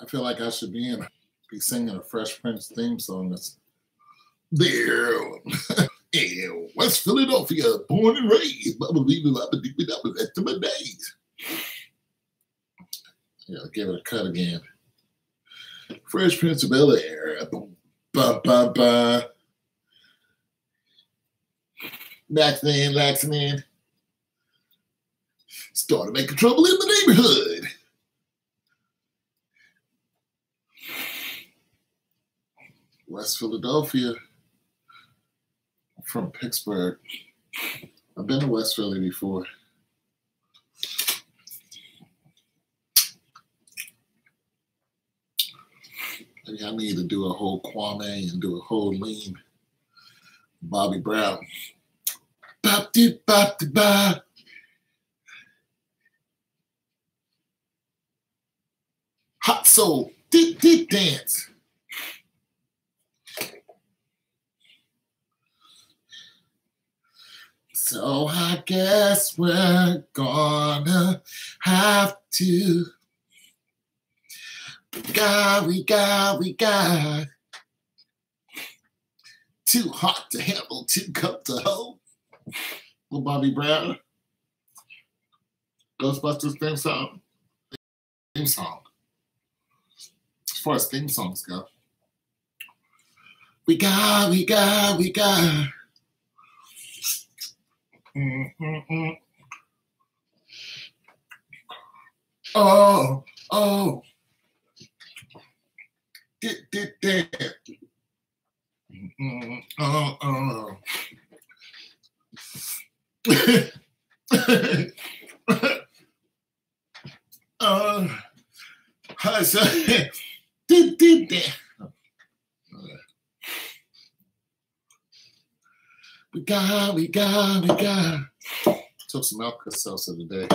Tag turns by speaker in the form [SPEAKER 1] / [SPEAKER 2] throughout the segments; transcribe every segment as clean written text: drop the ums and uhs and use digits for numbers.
[SPEAKER 1] feel like I should be singing a Fresh Prince theme song. That's there. In West Philadelphia, born and raised. I believe that was to my days. Yeah, give it a cut again. Fresh Prince of Bel-Air. Ba ba ba. Laxing. Started making trouble in the neighborhood. West Philadelphia. I'm from Pittsburgh. I've been to West Philly before. Maybe I need to do a whole Kwame and do a whole lean Bobby Brown. Bop dip bop de bop. Hot soul, deep dance. So I guess we're gonna have to. We got. Too hot to handle, too cup to hold. Well, Bobby Brown. Ghostbusters theme song. As far as theme songs go. We got. Oh. Oh. I said, we got. Took some Alka-Seltzer today.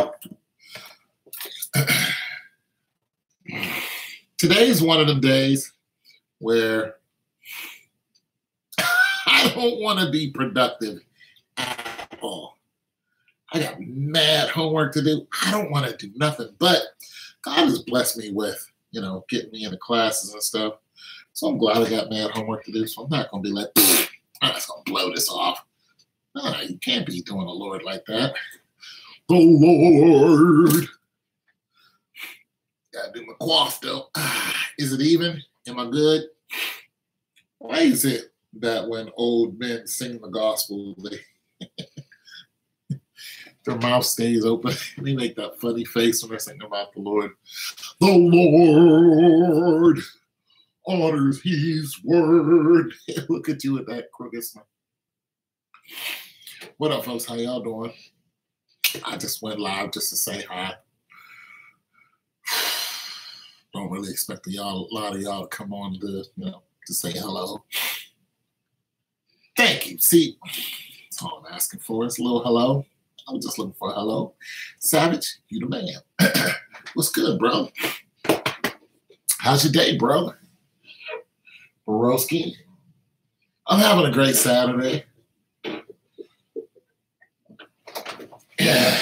[SPEAKER 1] Today's one of the days where I don't want to be productive at all. I got mad homework to do. I don't want to do nothing, but God has blessed me with, getting me into classes and stuff. So I'm glad I got mad homework to do. So I'm not going to be like, I'm just going to blow this off. No, you can't be doing the Lord like that. The Lord. Gotta do my quaff though. Is it even? Am I good? Why is it that when old men sing the gospel, their mouth stays open? They make that funny face when they're singing about the Lord. The Lord honors his word. Look at you with that crooked smile. What up, folks? How y'all doing? I just went live just to say hi. Don't really expect a lot of y'all to come on to say hello. Thank you. See, that's all I'm asking for is a little hello. I was just looking for a hello. Savage, you the man. What's good, bro? How's your day, bro? Borowski? I'm having a great Saturday. Yeah.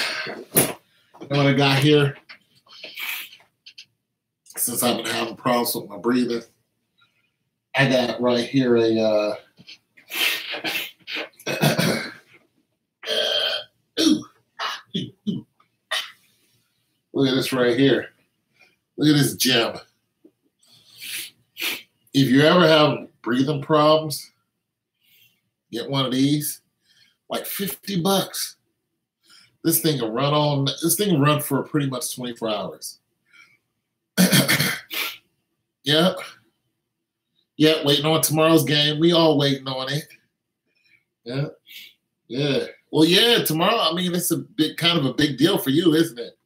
[SPEAKER 1] You know what I got here? Since I've been having problems with my breathing, I got right here a look at this right here. Look at this gem. If you ever have breathing problems, get one of these, like $50. This thing will run for pretty much 24 hours. Yep. Yeah, waiting on tomorrow's game. We all waiting on it. Yeah. Well, yeah, tomorrow, I mean, it's kind of a big deal for you, isn't it?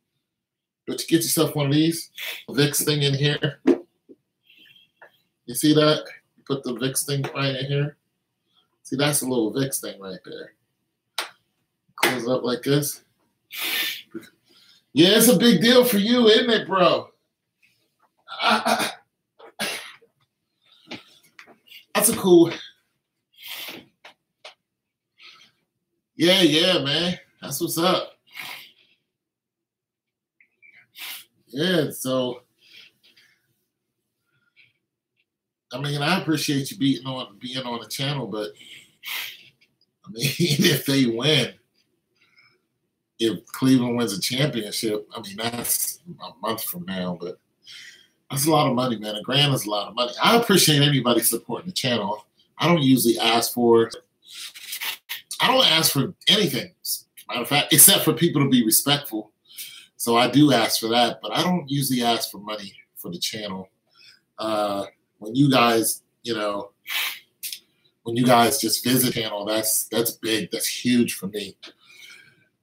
[SPEAKER 1] But you get yourself one of these, Vicks thing in here. You see that? You put the Vicks thing right in here. See, that's a little Vicks thing right there. Close it up like this. Yeah, it's a big deal for you, isn't it, bro? That's a cool. Yeah, man. That's what's up. Yeah, so I mean, I appreciate you being on the channel, but I mean, if they win, if Cleveland wins a championship, I mean, that's a month from now, but that's a lot of money, man. $1,000 is a lot of money. I appreciate anybody supporting the channel. I don't usually ask for anything, matter of fact, except for people to be respectful. So I do ask for that, but I don't usually ask for money for the channel. When you guys, when you guys just visit the channel, that's big. That's huge for me.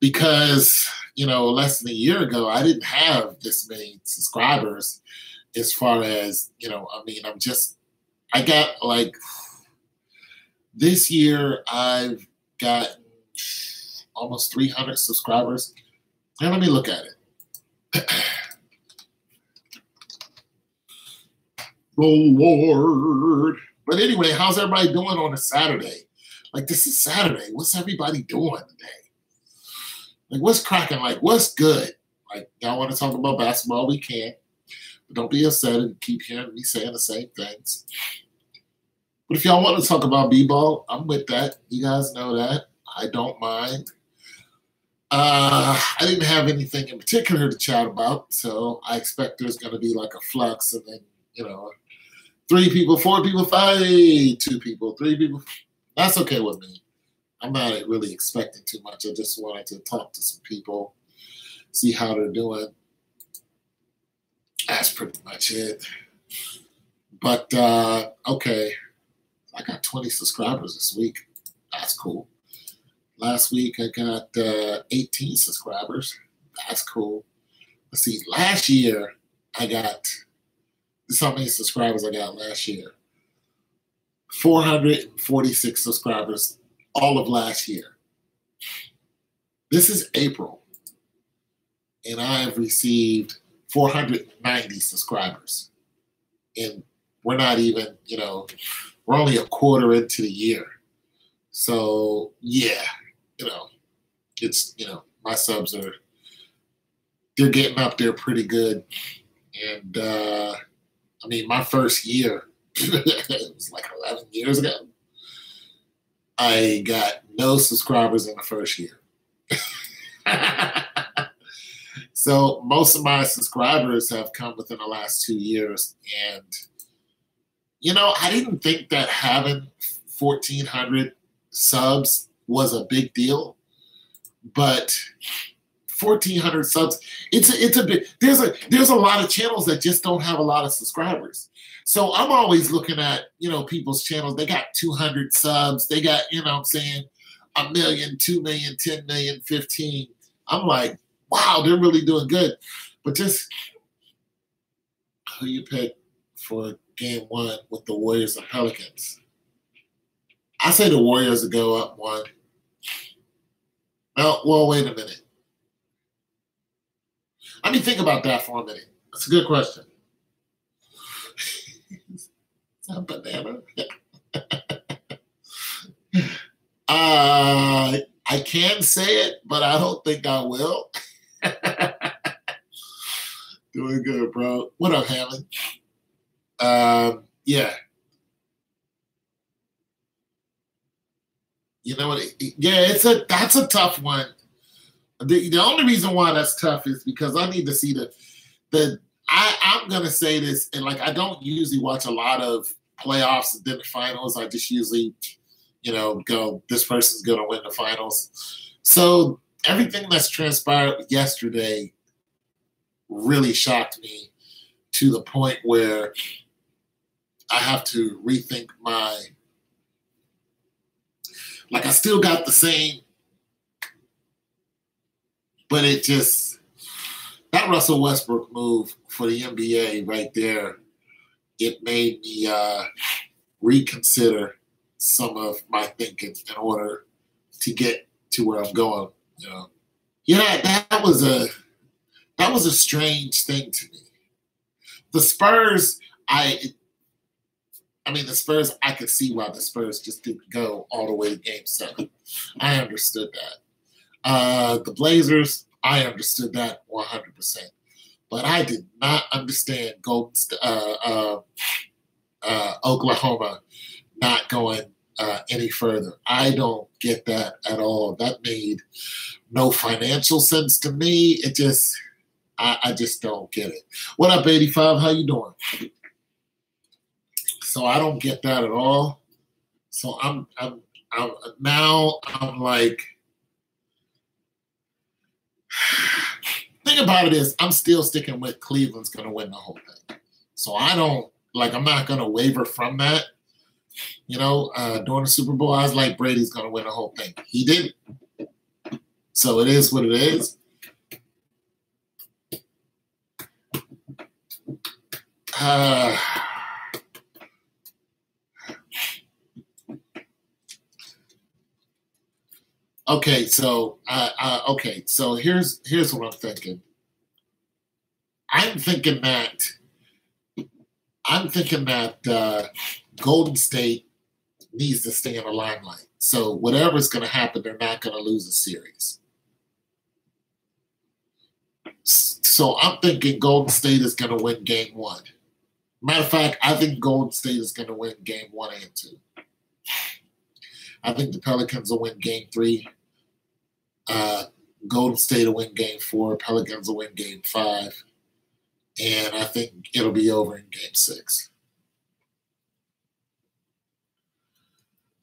[SPEAKER 1] Because, less than a year ago, I didn't have this many subscribers as far as, I got like, this year I've got almost 300 subscribers. Now let me look at it. Oh, Lord. But anyway, how's everybody doing on a Saturday? Like, this is Saturday. What's everybody doing today? Like, what's cracking? Like, what's good? Like, y'all want to talk about basketball? We can. But don't be upset and keep hearing me saying the same things. But if y'all want to talk about b-ball, I'm with that. You guys know that. I don't mind. I didn't have anything in particular to chat about, so I expect there's going to be like a flux, and then, 3 people, 4 people, 5, 2 people, 3 people. That's okay with me. I'm not really expecting too much. I just wanted to talk to some people, see how they're doing. That's pretty much it. But, okay. I got 20 subscribers this week. That's cool. Last week, I got 18 subscribers. That's cool. Let's see. Last year, I got, this is how many subscribers I got last year. 446 subscribers all of last year. This is April, and I have received 490 subscribers. And we're not even, we're only a quarter into the year. So, yeah, it's, my subs they're getting up there pretty good. And, my first year, it was like 11 years ago, I got no subscribers in the first year. So most of my subscribers have come within the last 2 years. And, I didn't think that having 1,400 subs was a big deal, but 1,400 subs, it's a big, there's a lot of channels that just don't have a lot of subscribers. So I'm always looking at, people's channels. They got 200 subs. They got, 1 million, 2 million, 10 million, 15. I'm like, wow, they're really doing good. But just who you pick for game 1 with the Warriors and Pelicans? I say the Warriors will go up 1. Well, wait a minute. Let me think about that for a minute. That's a good question. Is that a banana? I can say it, but I don't think I will. Doing good, bro. What up, Hammond? Yeah. You know what? Yeah, that's a tough one. The only reason why that's tough is because I need to see I'm gonna say this, and like I don't usually watch a lot of playoffs and then the finals. I just usually, go, this person's gonna win the finals. So everything that's transpired yesterday really shocked me to the point where I have to rethink I still got the same, but it just, that Russell Westbrook move for the NBA right there, it made me reconsider some of my thinking in order to get to where I'm going. Yeah, that was a strange thing to me. The Spurs, the Spurs, I could see why the Spurs just didn't go all the way to Game 7. I understood that. The Blazers, I understood that 100%. But I did not understand Oklahoma not going any further. I don't get that at all. That made no financial sense to me. It just, I just don't get it. What up, 85? How you doing? So I don't get that at all. So I'm now I'm like, thing about it is I'm still sticking with Cleveland's going to win the whole thing. So I don't, like, I'm not going to waver from that. You know, during the Super Bowl, I was like, Brady's going to win the whole thing. He didn't. So it is what it is. Okay, so so here's what I'm thinking. I'm thinking that Golden State needs to stay in the limelight. So whatever's going to happen, they're not going to lose a series. So I'm thinking Golden State is going to win game 1. Matter of fact, I think Golden State is going to win game 1 and 2. I think the Pelicans will win game 3. Golden State will win game 4. Pelicans will win game 5. And I think it'll be over in game 6.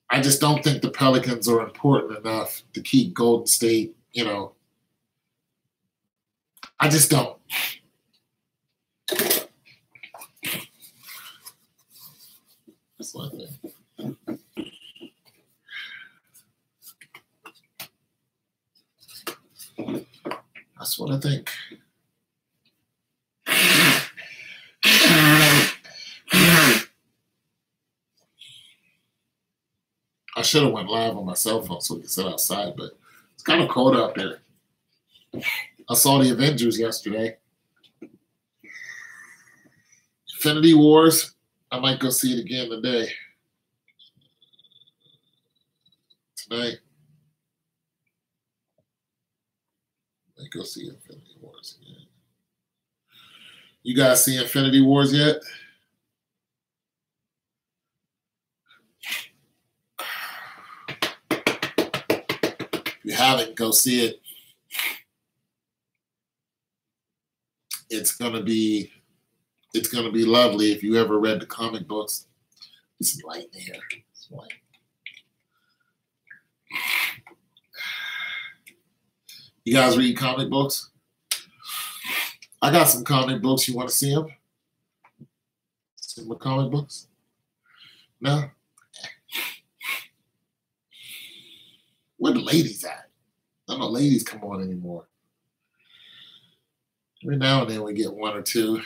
[SPEAKER 1] I just don't think the Pelicans are important enough to keep Golden State, you know. I just don't. That's what I think. That's what I think. I should have went live on my cell phone so we could sit outside, but it's kind of cold out there. I saw the Avengers yesterday. Infinity Wars. I might go see it again today. Tonight. I might go see Infinity Wars again. You guys see Infinity Wars yet? If you haven't, go see it. It's gonna be lovely if you ever read the comic books. It's light in here. It's light. You guys read comic books? I got some comic books. You want to see them? See my comic books? No? Where the ladies at? None of the ladies come on anymore. Every now and then we get one or two.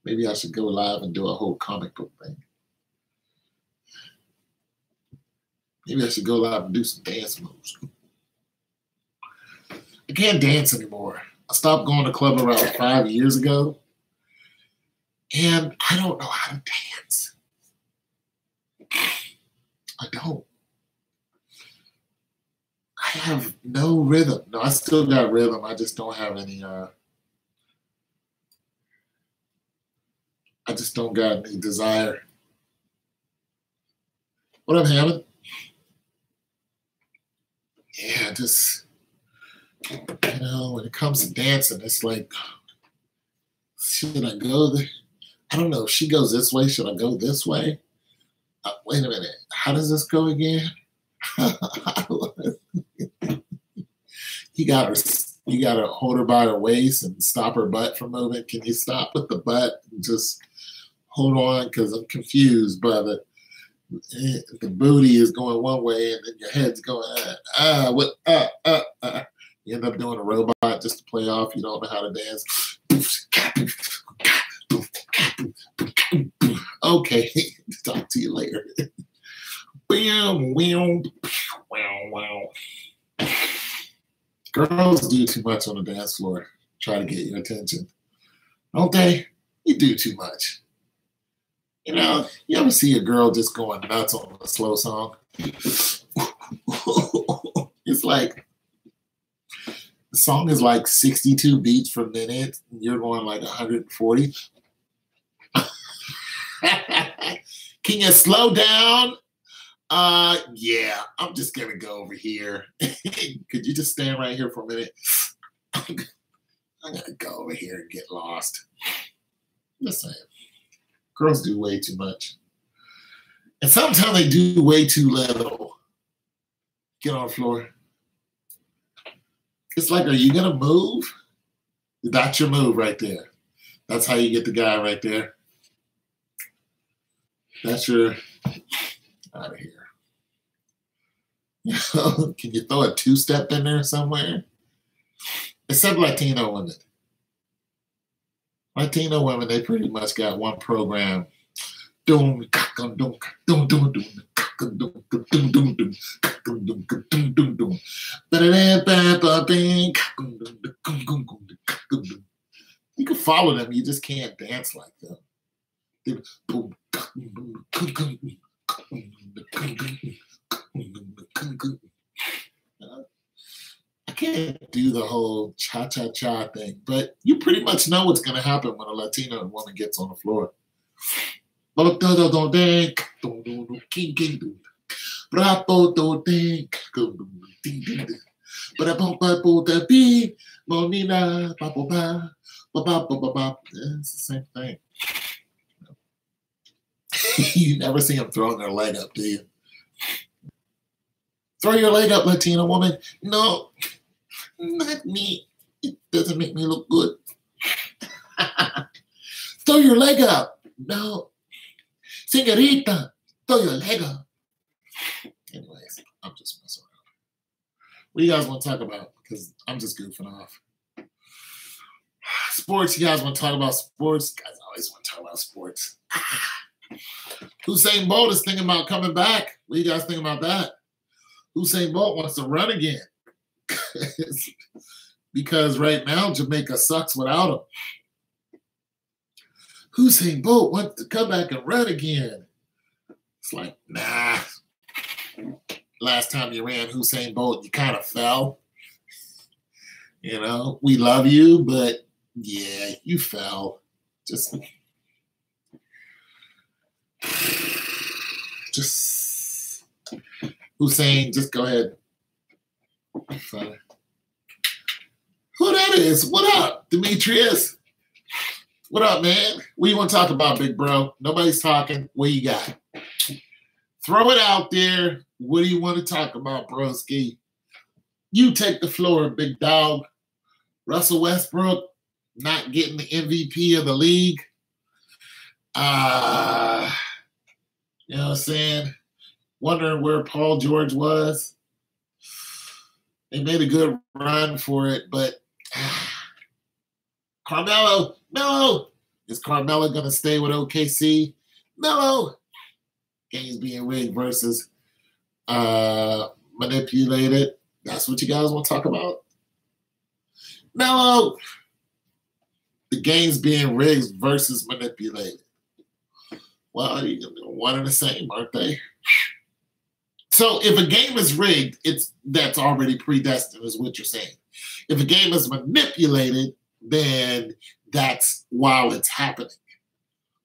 [SPEAKER 1] Maybe I should go live and do a whole comic book thing. Maybe I should go live and do some dance moves. I can't dance anymore. I stopped going to club around 5 years ago, and I don't know how to dance. I don't. I have no rhythm. No, I still got rhythm. I just don't have any. I just don't got any desire. What up, Hammond? Yeah, just, you know, when it comes to dancing, it's like, should I go there? I don't know. If she goes this way, should I go this way? Wait a minute. How does this go again? You gotta hold her by her waist and stop her butt from moving. Can you stop with the butt and just hold on? Because I'm confused by the booty is going one way and then your head's going You end up doing a robot just to play off. You don't know how to dance. Okay, talk to you later. Girls do too much on the dance floor. Try to get your attention. Don't they? You do too much. You know, you ever see a girl just going nuts on a slow song? It's like, the song is like 62 beats per minute. And you're going like 140. Can you slow down? Yeah, I'm just gonna go over here. Could you just stand right here for a minute? I'm gonna go over here and get lost. Just saying. Girls do way too much. And sometimes they do way too little. Get on the floor. It's like, are you gonna move? That's your move right there. That's how you get the guy right there. That's your out of here. You know, can you throw a two-step in there somewhere? Except Latino women. Latino women, they pretty much got one program. Doom, doom, doom, doom, doom, doom, doom, doom, doom, doom, doom, doom, doom. You can follow them, you just can't dance like them. I can't do the whole cha-cha-cha thing, but you pretty much know what's going to happen when a Latino woman gets on the floor. It's the same thing. You never see them throwing their leg up, do you? Throw your leg up, Latina woman. No, not me. It doesn't make me look good. Throw your leg up. No. Señorita, throw your leg up. Anyways, I'm just messing around. What do you guys want to talk about? Because I'm just goofing off. Sports, you guys want to talk about sports? You guys always want to talk about sports. Usain Bolt is thinking about coming back. What do you guys think about that? Usain Bolt wants to run again. Because right now, Jamaica sucks without him. Usain Bolt wants to come back and run again. It's like, nah. Last time you ran Usain Bolt, you kind of fell. You know, we love you, but yeah, you fell. Just Usain, just go ahead. Sorry. Who that is? What up, Demetrius? What up, man? What you want to talk about, big bro? Nobody's talking. What you got? Throw it out there. What do you want to talk about, broski? You take the floor, big dog. Russell Westbrook not getting the MVP of the league. You know what I'm saying? Wondering where Paul George was. They made a good run for it, but Carmelo, no. Is Carmelo going to stay with OKC? No. Games being rigged versus manipulated. That's what you guys want to talk about? No. The games being rigged versus manipulated. Well, one and the same, aren't they? So if a game is rigged, that's already predestined, is what you're saying. If a game is manipulated, then that's while it's happening.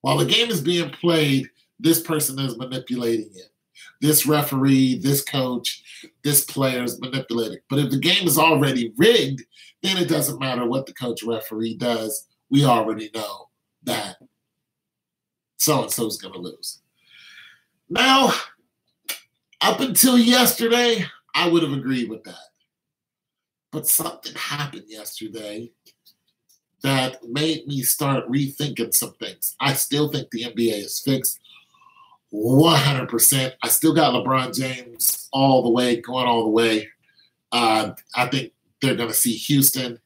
[SPEAKER 1] While the game is being played, this person is manipulating it. This referee, this coach, this player is manipulating. But if the game is already rigged, then it doesn't matter what the coach referee does. We already know that so-and-so is going to lose. Now, up until yesterday, I would have agreed with that. But something happened yesterday that made me start rethinking some things. I still think the NBA is fixed 100%. I still got LeBron James all the way, going all the way. I think they're going to see Houston.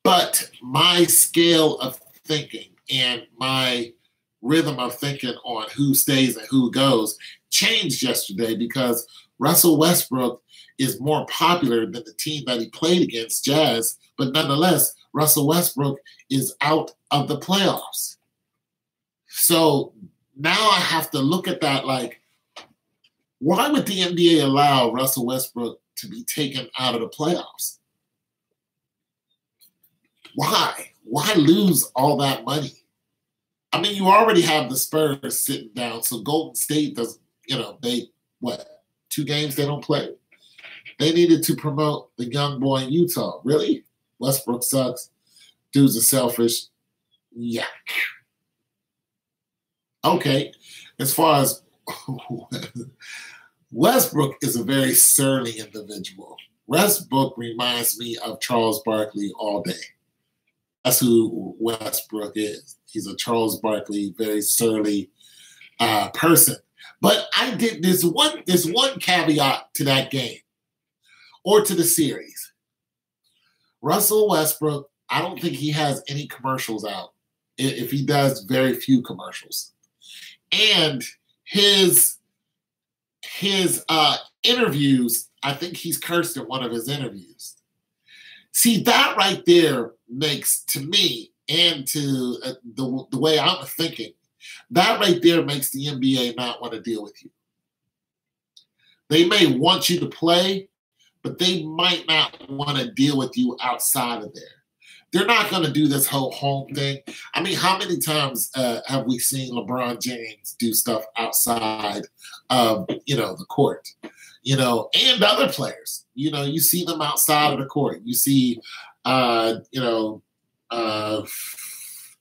[SPEAKER 1] But my scale of thinking and my rhythm of thinking on who stays and who goes changed yesterday because Russell Westbrook is more popular than the team that he played against, Jazz. But nonetheless, Russell Westbrook is out of the playoffs. So now I have to look at that like, why would the NBA allow Russell Westbrook to be taken out of the playoffs? Why? Why lose all that money? I mean, you already have the Spurs sitting down, so Golden State does, they, what, 2 games they don't play? They needed to promote the young boy in Utah. Really? Westbrook sucks. Dudes are selfish. Yeah. Okay. As far as Westbrook is a very surly individual. Westbrook reminds me of Charles Barkley all day. That's who Westbrook is. He's a Charles Barkley, very surly person. But I did there's one caveat to that game or to the series. Russell Westbrook, I don't think he has any commercials out. If he does, very few commercials. And his interviews, I think he's cursed in one of his interviews. See, that right there makes, to me, and to the way I'm thinking, that right there makes the NBA not want to deal with you. They may want you to play, but they might not want to deal with you outside of there. They're not going to do this whole home thing. I mean, how many times have we seen LeBron James do stuff outside of, the court, and other players? You see them outside of the court. You see,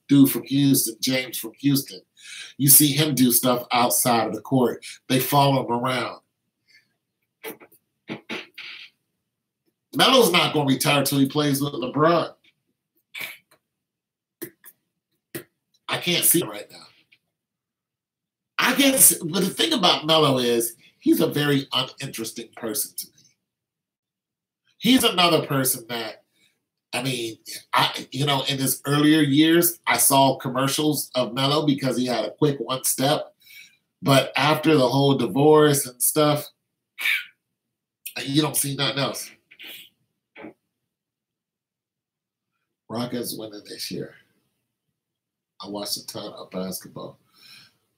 [SPEAKER 1] dude from Houston, James from Houston. You see him do stuff outside of the court. They follow him around. Melo's not going to retire till he plays with LeBron. I can't see him right now. I can't see, but the thing about Melo is he's a very uninteresting person to me. He's another person that, I mean, in his earlier years, I saw commercials of Melo because he had a quick one step. But after the whole divorce and stuff, you don't see nothing else. Rockets winning this year. I watched a ton of basketball.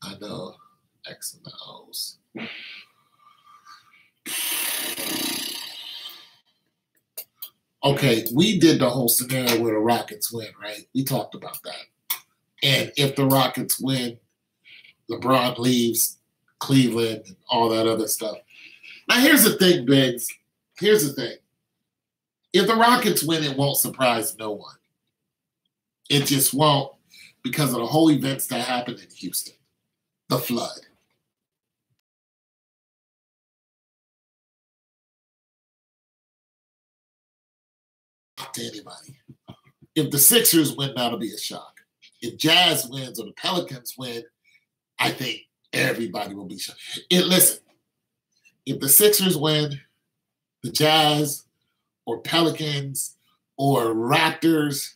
[SPEAKER 1] I know X and the O's. Okay, we did the whole scenario where the Rockets win, right? We talked about that. And if the Rockets win, LeBron leaves Cleveland and all that other stuff. Now, here's the thing, Biggs. Here's the thing. If the Rockets win, it won't surprise no one. It just won't, because of the whole events that happened in Houston. The flood. To anybody. If the Sixers win, that'll be a shock. If Jazz wins or the Pelicans win, I think everybody will be shocked. Listen, if the Sixers win, the Jazz or Pelicans or Raptors,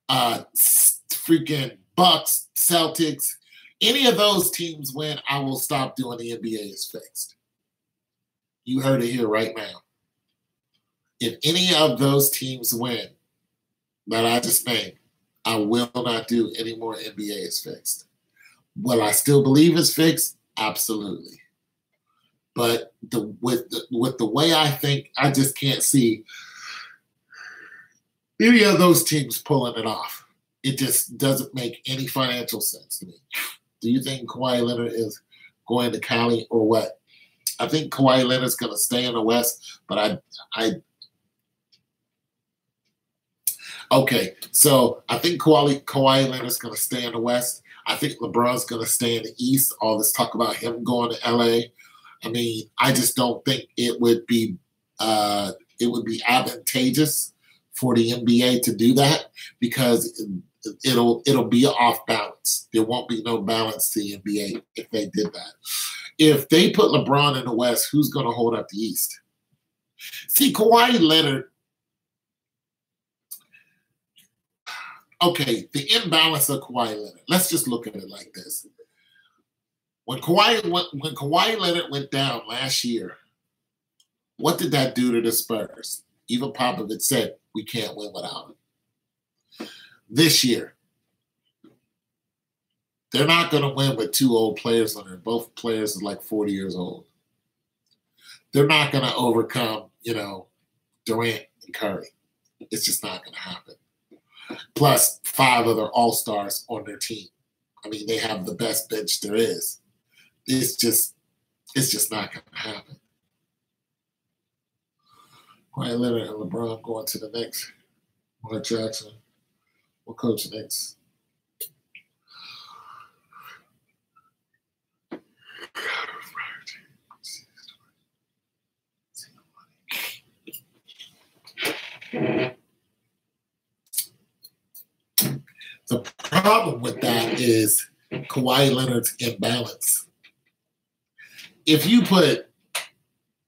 [SPEAKER 1] freaking Bucks, Celtics, any of those teams win, I will stop doing the NBA is fixed. You heard it here right now. If any of those teams win that I just named, I will not do any more NBA is fixed. Will I still believe it's fixed? Absolutely. But with the way I think, I just can't see any of those teams pulling it off. It just doesn't make any financial sense to me. Do you think Kawhi Leonard is going to Cali or what? I think Kawhi Leonard's going to stay in the West, but okay, so I think Kawhi Leonard's going to stay in the West. I think LeBron's going to stay in the East. All this talk about him going to LA. I mean, I just don't think it would be advantageous for the NBA to do that, because it'll be off balance. There won't be no balance to the NBA if they did that. If they put LeBron in the West, who's going to hold up the East? See, Kawhi Leonard. Okay, the imbalance of Kawhi Leonard. Let's just look at it like this. When Kawhi Leonard went down last year, what did that do to the Spurs? Even Popovich said, we can't win without him. This year, they're not going to win with two old players on there. Both players are like 40 years old. They're not going to overcome, Durant and Curry. It's just not going to happen. Plus 5 other all-stars on their team. I mean, they have the best bench there is. It's just not going to happen. Kawhi Leonard and LeBron going to the Knicks. Mark Jackson will coach the Knicks. The problem with that is Kawhi Leonard's imbalance. If you put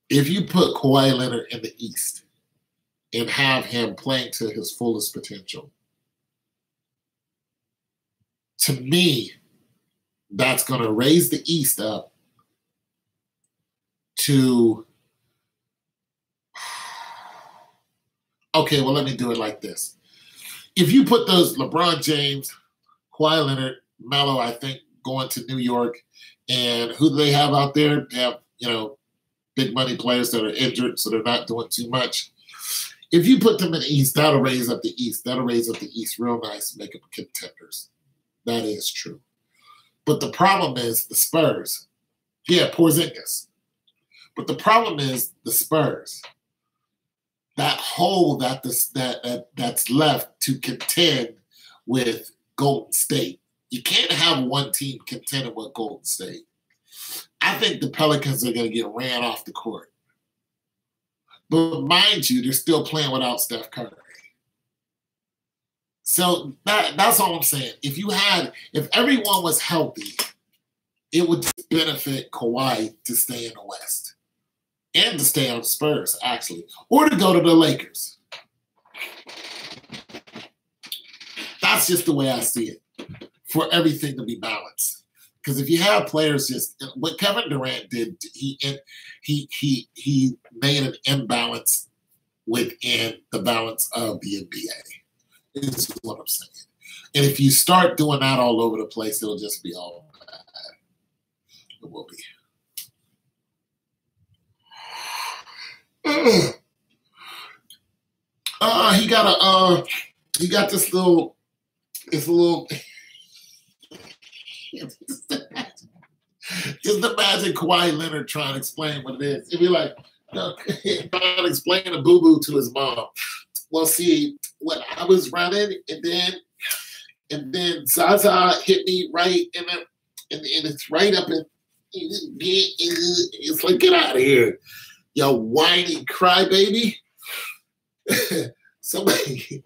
[SPEAKER 1] Kawhi Leonard in the East and have him playing to his fullest potential, to me, that's going to raise the East up to, okay, well, let me do it like this. If you put those LeBron James, Kawhi Leonard, Melo, I think, going to New York, and who do they have out there? They have, big money players that are injured, so they're not doing too much. If you put them in the East, that'll raise up the East. That'll raise up the East real nice, make them contenders. That is true. But the problem is the Spurs. Yeah, Porzingis. But the problem is the Spurs. That hole that's left to contend with Golden State. You can't have one team contending with Golden State. I think the Pelicans are going to get ran off the court. But mind you, they're still playing without Steph Curry. So that's all I'm saying. If everyone was healthy, it would benefit Kawhi to stay in the West. And to stay on Spurs, actually. Or to go to the Lakers. That's just the way I see it. For everything to be balanced. Because if you have players what Kevin Durant did, he made an imbalance within the balance of the NBA. Is what I'm saying. And if you start doing that all over the place, it'll just be all bad. It will be. He got this little just imagine Kawhi Leonard trying to explain what it is. It'd be like trying to explain a boo-boo to his mom. Well, see, when I was running and then Zaza hit me right and it's right up in it's like, get out of here. Yo, whiny crybaby. Somebody,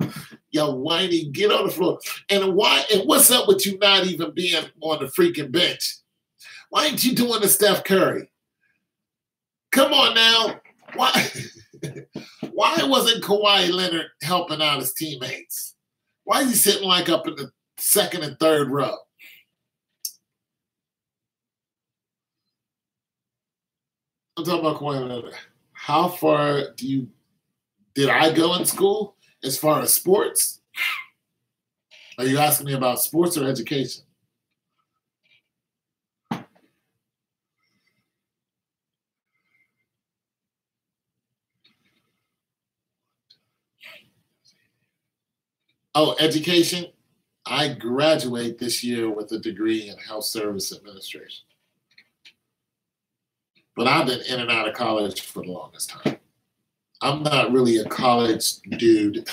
[SPEAKER 1] yo, whiny, get on the floor. And what's up with you not even being on the freaking bench? Why ain't you doing the Steph Curry? Come on now. Why wasn't Kawhi Leonard helping out his teammates? Why is he sitting like up in the second and third row? I'm talking about Kawhi Leonard. How far did I go in school as far as sports? Are you asking me about sports or education? Oh, education. I graduate this year with a degree in health service administration. But I've been in and out of college for the longest time. I'm not really a college dude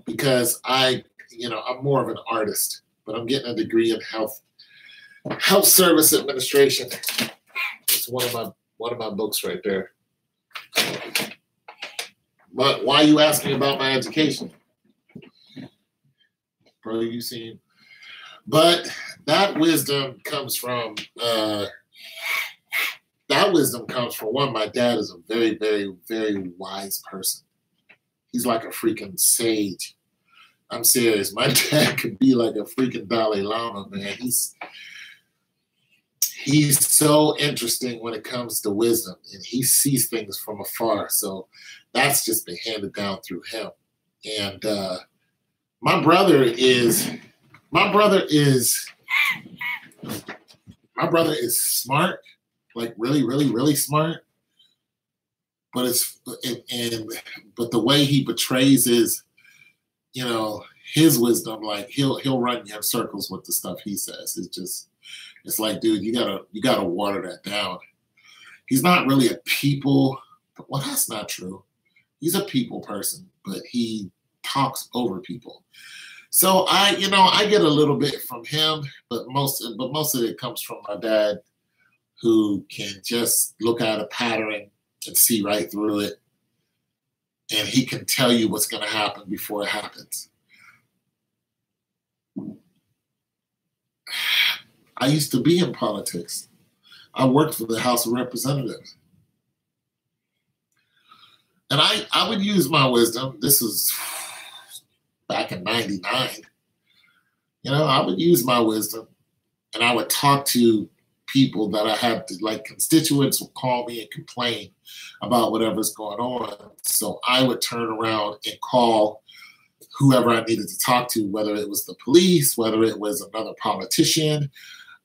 [SPEAKER 1] because I'm more of an artist, but I'm getting a degree in health service administration. It's one of my books right there. But why are you asking about my education? Bro, you seen? But that wisdom comes from one. My dad is a very, very, very wise person. He's like a freaking sage. I'm serious. My dad could be like a freaking Dalai Lama, man. He's so interesting when it comes to wisdom, and he sees things from afar. So that's just been handed down through him. And my brother is smart, like really, really, really smart. But but the way he betrays his his wisdom, like he'll run you in circles with the stuff he says. It's like, dude, you gotta water that down. He's not really a people. Well, that's not true. He's a people person, but he talks over people. So I get a little bit from him, but most of it comes from my dad, who can just look at a pattern and see right through it, and he can tell you what's going to happen before it happens. I used to be in politics. I worked for the House of Representatives. And I would use my wisdom. This was back in 99. I would use my wisdom, and I would talk to people that I had to, like constituents would call me and complain about whatever's going on. So I would turn around and call whoever I needed to talk to, whether it was the police, whether it was another politician.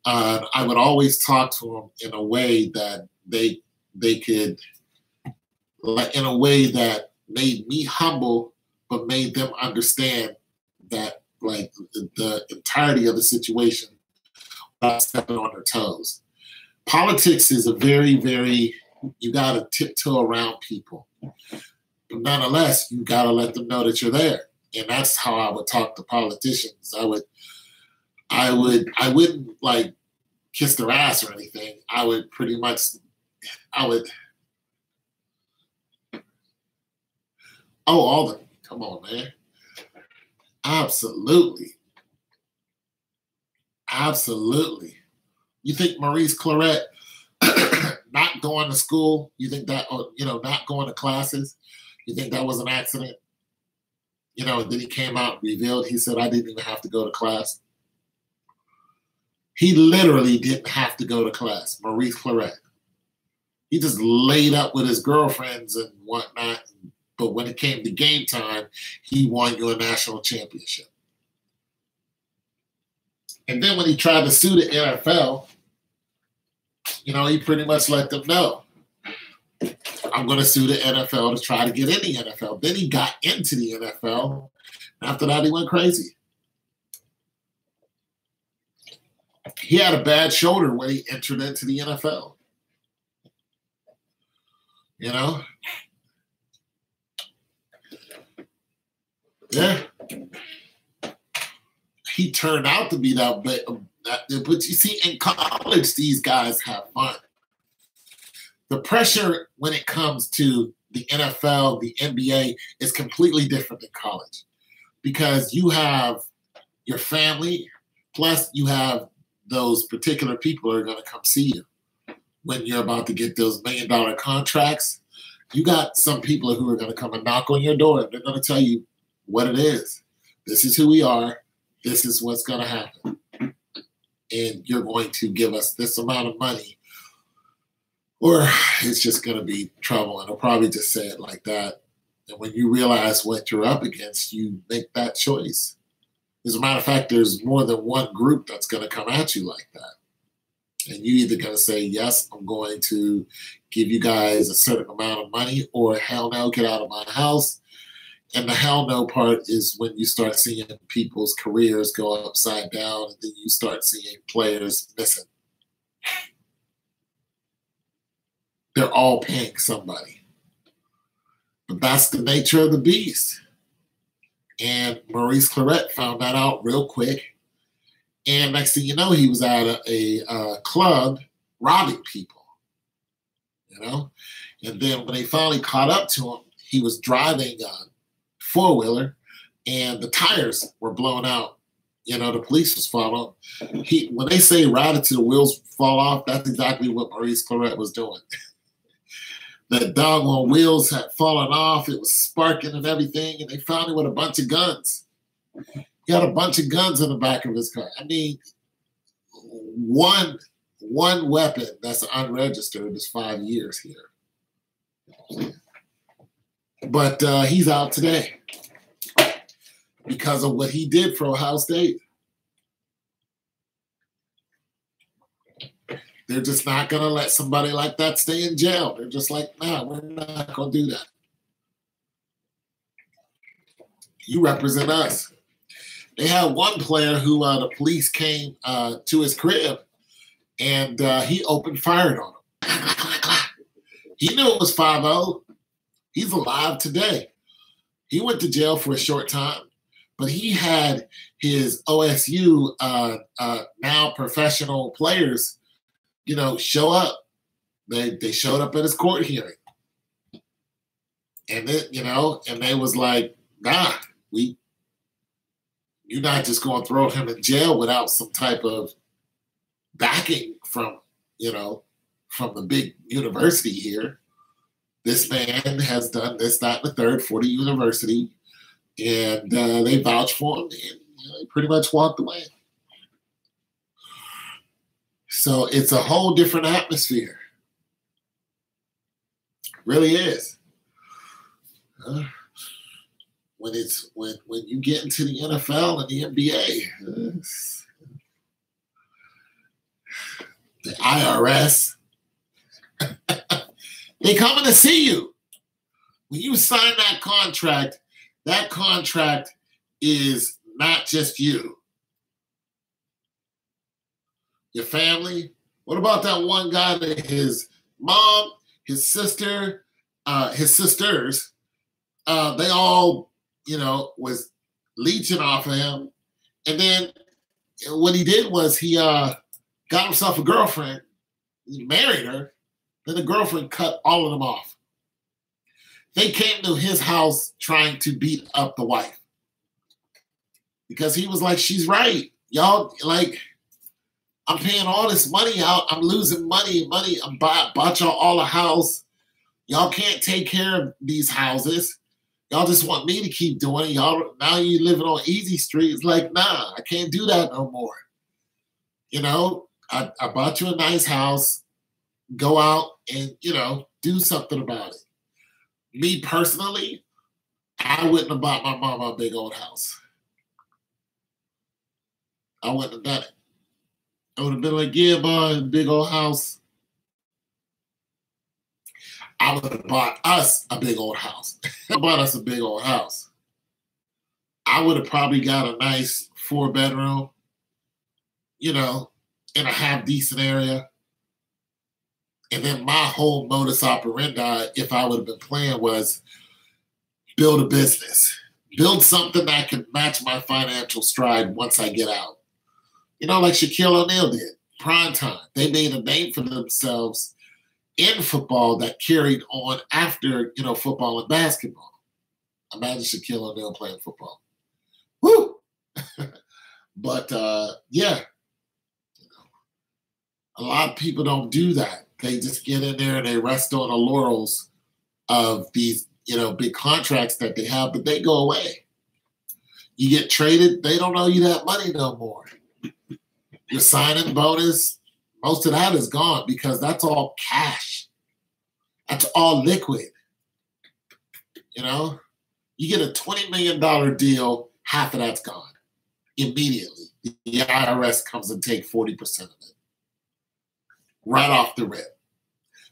[SPEAKER 1] I would always talk to them in a way that they could, in a way that made me humble, but made them understand that, like, the entirety of the situation without stepping on their toes. Politics is a very, very, you got to tiptoe around people. But nonetheless, you got to let them know that you're there. And that's how I would talk to politicians. I wouldn't like kiss their ass or anything. I would all the, come on, man. Absolutely. Absolutely. You think Maurice Claret not going to school, you think that, not going to classes, you think that was an accident? Then he came out and revealed, he said, I didn't even have to go to class. He literally didn't have to go to class, Maurice Claret. He just laid up with his girlfriends and whatnot. But when it came to game time, he won you a national championship. And then when he tried to sue the NFL, he pretty much let them know, I'm going to sue the NFL to try to get in the NFL. Then he got into the NFL. After that, he went crazy. He had a bad shoulder when he entered into the NFL. Yeah. He turned out to be that, but you see, in college, these guys have fun. The pressure when it comes to the NFL, the NBA, is completely different than college, because you have your family, plus you have those particular people who are going to come see you when you're about to get those $1 million contracts. You got some people who are going to come and knock on your door. They're going to tell you what it is. This is who we are. This is what's going to happen. And you're going to give us this amount of money, or it's just going to be trouble. And they'll probably just say it like that. And when you realize what you're up against, you make that choice. As a matter of fact, there's more than one group that's going to come at you like that. And you either going to say, yes, I'm going to give you guys a certain amount of money, or hell no, get out of my house. And the hell no part is when you start seeing people's careers go upside down, and then you start seeing players missing. They're all paying somebody. But that's the nature of the beast. And Maurice Claret found that out real quick. And next thing you know, he was at a club robbing people. And then when they finally caught up to him, he was driving four-wheeler, and the tires were blown out. The police was following. When they say ride it till the wheels fall off, that's exactly what Maurice Claret was doing. The doggone wheels had fallen off. It was sparking and everything, and they found him with a bunch of guns. He had a bunch of guns in the back of his car. I mean, one weapon that's unregistered is 5 years here. But he's out today because of what he did for Ohio State. They're just not going to let somebody like that stay in jail. They're just like, nah, we're not going to do that. You represent us. They had one player who the police came to his crib, and he opened fire on him. He knew it was 5-0. He's alive today. He went to jail for a short time, but he had his OSU now professional players, show up. They showed up at his court hearing. And then, and they was like, nah, you're not just going to throw him in jail without some type of backing from the big university here. This man has done this, that, and the third for the university, and they vouched for him, and he pretty much walked away. So it's a whole different atmosphere. It really is. When you get into the NFL and the NBA, the IRS, they coming to see you. When you sign that contract is not just you. Your family. What about that one guy that his mom, his sister, his sisters, they all, was leeching off of him. And then what he did was he got himself a girlfriend. He married her. Then the girlfriend cut all of them off. They came to his house trying to beat up the wife. Because he was like, she's right. Y'all, I'm paying all this money out. I'm losing money. I bought y'all all a house. Y'all can't take care of these houses. Y'all just want me to keep doing it. Y'all, now you living on easy street. It's like, nah, I can't do that no more. I bought you a nice house. Go out and, do something about it. Me personally, I wouldn't have bought my mama a big old house. I wouldn't have done it. I would have been like, yeah, boy, a big old house. I would have bought us a big old house. I bought us a big old house. I would have probably got a nice 4-bedroom, in a half-decent area. And then my whole modus operandi, if I would have been playing, was build a business. Build something that can match my financial stride once I get out. Like Shaquille O'Neal did. Prime time. They made a name for themselves in football that carried on after, football and basketball. Imagine Shaquille O'Neal playing football. Woo! But, yeah. A lot of people don't do that. They just get in there and they rest on the laurels of these, big contracts that they have, but they go away. You get traded, they don't owe you that money no more. Your signing bonus, most of that is gone because that's all cash. That's all liquid. You get a $20 million deal, half of that's gone immediately. The IRS comes and take 40% of it right off the rip.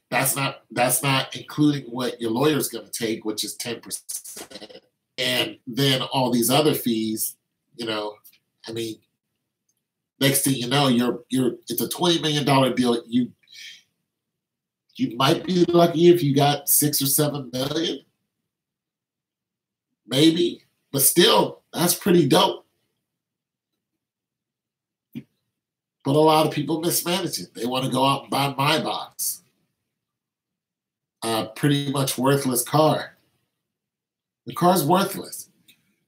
[SPEAKER 1] That's not including what your lawyer's going to take, which is 10%, and then all these other fees. Next thing you know, it's a $20 million deal. You might be lucky if you got $6 or $7 million, maybe, but still, that's pretty dope. But a lot of people mismanage it. They want to go out and buy my box. Pretty much worthless car. The car's worthless.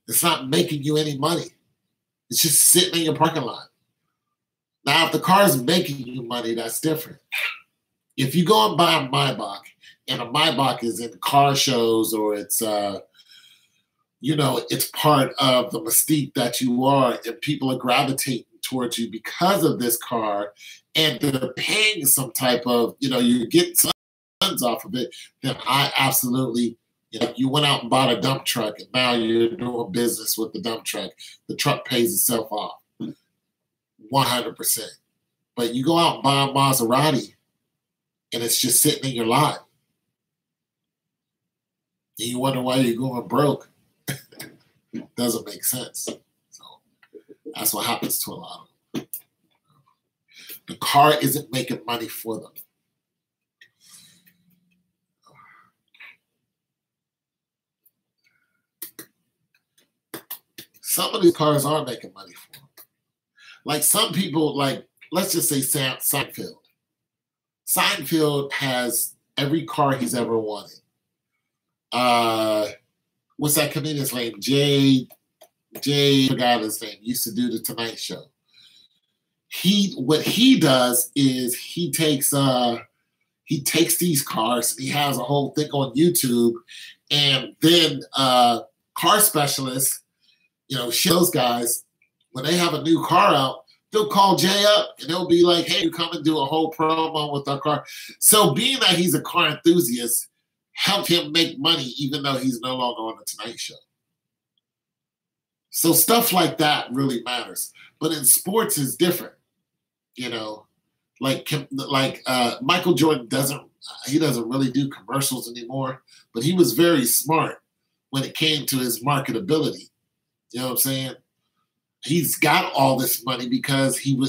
[SPEAKER 1] It's not making you any money. It's just sitting in your parking lot. Now, if the car is making you money, that's different. If you go and buy a Maybach, and a Maybach is in car shows or it's, it's part of the mystique that you are, and people are gravitating towards you because of this car, and they're paying some type of, you're getting some funds off of it, then I absolutely, you went out and bought a dump truck, and now you're doing business with the dump truck. The truck pays itself off. 100%. But you go out and buy a Maserati and it's just sitting in your lot. And you wonder why you're going broke. Doesn't make sense. So That's what happens to a lot of them. The car isn't making money for them. Some of these cars are making money for them. Like some people, like let's just say Seinfeld. Seinfeld has every car he's ever wanted. What's that comedian's name? Jay, forgot his name. Used to do the Tonight Show. What he does is he takes these cars and he has a whole thing on YouTube, and then car specialists, those guys, when they have a new car out, they'll call Jay up and they'll be like, hey, you come and do a whole promo with our car. So being that he's a car enthusiast helped him make money even though he's no longer on the Tonight Show. So stuff like that really matters. But in sports is different. Like Michael Jordan doesn't really do commercials anymore, but he was very smart when it came to his marketability. You know what I'm saying? He's got all this money because he knew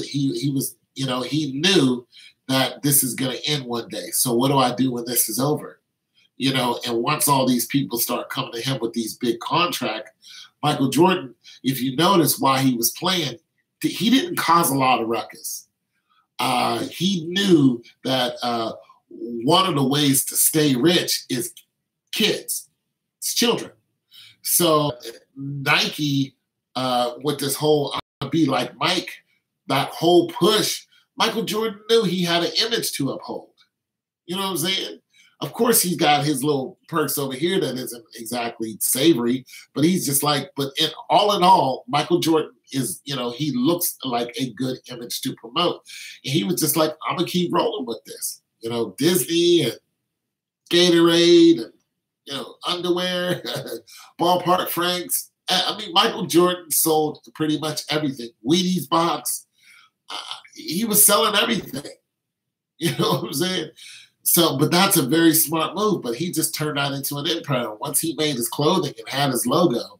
[SPEAKER 1] that this is going to end one day. So what do I do when this is over? And once all these people start coming to him with these big contracts, Michael Jordan, if you notice while he was playing, he didn't cause a lot of ruckus. He knew that one of the ways to stay rich is kids, it's children. So Nike, with this whole be like Mike, that whole push, Michael Jordan knew he had an image to uphold. You know what I'm saying? Of course, he's got his little perks over here that isn't exactly savory, but he's just like, but in all, Michael Jordan is, he looks like a good image to promote. And he was just like, I'm going to keep rolling with this. Disney and Gatorade and, underwear, Ballpark Franks. I mean, Michael Jordan sold pretty much everything. Wheaties box. He was selling everything. You know what I'm saying? So, but that's a very smart move. But he just turned that into an empire. Once he made his clothing and had his logo,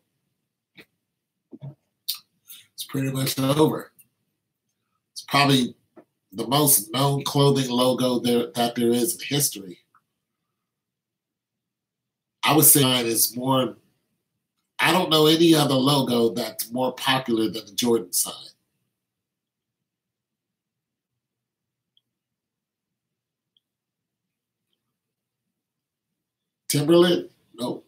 [SPEAKER 1] it's pretty much over. It's probably the most known clothing logo that there is in history. I would say mine is more. I don't know any other logo that's more popular than the Jordan sign. Timberland? No.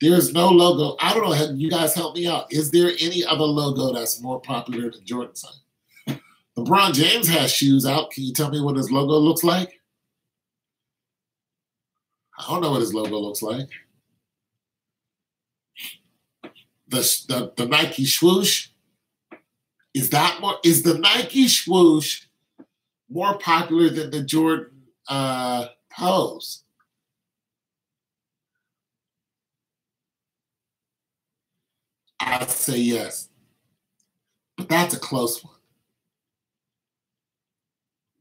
[SPEAKER 1] There's no logo. I don't know. You guys help me out. Is there any other logo that's more popular than Jordan sign? LeBron James has shoes out. Can you tell me what his logo looks like? I don't know what his logo looks like. The Nike swoosh, is the Nike swoosh more popular than the Jordan pose? I'd say yes, but that's a close one.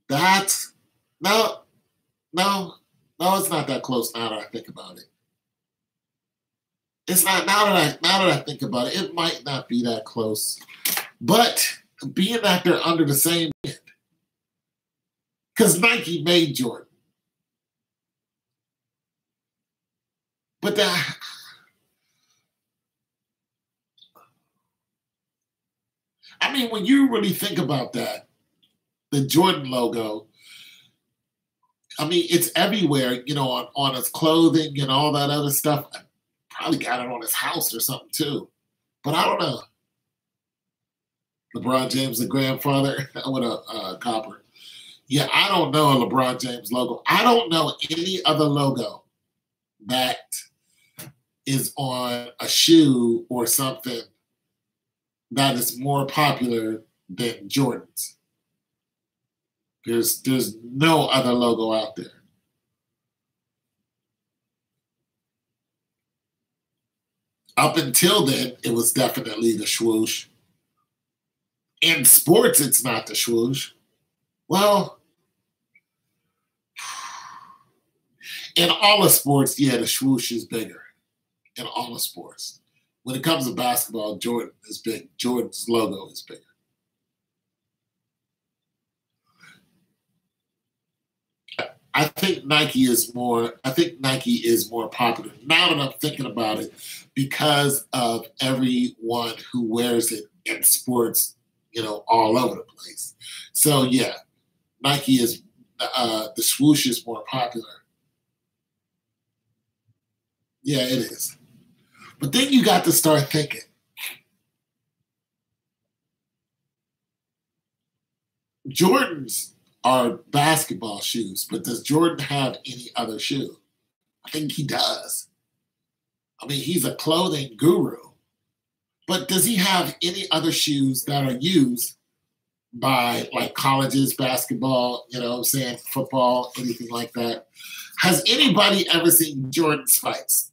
[SPEAKER 1] That's no, it's not that close now that I think about it. It's not now that I think about it. It might not be that close, but being that they're under the same bid, because Nike made Jordan, but I mean, when you really think about that, the Jordan logo, I mean, it's everywhere. On his clothing and all that other stuff. Probably got it on his house or something too. But I don't know. LeBron James, the grandfather with a copper. Yeah, I don't know a LeBron James logo. I don't know any other logo that is on a shoe or something that is more popular than Jordan's. There's no other logo out there. Up until then, it was definitely the swoosh. In sports, it's not the swoosh. Well, in all of sports, yeah, the swoosh is bigger. In all of sports. When it comes to basketball, Jordan is big. Jordan's logo is bigger. I think Nike is more popular now that I'm thinking about it because of everyone who wears it in sports, all over the place. So yeah, Nike is the swoosh is more popular. Yeah, it is. But then you got to start thinking. Jordans are basketball shoes, but does Jordan have any other shoe? I think he does. I mean, he's a clothing guru, but does he have any other shoes that are used by like colleges, basketball, football, anything like that? Has anybody ever seen Jordan spikes?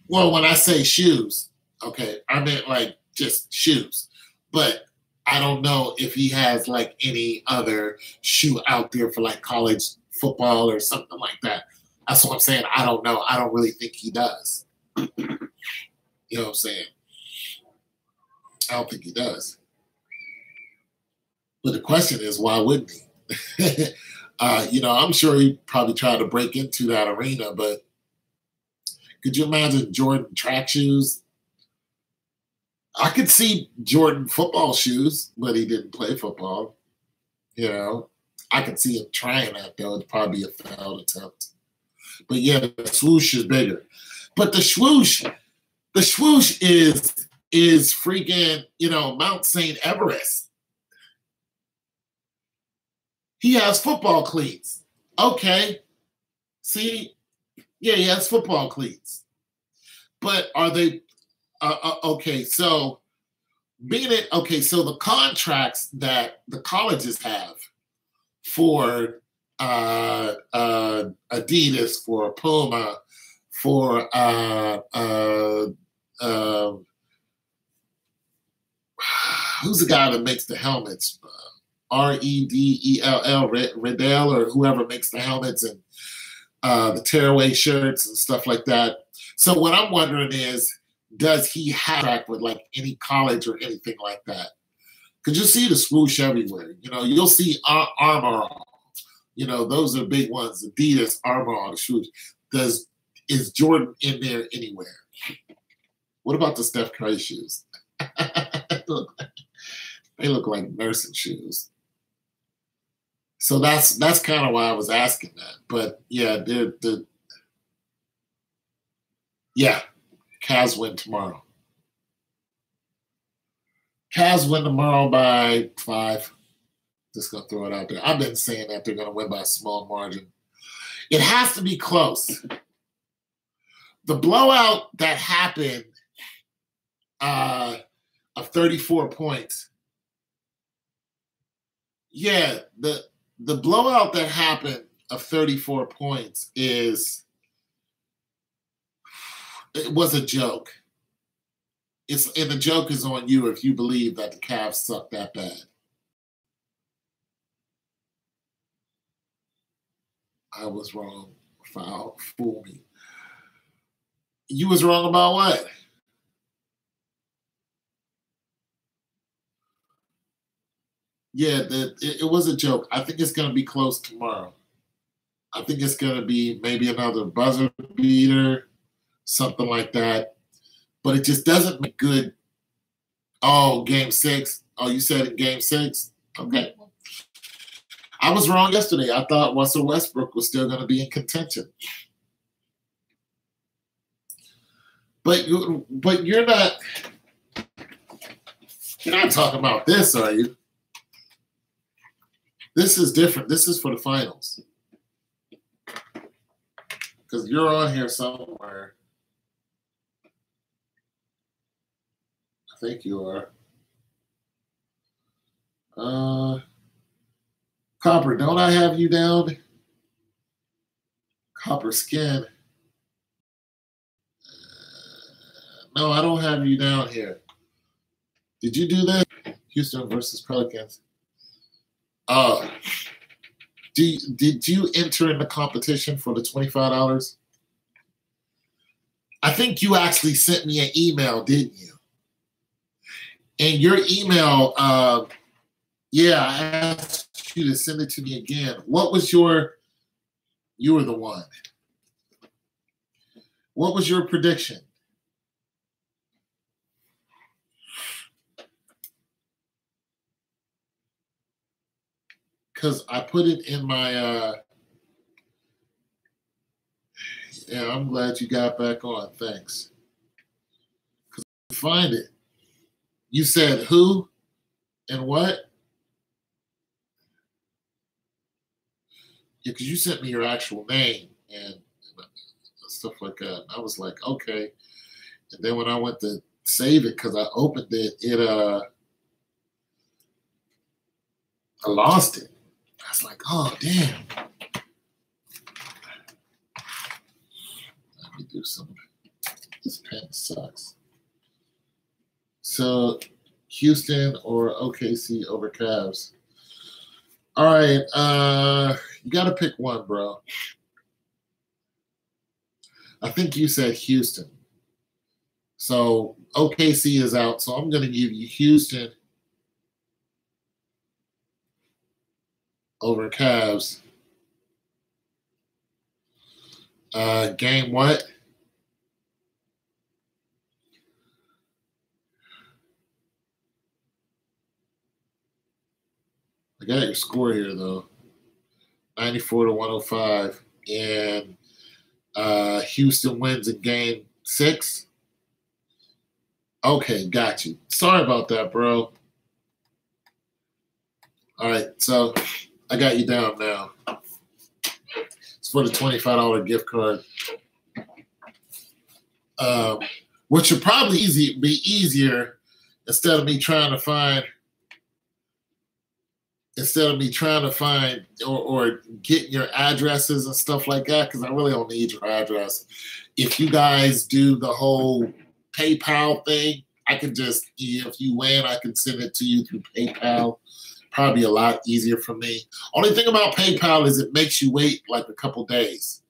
[SPEAKER 1] Well, when I say shoes, okay, I meant like just shoes. But I don't know if he has like any other shoe out there for like college football or something like that. That's what I'm saying. I don't know. I don't really think he does. You know what I'm saying? I don't think he does. But the question is, why wouldn't he? I'm sure he probably tried to break into that arena, but could you imagine Jordan track shoes? I could see Jordan football shoes, but he didn't play football. I could see him trying that, though. It'd probably be a failed attempt. But yeah, the swoosh is bigger. But the swoosh is freaking, Mount St. Everest. He has football cleats. Okay. See? Yeah, he has football cleats. But are they okay? So so the contracts that the colleges have for Adidas, for Puma, for who's the guy that makes the helmets? Redell, Riddell, or whoever makes the helmets and the tearaway shirts and stuff like that. So what I'm wondering is, does he have a contract with like any college or anything like that? Because you see the swoosh everywhere. You'll see Armor All. Those are big ones. Adidas, Armor All, the swoosh. Is Jordan in there anywhere? What about the Steph Curry shoes? They look like nursing shoes. So that's kind of why I was asking that. But yeah, Cavs win tomorrow. Cavs win tomorrow by 5. Just gonna throw it out there. I've been saying that they're gonna win by a small margin. It has to be close. The blowout that happened of 34 points. Yeah, the blowout that happened of 34 points it was a joke. And the joke is on you if you believe that the Cavs suck that bad. I was wrong. Fool me. You was wrong about what? Yeah, it was a joke. I think it's going to be close tomorrow. I think it's going to be maybe another buzzer beater, something like that. But it just doesn't make good. Oh, game 6. Oh, you said in game 6? Okay. I was wrong yesterday. I thought Russell Westbrook was still going to be in contention. But you're not talking about this, are you? This is different. This is for the finals. Because you're on here somewhere. I think you are. Copper, don't I have you down? Copper skin. No, I don't have you down here. Did you do that? Houston versus Pelicans. Oh. Did you enter in the competition for the $25? I think you actually sent me an email, didn't you? And your email, yeah, I asked you to send it to me again. What was you were the one. What was your prediction? Because I put it in my, yeah, I'm glad you got back on. Thanks. Because I find it. You said who and what? Yeah, because you sent me your actual name and stuff like that. I was like, okay. And then when I went to save it, because I opened it, I lost it. I was like, oh, damn. Let me do something. This pen sucks. So, Houston or OKC over Cavs. All right, you got to pick one, bro. I think you said Houston. So, OKC is out, so I'm going to give you Houston over Cavs. Game what? I got your score here, though. 94 to 105. And Houston wins in game 6. Okay, got you. Sorry about that, bro. All right, so I got you down now. It's for the $25 gift card. Which should probably be easier instead of me trying to find or getting your addresses and stuff like that, because I really don't need your address. If you guys do the whole PayPal thing, I can just, if you win, I can send it to you through PayPal. Probably a lot easier for me. Only thing about PayPal is it makes you wait like a couple days.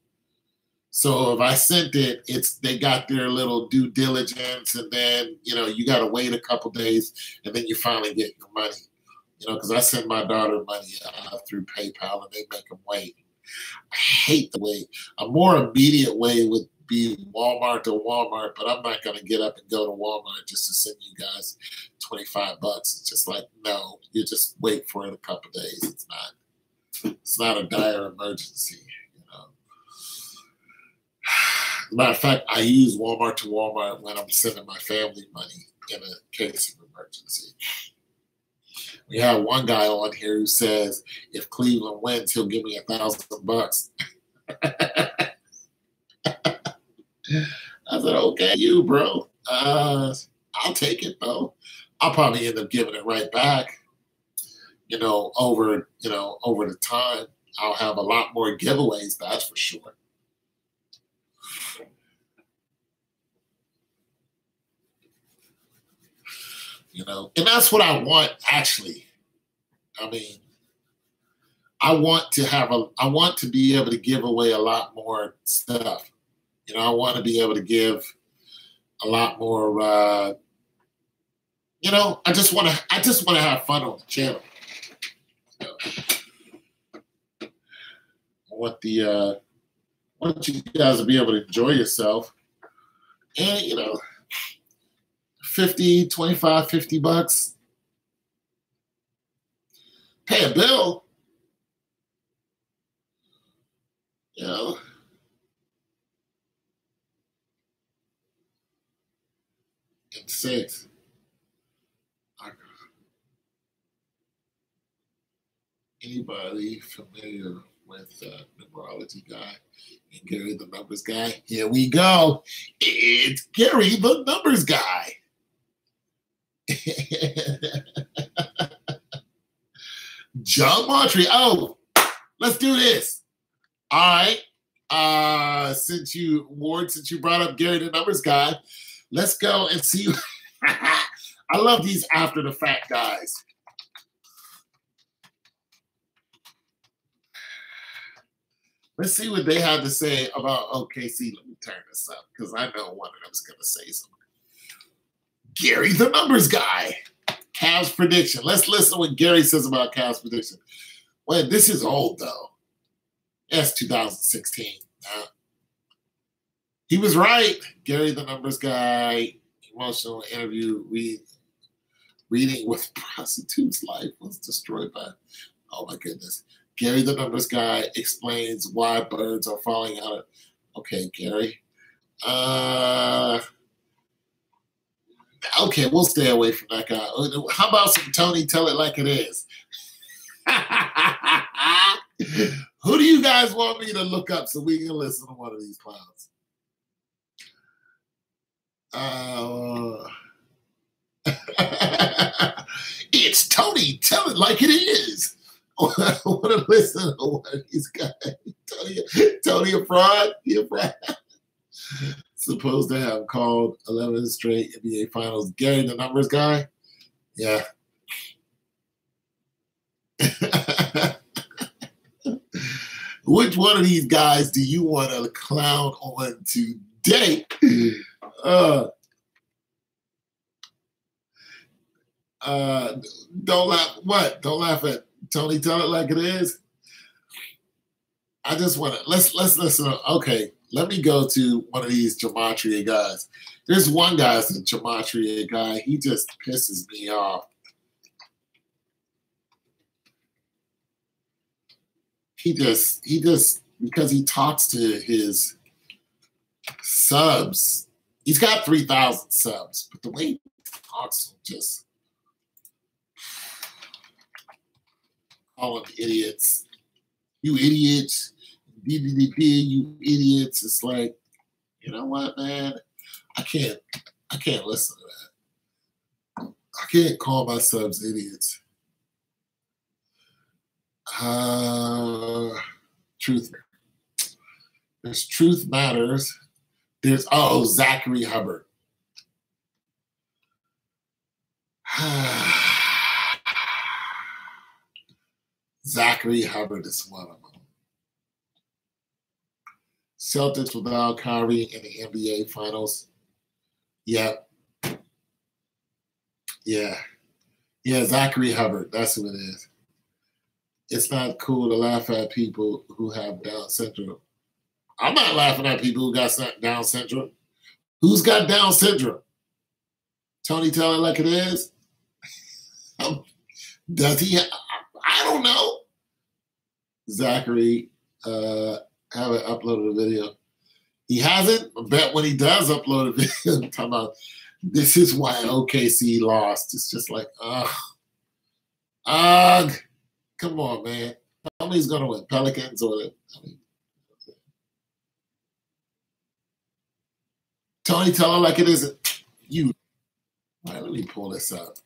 [SPEAKER 1] So if I sent it, they got their little due diligence, and then you got to wait a couple days, and then you finally get your money. Because I send my daughter money through PayPal, and they make them wait. I hate the wait. A more immediate way would be Walmart to Walmart, but I'm not going to get up and go to Walmart just to send you guys $25. It's just like, no, you just wait for it a couple days. It's not a dire emergency. Matter of fact, I use Walmart to Walmart when I'm sending my family money in a case of emergency. We have one guy on here who says if Cleveland wins, he'll give me $1,000. I said, okay, you, bro. I'll take it, though. I'll probably end up giving it right back. Over the time, I'll have a lot more giveaways, that's for sure. And that's what I want, actually. I mean, I want to be able to give away a lot more stuff. I want to be able to give a lot more, I just want to have fun on the channel. I want you guys to be able to enjoy yourself. And, $50, $25, $50. Pay a bill. And 6. Anybody familiar with numerology guy and Gary the numbers guy? Here we go. It's Gary the numbers guy. John Montre. Oh, let's do this. All right. Since you brought up Gary the numbers guy, let's go and see. I love these after the fact guys. Let's see what they had to say about OKC. Let me turn this up because I know one of them is going to say something. Gary, the numbers guy. Cavs prediction. Let's listen to what Gary says about Cavs prediction. Well, this is old, though. That's 2016. He was right. Gary, the numbers guy. Emotional interview. Reading with prostitute's life was destroyed by. Oh, my goodness. Gary, the numbers guy, explains why birds are falling out of. Okay, Gary. Okay, we'll stay away from that guy. How about some Tony? Tell it like it is. Who do you guys want me to look up so we can listen to one of these clowns? It's Tony. Tell it like it is. I want to listen to one of these guys. Tony a fraud? He a fraud? Supposed to have called 11 straight NBA Finals. Gary, the numbers guy? Yeah. Which one of these guys do you want to clown on today? Don't laugh. What? Don't laugh at Tony. Tell it like it is. I just want to let's listen. Okay, let me go to one of these gematria guys. There's one guy's a gematria guy. He just pisses me off. He just because he talks to his subs. He's got 3,000 subs, but the way he talks, just call them idiots. You idiots. You idiots. It's like, you know what, man? I can't listen to that. I can't call my subs idiots. Truth. There's Truth Matters. There's Zachary Hubbard. Zachary Hubbard is one of them. Celtics without Kyrie in the NBA Finals. Yep. Yeah, Zachary Hubbard. That's who it is. It's not cool to laugh at people who have Down syndrome. I'm not laughing at people who got Down syndrome. Who's got Down syndrome? Tony, tell it like it is. Does he? I don't know. Zachary haven't uploaded a video. He hasn't. I bet when he does upload a video, I'm talking about this is why OKC lost. It's just like, come on, man. Tell me he's gonna win. Pelicans or Tony, tell her like it isn't. You. All right, let me pull this up.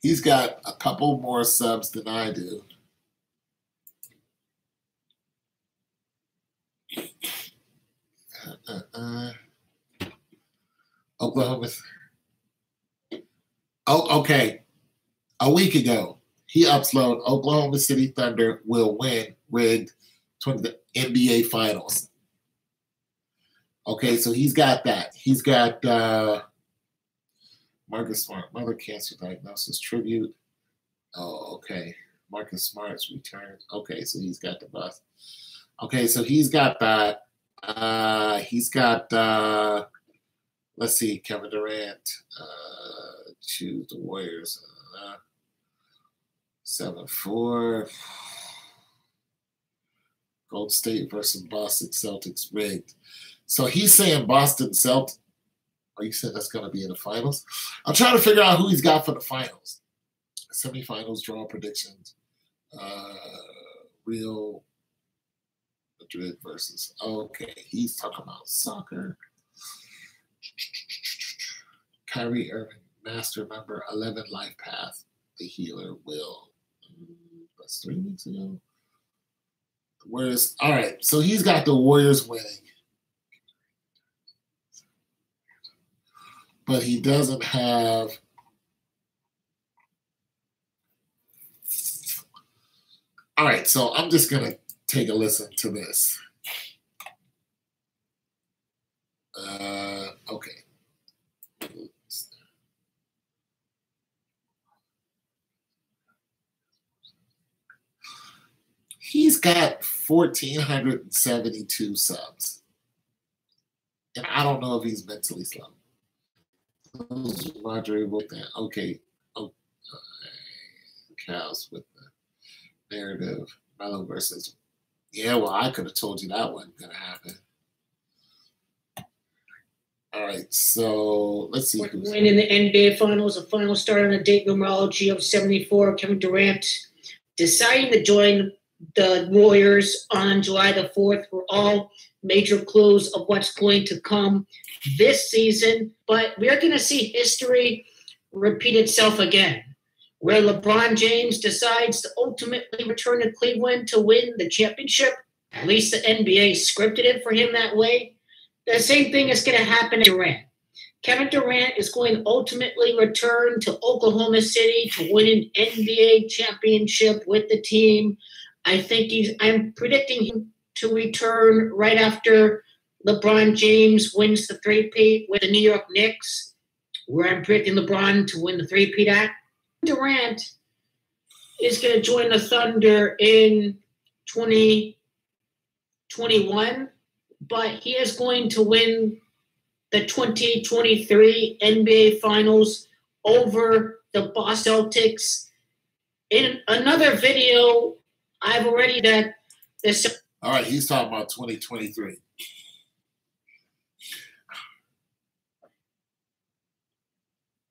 [SPEAKER 1] He's got a couple more subs than I do. Oklahoma. Oh, okay. A week ago, he uploaded Oklahoma City Thunder will win rigged the NBA Finals. Okay, so he's got that. He's got Marcus Smart, mother cancer diagnosis tribute. Oh, okay. Marcus Smart's return. Okay, so he's got the bus. Okay, so he's got that. He's got let's see, Kevin Durant. Choose the Warriors. 7-4. Gold State versus Boston Celtics rigged. So he's saying Boston Celtics. Oh, you said that's going to be in the finals? I'm trying to figure out who he's got for the finals. Semifinals, draw predictions. Real Madrid versus. Okay, he's talking about soccer. Kyrie Irving, master member, 11 life path. the healer will. That's 3 weeks ago. The Warriors. All right, so he's got the Warriors winning. But he doesn't have. All right, so I'm just going to take a listen to this. Okay. He's got 1,472 subs. And I don't know if he's mentally slow. Roger, okay. Oh, cows with the narrative. Melo versus. Yeah, well, I could have told you that wasn't going to happen. All right, so let's see.
[SPEAKER 2] Win in the NBA Finals, a final start on a date numerology of 74. Kevin Durant deciding to join the Warriors on July the 4th were all major clues of what's going to come this season. But we're going to see history repeat itself again, where LeBron James decides to ultimately return to Cleveland to win the championship. At least the NBA scripted it for him that way. The same thing is going to happen to Durant. Kevin Durant is going to ultimately return to Oklahoma City to win an NBA championship with the team. I'm predicting him to return right after LeBron James wins the three-peat with the New York Knicks, where I'm predicting LeBron to win the three-peat at. Durant is going to join the Thunder in 2021, but he is going to win the 2023 NBA Finals over the Boston Celtics. In another video, I've already that this.
[SPEAKER 1] All right, he's talking about 2023.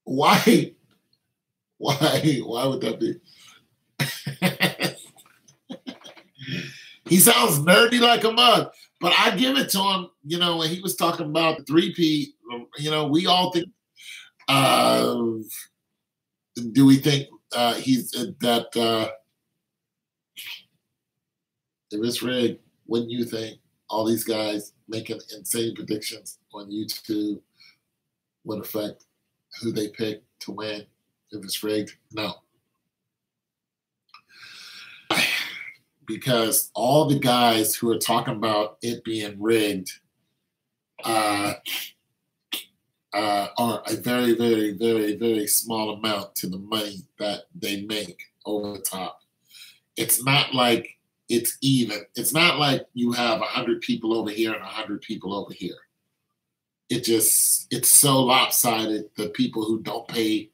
[SPEAKER 1] Why would that be? He sounds nerdy like a mug, but I give it to him. You know, when he was talking about the three-peat, you know, we all think. Do we think he's that? If it's rigged, wouldn't you think all these guys making insane predictions on YouTube would affect who they pick to win if it's rigged? No. Because all the guys who are talking about it being rigged are a very, very, very, very small amount to the money that they make over the top. It's not like it's even. It's not like you have 100 people over here and 100 people over here. It's so lopsided, the people who don't pay,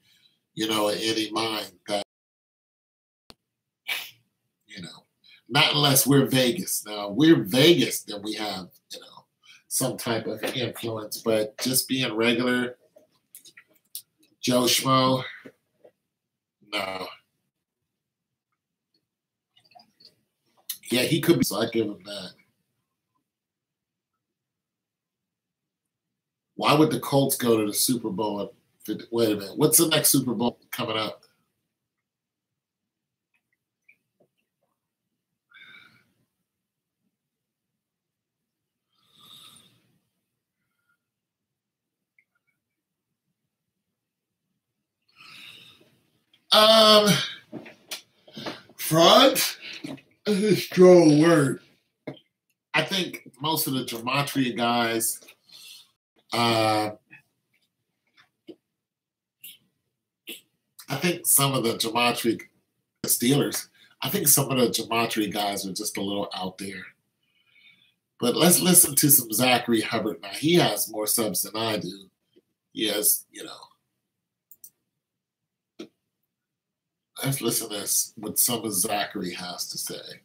[SPEAKER 1] you know, any mind that, you know, not unless we're Vegas. Now, we're Vegas, then we have, you know, some type of influence, but just being regular Joe Schmo, no. Yeah, he could be, so I give him that. Why would the Colts go to the Super Bowl? Wait a minute. What's the next Super Bowl coming up? Fraud is a strong word. I think most of the gematria guys, I think some of the gematria Steelers, I think some of the gematria guys are just a little out there. But let's listen to some Zachary Hubbard now. He has more subs than I do. He has, you know. Let's listen to what some of Zachary has to say.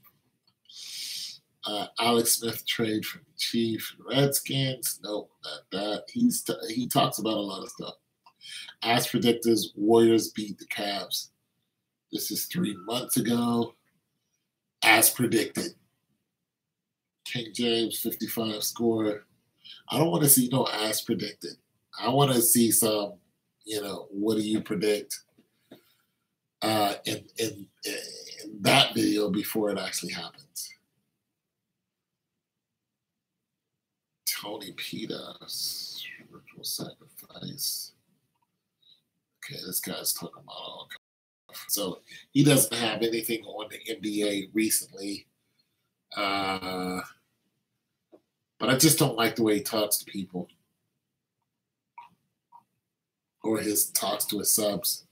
[SPEAKER 1] Alex Smith trade from the Chiefs, Redskins. Nope, not that. He talks about a lot of stuff. As predictors, Warriors beat the Cavs. This is 3 months ago. As predicted. King James, 55 score. I don't want to see no as predicted. I want to see some, you know, what do you predict? in that video before it actually happens. Tony Peters, ritual sacrifice. Okay, this guy's talking about all kinds of stuff. So he doesn't have anything on the NBA recently. But I just don't like the way he talks to people. Or talks to his subs.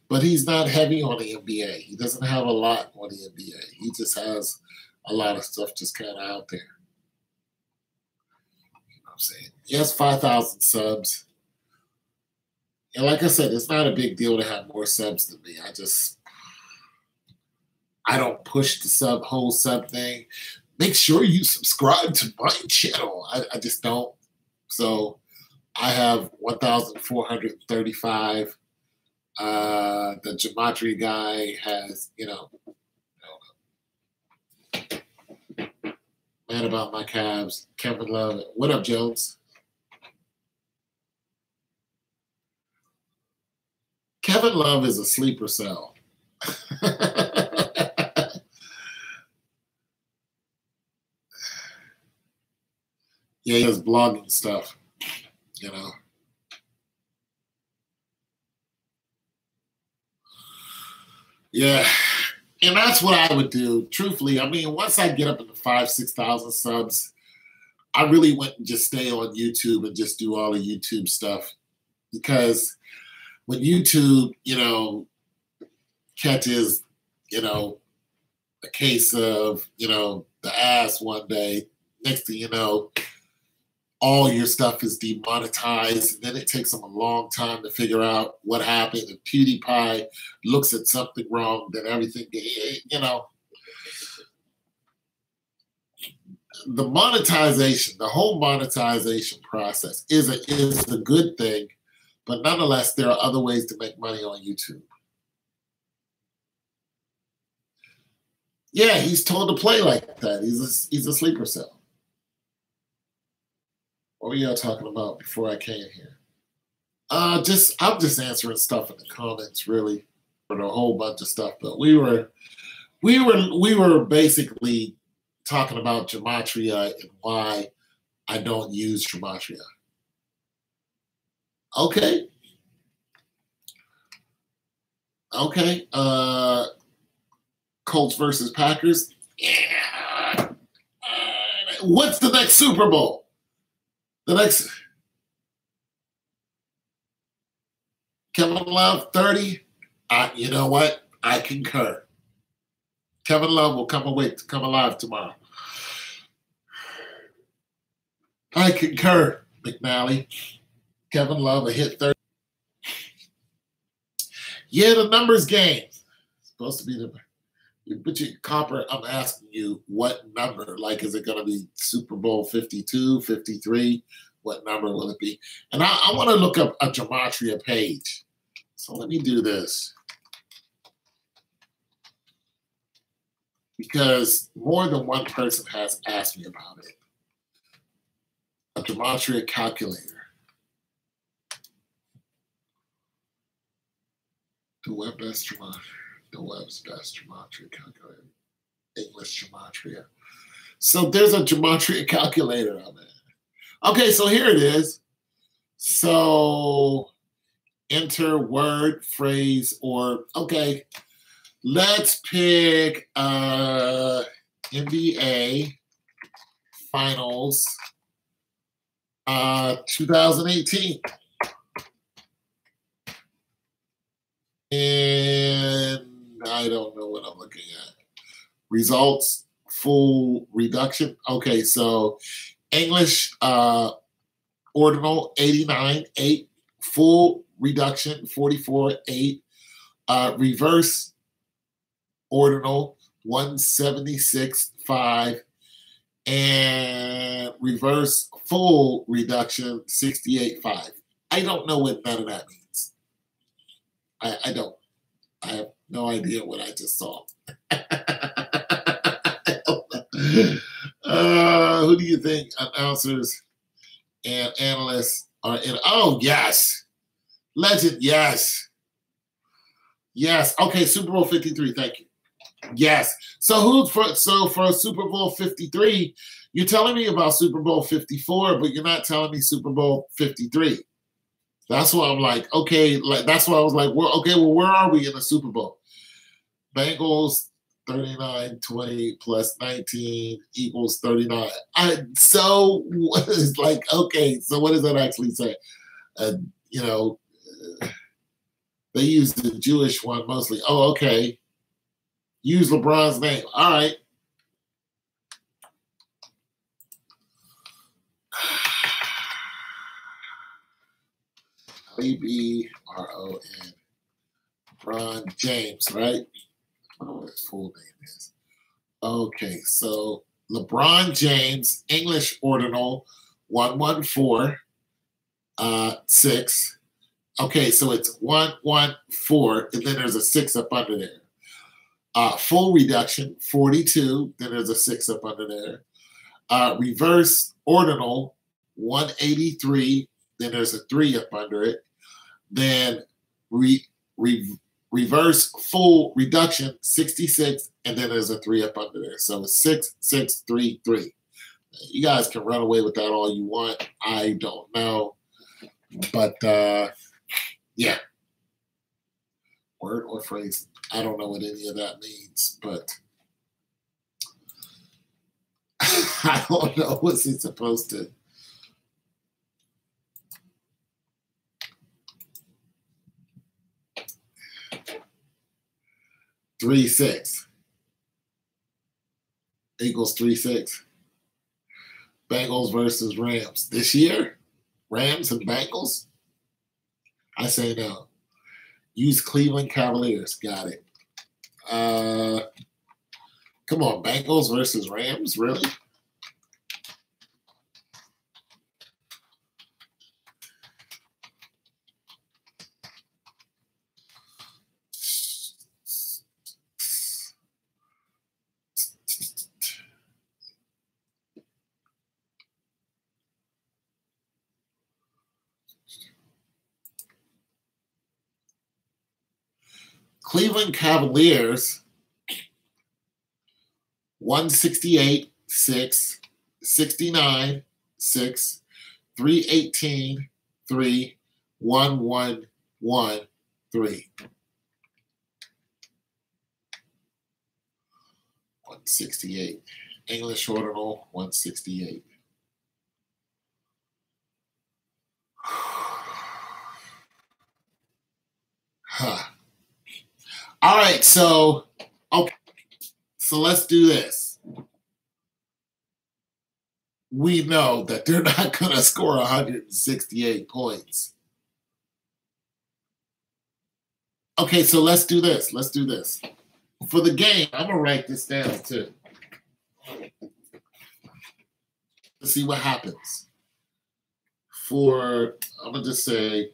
[SPEAKER 1] But he's not heavy on the NBA. He doesn't have a lot on the NBA. He just has a lot of stuff just kind of out there. You know what I'm saying? He has 5,000 subs. And like I said, it's not a big deal to have more subs than me. I don't push the whole sub thing. Make sure you subscribe to my channel. I just don't. So I have 1,435. The Gematria guy has, Man About My Calves, Kevin Love. What up, Jones? Kevin Love is a sleeper cell. Yeah, he has blogging stuff, Yeah, and that's what I would do. Truthfully, I mean, once I get up into 5,000, 6,000 subs, I really wouldn't just stay on YouTube and just do all the YouTube stuff. Because when YouTube, catches, a case of, the ass one day, next thing you know, all your stuff is demonetized, and then it takes them a long time to figure out what happened. If PewDiePie looks at something wrong, then everything, the monetization, the whole monetization process is a good thing, but nonetheless, there are other ways to make money on YouTube. Yeah, he's told to play like that. He's a sleeper cell. What were y'all talking about before I came here? I'm just answering stuff in the comments, really, for a whole bunch of stuff. But we were basically talking about Gematria and why I don't use Gematria. Okay. Colts versus Packers. Yeah. What's the next Super Bowl? The next, Kevin Love, 30. You know what? I concur. Kevin Love will come alive tomorrow. I concur, McNally. Kevin Love, a hit 30. Yeah, the numbers game. It's supposed to be but Copper, I'm asking you what number? Like, is it going to be Super Bowl 52, 53? What number will it be? And I want to look up a Gematria page. So let me do this. Because more than one person has asked me about it. A Gematria calculator. The web's best Gematria calculator. English Gematria. So there's a Gematria calculator on there. Okay, so here it is. So enter word, phrase, or okay. Let's pick NBA Finals 2018. And I don't know what I'm looking at. Results, full reduction. Okay, so English ordinal 89.8, full reduction 44.8, reverse ordinal 176.5, and reverse full reduction 68.5. I don't know what none of that means. I don't. I have no idea what I just saw. Who do you think announcers and analysts are in? Oh, yes. Legend, yes. Yes. Okay, Super Bowl 53. Thank you. Yes. So for Super Bowl 53, you're telling me about Super Bowl 54, but you're not telling me Super Bowl 53. That's why I'm like, okay, like that's why I was like, well, okay, well, where are we in the Super Bowl? Bengals 39-20 plus 19 equals 39. So it's like, okay, so what does that actually say? You know, they use the Jewish one mostly. Oh, okay. Use LeBron's name. All right. LeBron. LeBron James, right? I don't know what his full name is. Okay, so LeBron James, English ordinal 114 6. Okay, so it's 114, and then there's a 6 up under there. Full reduction 42, then there's a 6 up under there. Reverse ordinal 183, then there's a 3 up under it. Then reverse full reduction 66, and then there's a 3 up under there. So it's 6 6 3 3. You guys can run away with that all you want. I don't know, but yeah, word or phrase. I don't know what any of that means, but I don't know what's it supposed to. Three six equals 3-6. Bengals versus Rams this year. Rams and Bengals. I say no. Use Cleveland Cavaliers. Got it. Come on, Bengals versus Rams, really? Cleveland Cavaliers 168 6, 69 6, 318 3, 111 3. 168. English ordinal 168. Huh. All right, so okay. So let's do this. We know that they're not going to score 168 points. Okay, so let's do this. Let's do this. For the game, I'm going to write this down too. Let's see what happens. I'm going to just say,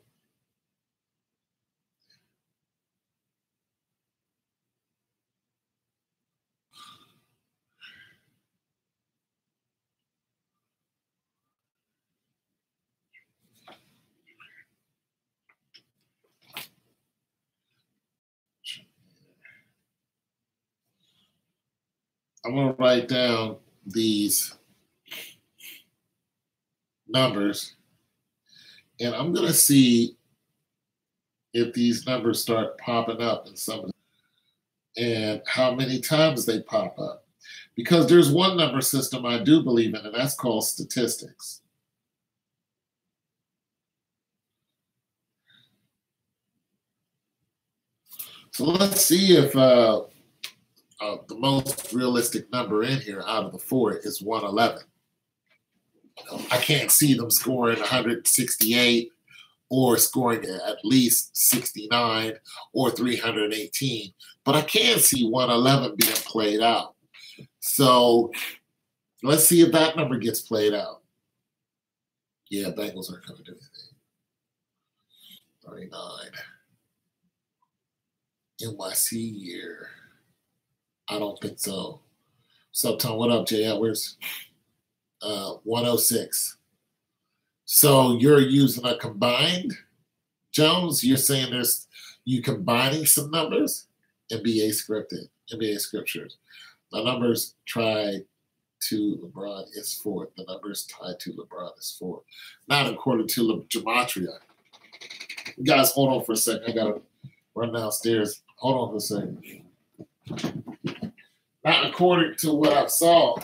[SPEAKER 1] I'm going to write down these numbers, and I'm going to see if these numbers start popping up in some of them and how many times they pop up. Because there's one number system I do believe in, and that's called statistics. So let's see if the most realistic number in here out of the 4 is 111. I can't see them scoring 168 or scoring at least 69 or 318, but I can see 111 being played out. So let's see if that number gets played out. Yeah, Bengals aren't going to do anything. 39. NYC year. I don't think so. What's up, Tom? What up, Jay Edwards? 106. So you're using a combined, Jones? You're saying you combining some numbers, NBA scripted, NBA scriptures. The numbers tied to LeBron is 4. The numbers tied to LeBron is 4. Not according to gematria. You guys, hold on for a second. I gotta run downstairs. Hold on for a second. Not according to what I saw.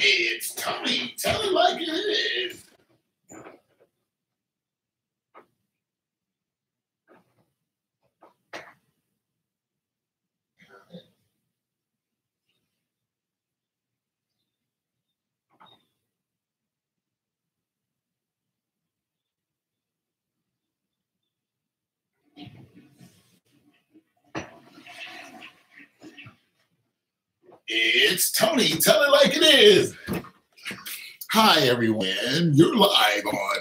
[SPEAKER 1] It's Tony. Tell it like it is. It's Tony. Tell it like it is. Hi, everyone. You're live on.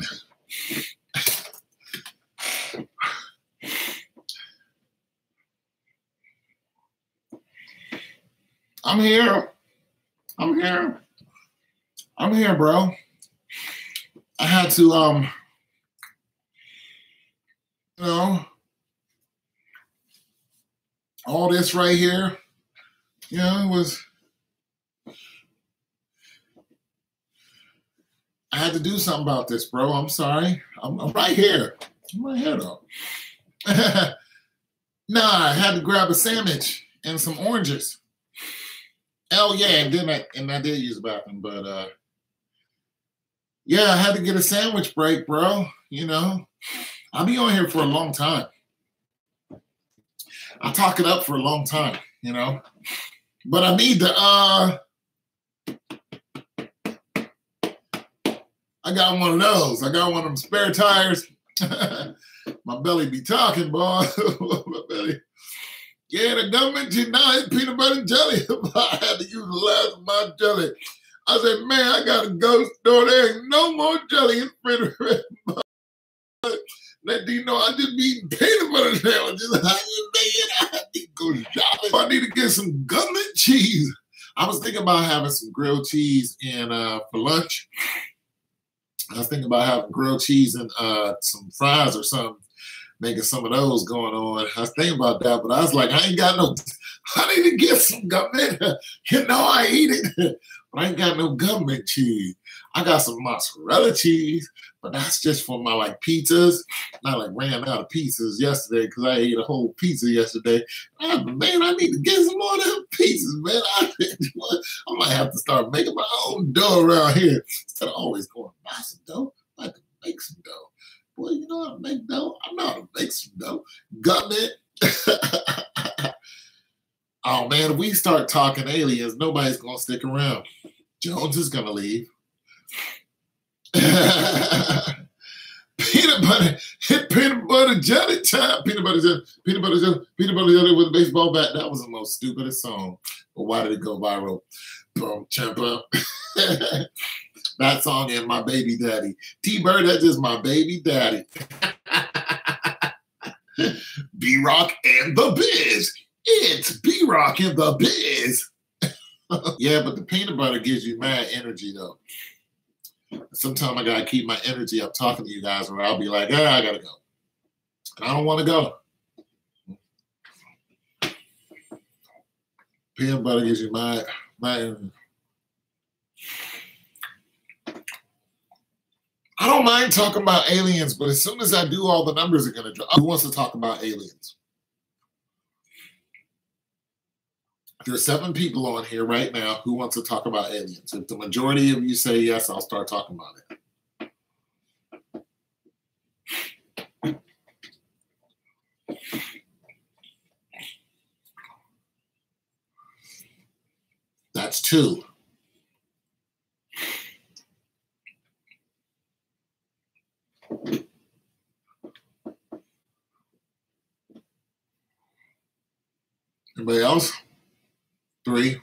[SPEAKER 1] I'm here. I'm here, bro. I had to, all this right here, it was, I had to do something about this, bro. I'm sorry. I'm right here. I'm right here, though. Nah, I had to grab a sandwich and some oranges. Oh, yeah, and I did use the bathroom, but, yeah, I had to get a sandwich break, bro. I'll be on here for a long time. I'll talk it up for a long time, But I need to, I got one of those. I got one of them spare tires. My belly be talking, boy. My belly. Yeah, the government denied peanut butter and jelly. I had to use the last of my jelly. I said, man, I got to go store. There ain't no more jelly in the refrigerator. Let you know I just be eating peanut butter sandwiches. I have to go shopping. I need to get some government cheese. I was thinking about having some grilled cheese for lunch. I was thinking about having grilled cheese and some fries or something, making some of those going on. I was thinking about that, but I was like, I need to get some government. I eat it, but I ain't got no government cheese. I got some mozzarella cheese, but that's just for my like pizzas. I like ran out of pizzas yesterday because I ate a whole pizza yesterday. Man, I need to get some more of them pizzas, man. I might have to start making my own dough around here instead of always going to buy some dough. I like to make some dough. Boy, you know how to make dough? I know how to make some dough. Government. Oh man, if we start talking aliens, nobody's gonna stick around. Jones is gonna leave. Peanut butter jelly time. Peanut butter jelly with a baseball bat. That was the most stupidest song. But why did it go viral? Boom, champa. That song and My Baby Daddy. T-Bird, that's just my baby daddy. B-Rock and the Biz. It's B-Rock and the Biz. Yeah, but the peanut butter gives you mad energy, though. Sometimes I gotta keep my energy up talking to you guys, or I'll be like, I gotta go. And I don't want to go. Peanut butter gives you my energy. I don't mind talking about aliens, but as soon as I do, all the numbers are gonna drop. Who wants to talk about aliens? There's 7 people on here right now who wants to talk about aliens. If the majority of you say yes, I'll start talking about it. That's 2. Anybody else? 3.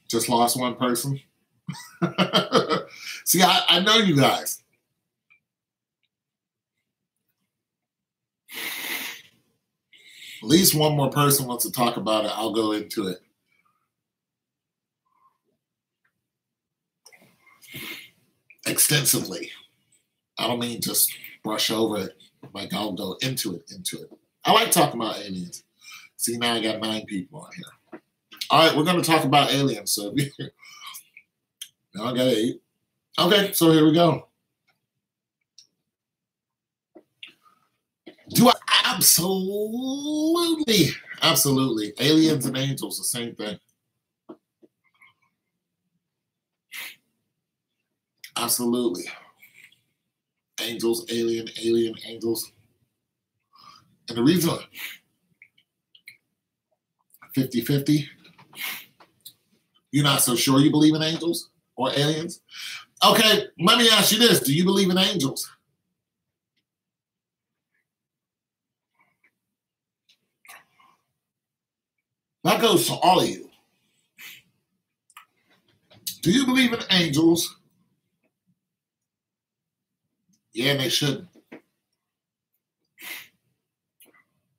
[SPEAKER 1] Just lost 1 person. See, I know you guys. At least 1 more person wants to talk about it. I'll go into it. Extensively. I don't mean just brush over it. Like I'll go into it. I like talking about aliens. See, now I got 9 people on here. All right, we're going to talk about aliens. So now I got 8. Okay, so here we go. Do I? Absolutely. Aliens and angels, the same thing. Absolutely. Angels, alien, angels. And the reason 50-50, you're not so sure you believe in angels or aliens? Okay, let me ask you this. Do you believe in angels? That goes to all of you. Do you believe in angels? Yeah, they shouldn't.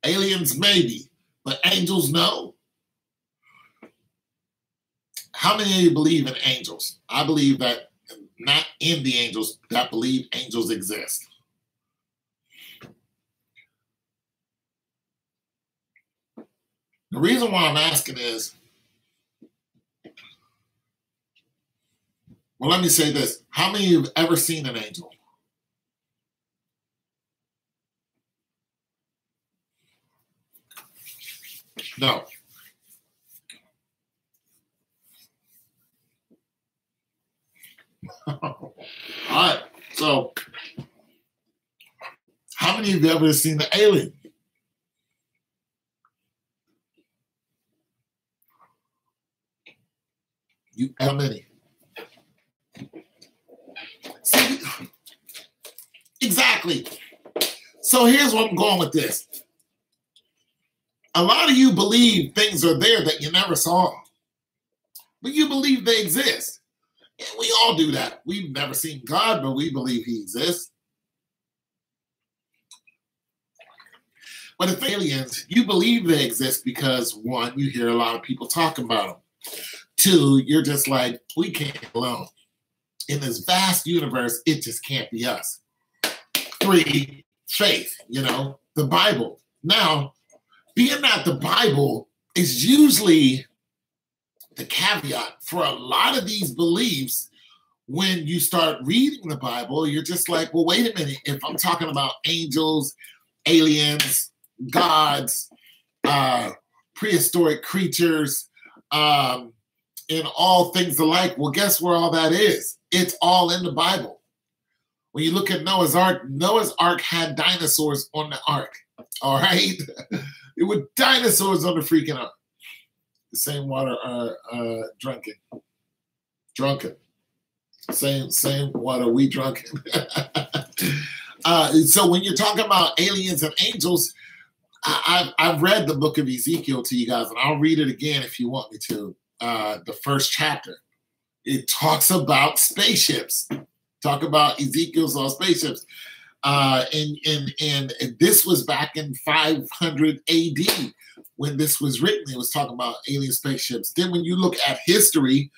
[SPEAKER 1] Aliens, maybe, but angels, no. How many of you believe in angels? I believe that, not in the angels, that believe angels exist. The reason why I'm asking is, well, let me say this. How many of you have ever seen an angel? No. All right. So, how many of you ever seen the alien? How many? See, exactly. So here's where I'm going with this. A lot of you believe things are there that you never saw, but you believe they exist. And we all do that. We've never seen God, but we believe he exists. But if aliens, you believe they exist because, 1, you hear a lot of people talking about them. 2, you're just like, we can't be alone. In this vast universe, it just can't be us. 3, faith, the Bible. Now, being that the Bible is usually the caveat for a lot of these beliefs. When you start reading the Bible, you're just like, well, wait a minute. If I'm talking about angels, aliens, gods, prehistoric creatures, and all things alike, well, guess where all that is? It's all in the Bible. When you look at Noah's Ark had dinosaurs on the ark. All right? There were dinosaurs on the freaking ark. The same water are drunken. Same water we drunken. So when you're talking about aliens and angels, I've read the book of Ezekiel to you guys, and I'll read it again if you want me to. The first chapter. It talks about spaceships. Talk about Ezekiel saw spaceships. And this was back in 500 AD when this was written. It was talking about alien spaceships. Then when you look at history,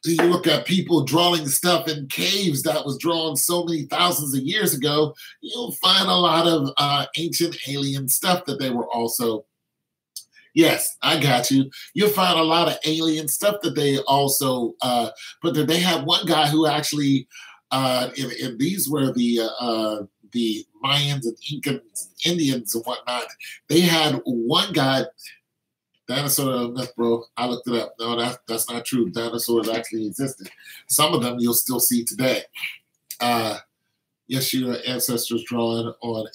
[SPEAKER 1] you look at people drawing stuff in caves that was drawn so many thousands of years ago, you'll find a lot of ancient alien stuff that they were also. Yes, I got you. You'll find a lot of alien stuff that they also, but they had one guy who actually, and these were the Mayans and Incans, Indians and whatnot. They had one guy. Dinosaur myth, bro. I looked it up. No, that's not true. Dinosaurs actually existed. Some of them you'll still see today. Yes, your ancestors drawn on,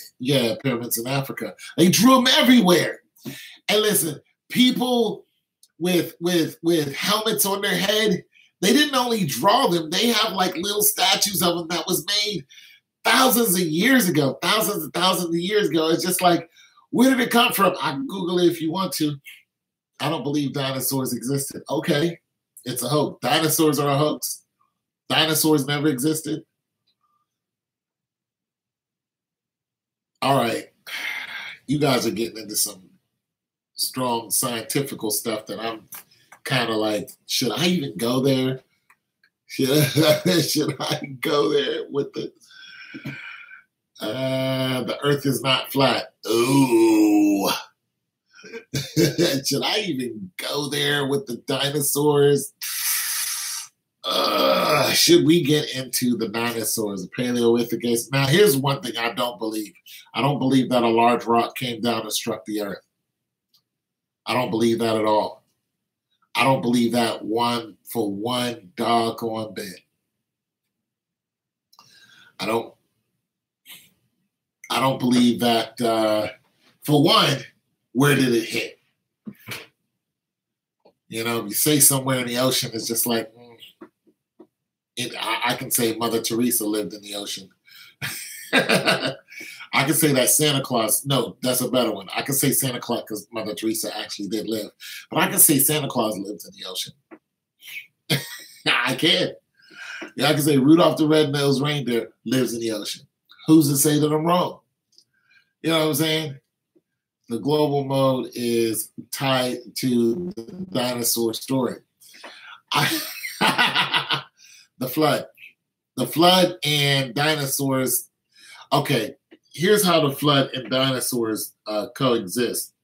[SPEAKER 1] pyramids in Africa. They drew them everywhere. And listen, people with helmets on their head, they didn't only draw them. They have like little statues of them that was made thousands of years ago. Thousands and thousands of years ago. It's just like, where did it come from? I can Google it if you want to. I don't believe dinosaurs existed. Okay, it's a hoax. Dinosaurs are a hoax. Dinosaurs never existed. All right. You guys are getting into some strong scientific stuff that I'm kind of like, should I even go there? Should I go there with it? The earth is not flat. Ooh. Should I even go there with the dinosaurs? Should we get into the dinosaurs, the Paleolithic age? Now, here's one thing I don't believe. I don't believe that a large rock came down and struck the earth. I don't believe that at all. I don't believe that one doggone bit. I don't believe that, for one, where did it hit? You know, you say somewhere in the ocean, it's just like, I can say Mother Teresa lived in the ocean. I can say that Santa Claus, no, that's a better one. I can say Santa Claus because Mother Teresa actually did live. But I can say Santa Claus lives in the ocean. I can. Yeah, I can say Rudolph the Red-Nosed Reindeer lives in the ocean. Who's to say that I'm wrong? You know what I'm saying? The global mode is tied to the dinosaur story. The flood. The flood and dinosaurs. Okay, here's how the flood and dinosaurs coexist.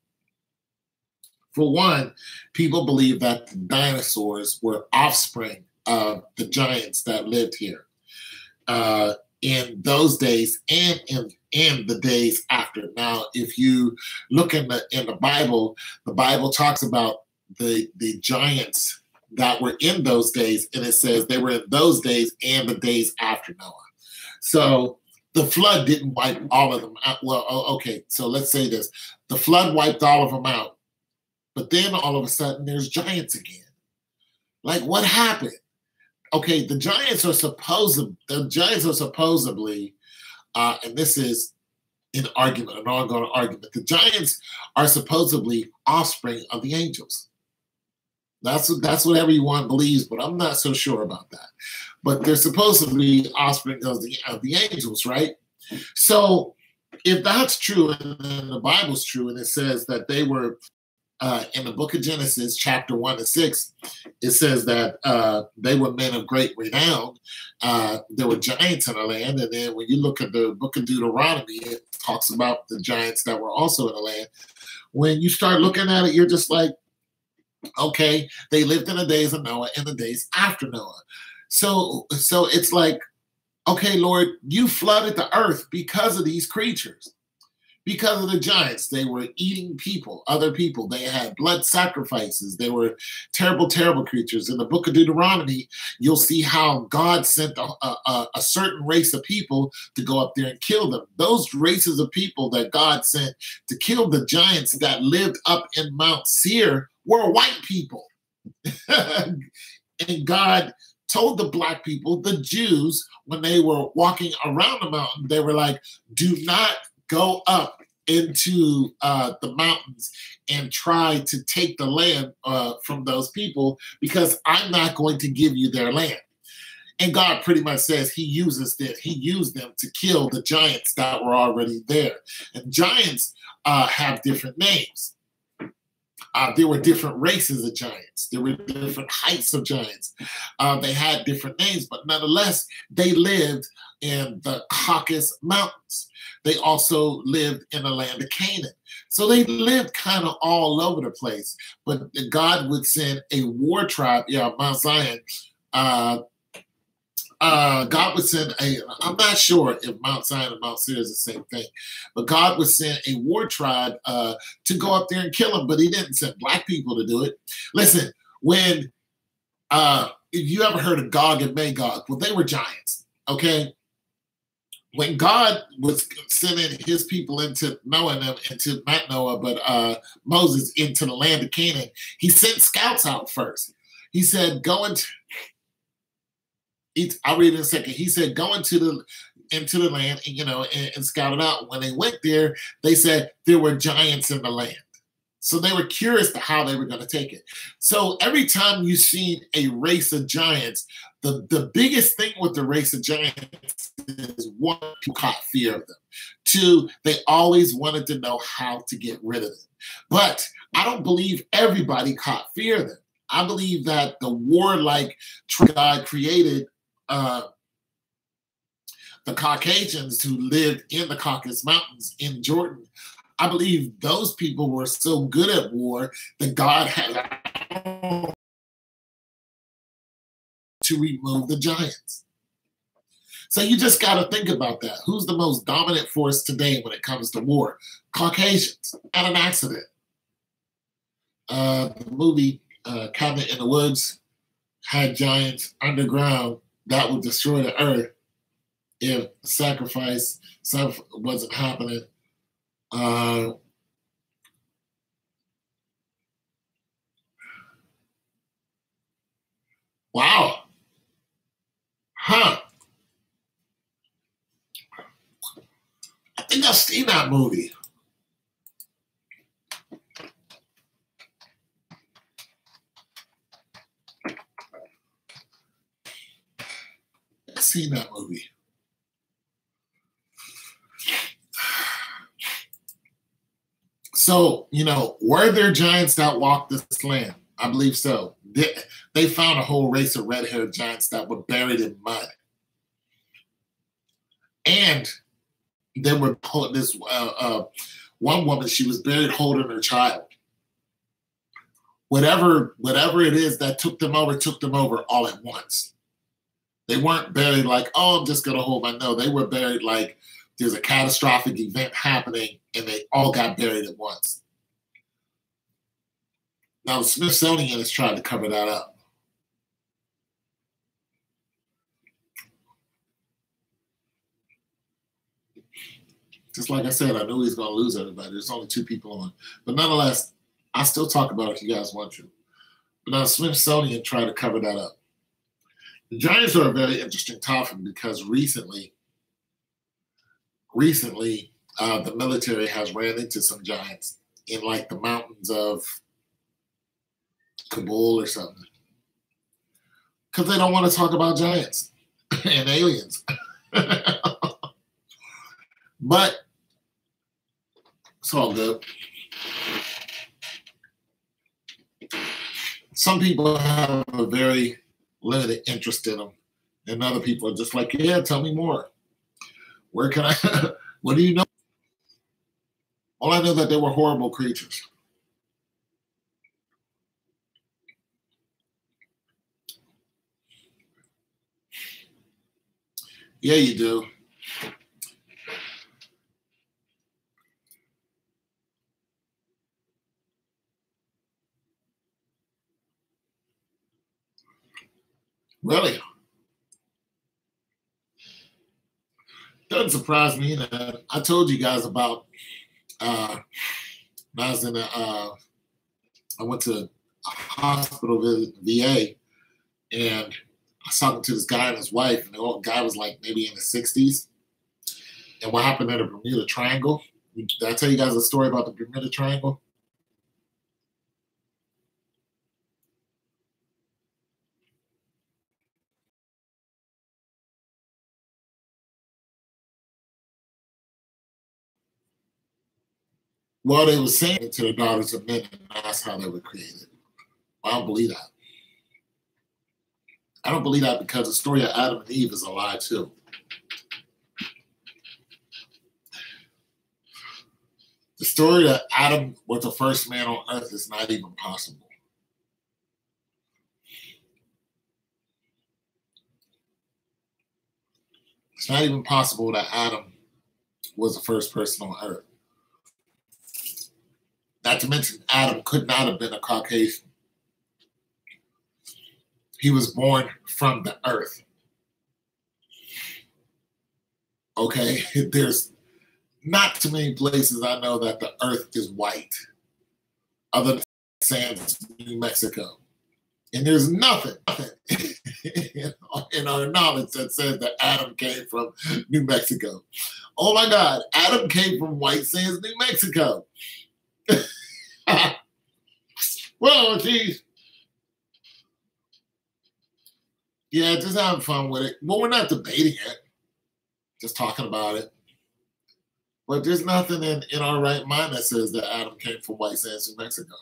[SPEAKER 1] For one, people believe that the dinosaurs were offspring of the giants that lived here in those days and in the days after. Now, if you look in the Bible talks about the giants that were in those days, and it says they were in those days and the days after Noah. So the flood didn't wipe all of them out. Well, okay, so let's say this. The flood wiped all of them out, but then all of a sudden there's giants again. Like, what happened? Okay, the giants are supposedly, and this is an ongoing argument. The giants are supposedly offspring of the angels. That's what everyone believes, but I'm not so sure about that. But they're supposed to be offspring of the angels, right? So if that's true, and then the Bible's true, and it says that they were in the book of Genesis, chapter 1-6, it says that they were men of great renown. There were giants in the land. And then when you look at the book of Deuteronomy, it talks about the giants that were also in the land. When you start looking at it, you're just like, Okay, they lived in the days of Noah and the days after Noah. So it's like, okay, Lord, you flooded the earth because of these creatures, because of the giants. They were eating people, other people. They had blood sacrifices. They were terrible, terrible creatures. In the book of Deuteronomy, you'll see how God sent a certain race of people to go up there and kill them. Those races of people that God sent to kill the giants that lived up in Mount Seir were white people. And God told the black people, the Jews, when they were walking around the mountain, they were like, do not go up into the mountains and try to take the land from those people, because I'm not going to give you their land. And God pretty much says he used them to kill the giants that were already there. And giants have different names. There were different races of giants. There were different heights of giants. They had different names, but nonetheless, they lived in the Caucasus Mountains. They also lived in the land of Canaan. So they lived kind of all over the place. But God would send a war tribe, Mount Zion. God would send I'm not sure if Mount Zion and Mount Seir is the same thing, but God would send a war tribe to go up there and kill them, but he didn't send black people to do it. Listen, when, if you ever heard of Gog and Magog, well, they were giants, okay? When God was sending his people into Noah and them, into not Noah, but Moses into the land of Canaan, he sent scouts out first. He said, go into... I'll read it in a second. He said, go into the land and scout it out. When they went there, they said there were giants in the land. So they were curious to how they were going to take it. So every time you see a race of giants, the biggest thing with the race of giants is, one, people caught fear of them. Two, they always wanted to know how to get rid of them. But I don't believe everybody caught fear of them. I believe that the warlike God created the Caucasians who lived in the Caucasus Mountains in Jordan. I believe those people were so good at war that God had to remove the giants. So you just got to think about that. Who's the most dominant force today when it comes to war? Caucasians. Not an accident. The movie Cabin in the Woods had giants underground that would destroy the earth if sacrifice wasn't happening. Wow. Huh. I think I've seen that movie. I've seen that movie. So, were there giants that walked this land? I believe so. They found a whole race of red-haired giants that were buried in mud. And they were this one woman, she was buried holding her child. Whatever it is that took them over all at once. They weren't buried like, oh, I'm just going to hold my nose. They were buried like there's a catastrophic event happening and they all got buried at once. Now, the Smithsonian has tried to cover that up. Just like I said, I knew he was going to lose everybody. There's only 2 people on. But nonetheless, I'll still talk about it if you guys want to. But now, the Smithsonian tried to cover that up. The giants are a very interesting topic because recently, the military has ran into some giants in like the mountains of Kabul or something. Because they don't want to talk about giants and aliens. But it's all good. Some people have a very limited interest in them, and other people are just like, yeah, tell me more. Where can I, what do you know? All I know that they were horrible creatures. Yeah, you do. Really? Doesn't surprise me. I told you guys about when I was in I went to a hospital VA, and I was talking to this guy and his wife, and the guy was like maybe in his 60s. And what happened at the Bermuda Triangle? Did I tell you guys a story about the Bermuda Triangle? Well, they were saying it to the daughters of men, and that's how they were created. I don't believe that. I don't believe that because the story of Adam and Eve is a lie too. The story that Adam was the first man on earth is not even possible. It's not even possible that Adam was the first person on earth. Not to mention, Adam could not have been a Caucasian. He was born from the earth. Okay? There's not too many places I know that the earth is white, other than Sands, New Mexico. And there's nothing in our knowledge that says that Adam came from New Mexico. Oh my God, Adam came from White Sands, New Mexico. Well, geez. Yeah, just having fun with it. Well, we're not debating it, just talking about it. But there's nothing in our right mind that says that Adam came from White Sands, New Mexico.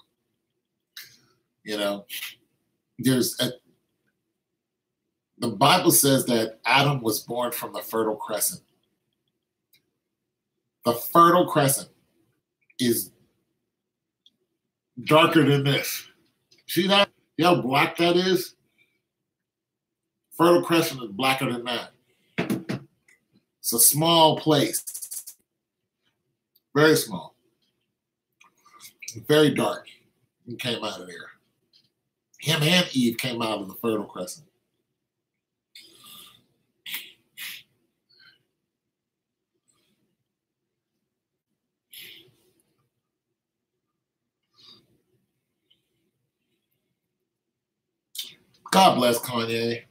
[SPEAKER 1] You know, the Bible says that Adam was born from the Fertile Crescent. The Fertile Crescent is darker than this. See that? You know how black that is? Fertile Crescent is blacker than that. It's a small place. Very small. Very dark. He came out of there. Him and Eve came out of the Fertile Crescent. God bless Kanye.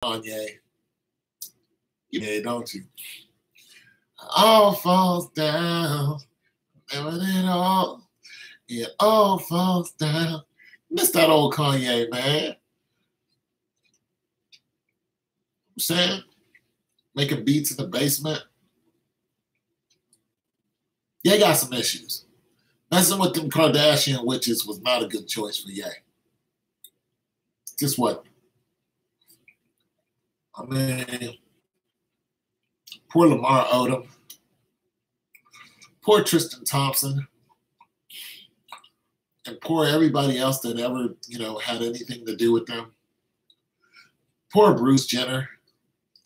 [SPEAKER 1] Kanye. Yeah, don't you? All falls down. And it all falls down. Miss that old Kanye, man. I'm saying, making beats in the basement. Ye got some issues. Messing with them Kardashian witches was not a good choice for Ye. Just what? I mean, poor Lamar Odom. Poor Tristan Thompson. And poor everybody else that ever, had anything to do with them. Poor Bruce Jenner.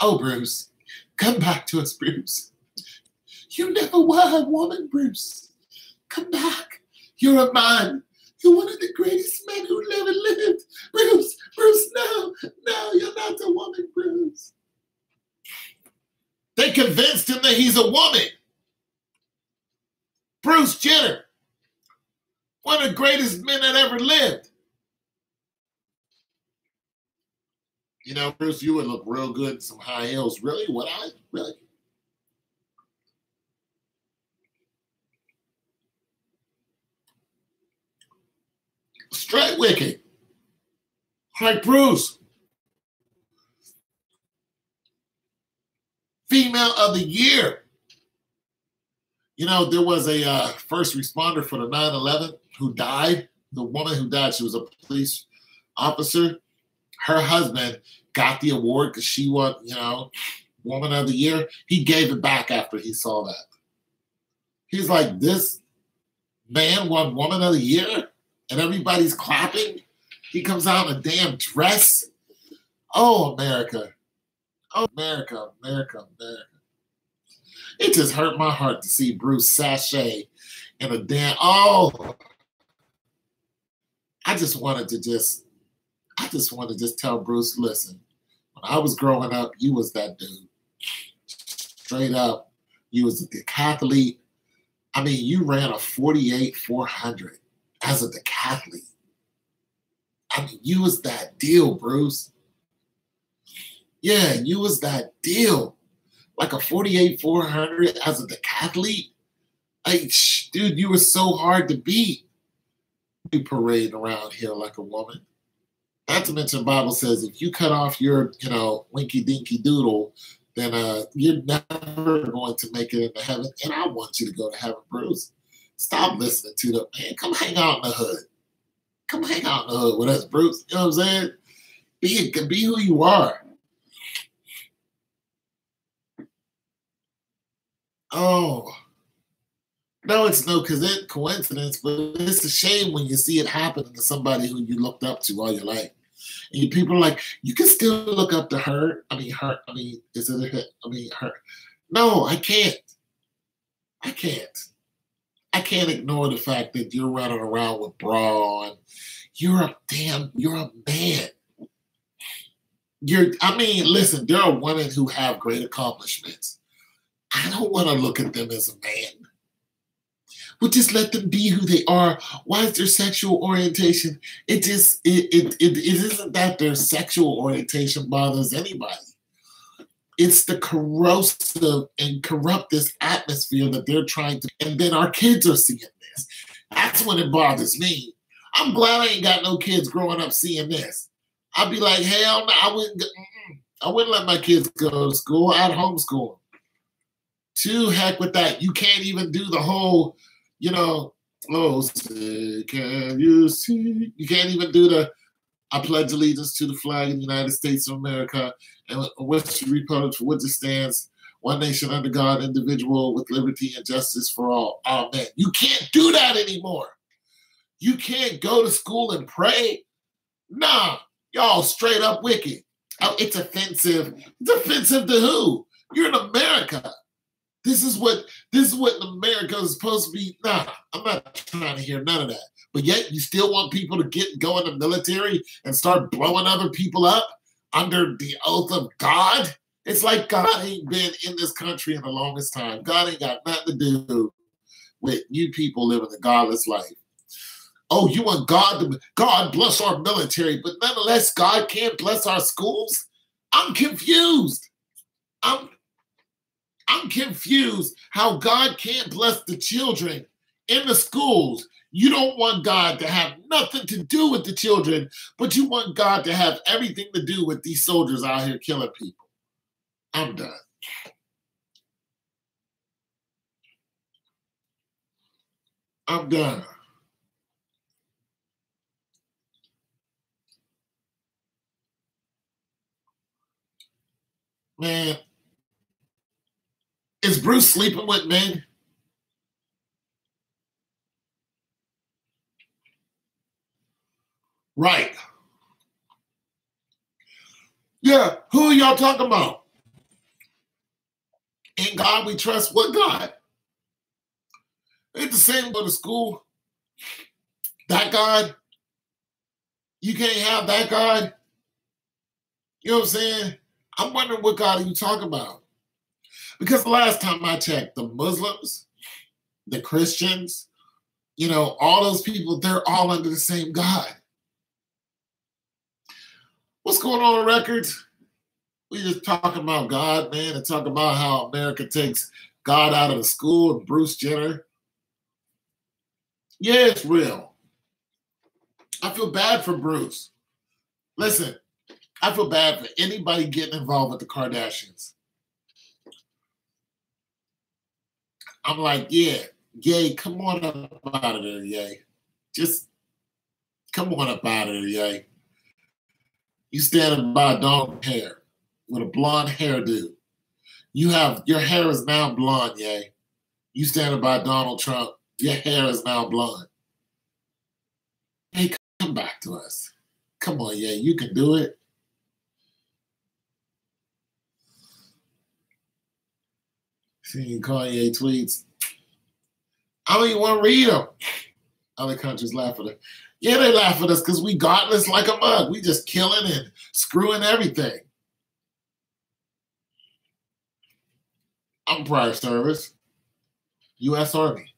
[SPEAKER 1] Oh, Bruce. Come back to us, Bruce. You never were a woman, Bruce. Come back. You're a man. You're one of the greatest men who ever lived. Bruce, no, you're not a woman, Bruce. They convinced him that he's a woman. Bruce Jenner, one of the greatest men that ever lived. Bruce, you would look real good in some high heels. Really? Would I? Really? Straight wicked. Like Bruce. Female of the year. There was a first responder for the 9/11 who died. The woman who died, she was a police officer. Her husband got the award because she won, Woman of the Year. He gave it back after he saw that. He's like, this man won Woman of the Year, and everybody's clapping. He comes out in a damn dress. Oh, America. Oh, America, America, America. It just hurt my heart to see Bruce sashay in a damn, oh. I just wanted to just tell Bruce, listen, when I was growing up, you was that dude. Straight up, you was a decathlete. I mean, you ran a 48-400 as a decathlete. I mean, you was that deal, Bruce. Yeah, you was that deal. Like a 48-400 as a decathlete. Like, dude, you were so hard to beat. You parading around here like a woman. Not to mention, the Bible says if you cut off your, winky dinky doodle, then you're never going to make it into heaven. And I want you to go to heaven, Bruce. Stop listening to them, man. Come hang out in the hood. Come hang out in the hood with us, Bruce. You know what I'm saying? Be who you are. Oh. No, it's no coincidence, but it's a shame when you see it happen to somebody who you looked up to all your life. And people are like, you can still look up to her. Is it her? No, I can't. I can't ignore the fact that you're running around with bra and you're a man. Listen, there are women who have great accomplishments. I don't want to look at them as a man. Well, just let them be who they are. Why is their sexual orientation? It isn't that their sexual orientation bothers anybody. It's the corrosive and corrupt this atmosphere that they're trying to, and then our kids are seeing this. That's when it bothers me. I'm glad I ain't got no kids growing up seeing this. I'd be like, hell no, I wouldn't let my kids go to school. I'd homeschool them. To heck with that. You can't even do the whole, oh, say, can you see? You can't even do I pledge allegiance to the flag of the United States of America and which republic for which it stands, one nation under God, indivisible, with liberty and justice for all. Amen. You can't do that anymore. You can't go to school and pray. Nah, y'all straight up wicked. Oh, it's offensive. It's offensive to who? You're in America. This is what America is supposed to be. Nah, I'm not trying to hear none of that. But yet you still want people to go in the military and start blowing other people up under the oath of God? It's like God ain't been in this country in the longest time. God ain't got nothing to do with you people living a godless life. Oh, you want God bless our military, but nonetheless, God can't bless our schools? I'm confused. I'm confused how God can't bless the children in the schools. You don't want God to have nothing to do with the children, but you want God to have everything to do with these soldiers out here killing people. I'm done. I'm done. Man, is Bruce sleeping with men? Right. Yeah, who are y'all talking about? In God we trust. What God? Ain't the same go to school. That God? You can't have that God? You know what I'm saying? I'm wondering what God are you talking about? Because the last time I checked, the Muslims, the Christians, all those people, they're all under the same God. What's going on the records? We just talking about God, man, and talking about how America takes God out of the school and Bruce Jenner. Yeah, it's real. I feel bad for Bruce. Listen, I feel bad for anybody getting involved with the Kardashians. I'm like, yeah, Yay, come on up out of there, Yay. Just come on up out of there, Yay. You standing by a dog hair with a blonde hairdo. Your hair is now blonde, Yay. You standing by Donald Trump. Your hair is now blonde. Hey, come back to us. Come on, yeah, you can do it. Seeing Kanye tweets. I don't even want to read them. Other countries laugh at us. Yeah, they laugh at us because we godless like a mug. We just killing and screwing everything. I'm prior service. U.S. Army.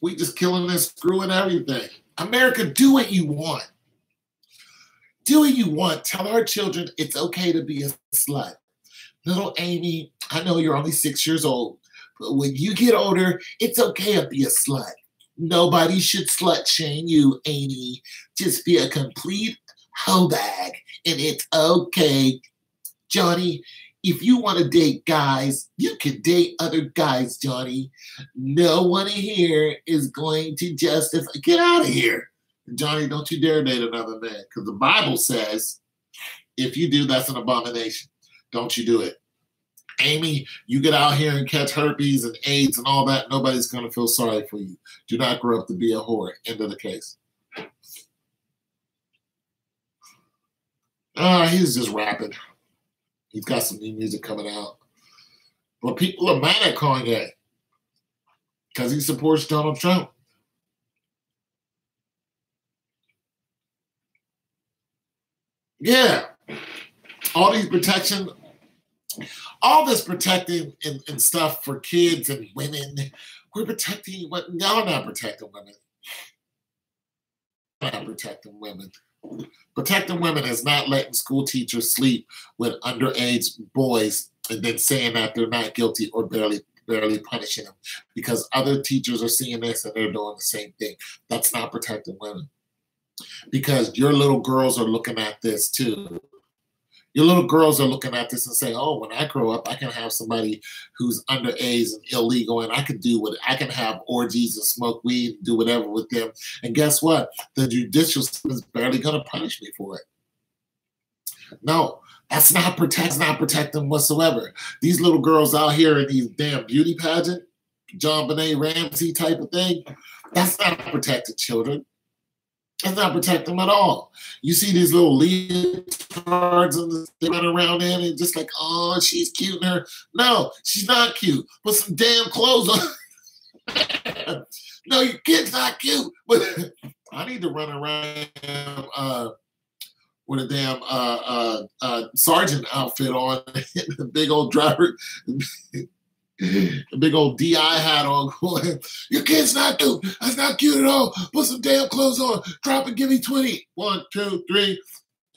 [SPEAKER 1] We just killing and screwing everything. America, do what you want. Do what you want. Tell our children it's okay to be a slut. Little Amy, I know you're only 6 years old, but when you get older, it's okay to be a slut. Nobody should slut shame you, Amy. Just be a complete hoe bag, and it's okay. Johnny, if you want to date guys, you can date other guys, Johnny. No one here is going to justify. Get out of here. Johnny, don't you dare date another man, because the Bible says if you do, that's an abomination. Don't you do it. Amy, you get out here and catch herpes and AIDS and all that, nobody's going to feel sorry for you. Do not grow up to be a whore. End of the case. He's just rapping. He's got some new music coming out. But people are mad at Kanye because he supports Donald Trump. Yeah. All this protecting and stuff for kids and women. We're protecting what? Y'all not protecting women. Not protecting women. Protecting women is not letting school teachers sleep with underage boys and then saying that they're not guilty or barely punishing them because other teachers are seeing this and they're doing the same thing. That's not protecting women. Because your little girls are looking at this too. Your little girls are looking at this and saying, oh, when I grow up, I can have somebody who's underage and illegal, and I can have orgies and smoke weed and do whatever with them. And guess what? The judicial system is barely going to punish me for it. No, that's not protecting whatsoever. These little girls out here in these damn beauty pageant, John Benet Ramsey type of thing, that's not protected children. That's not protect them at all. You see these little leotards and they run around in and just like, oh, she's cute in her. No, she's not cute. Put some damn clothes on. No, your kid's not cute. But I need to run around with a damn sergeant outfit on, the big old driver. A big old DI hat on going, your kid's not cute. That's not cute at all. Put some damn clothes on. Drop and give me 20. 1, 2, 3.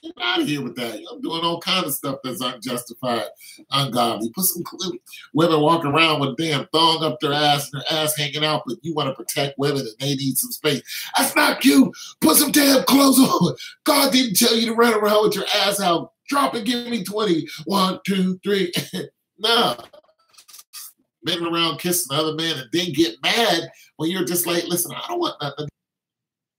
[SPEAKER 1] Get out of here with that. I'm doing all kinds of stuff that's unjustified, ungodly. Put some women walking around with damn thong up their ass and their ass hanging out, but you want to protect women and they need some space. That's not cute. Put some damn clothes on. God didn't tell you to run around with your ass out. Drop and give me 20. 1, 2, 3. No. Men around kissing other men and then get mad when you're just like, listen, I don't want nothing.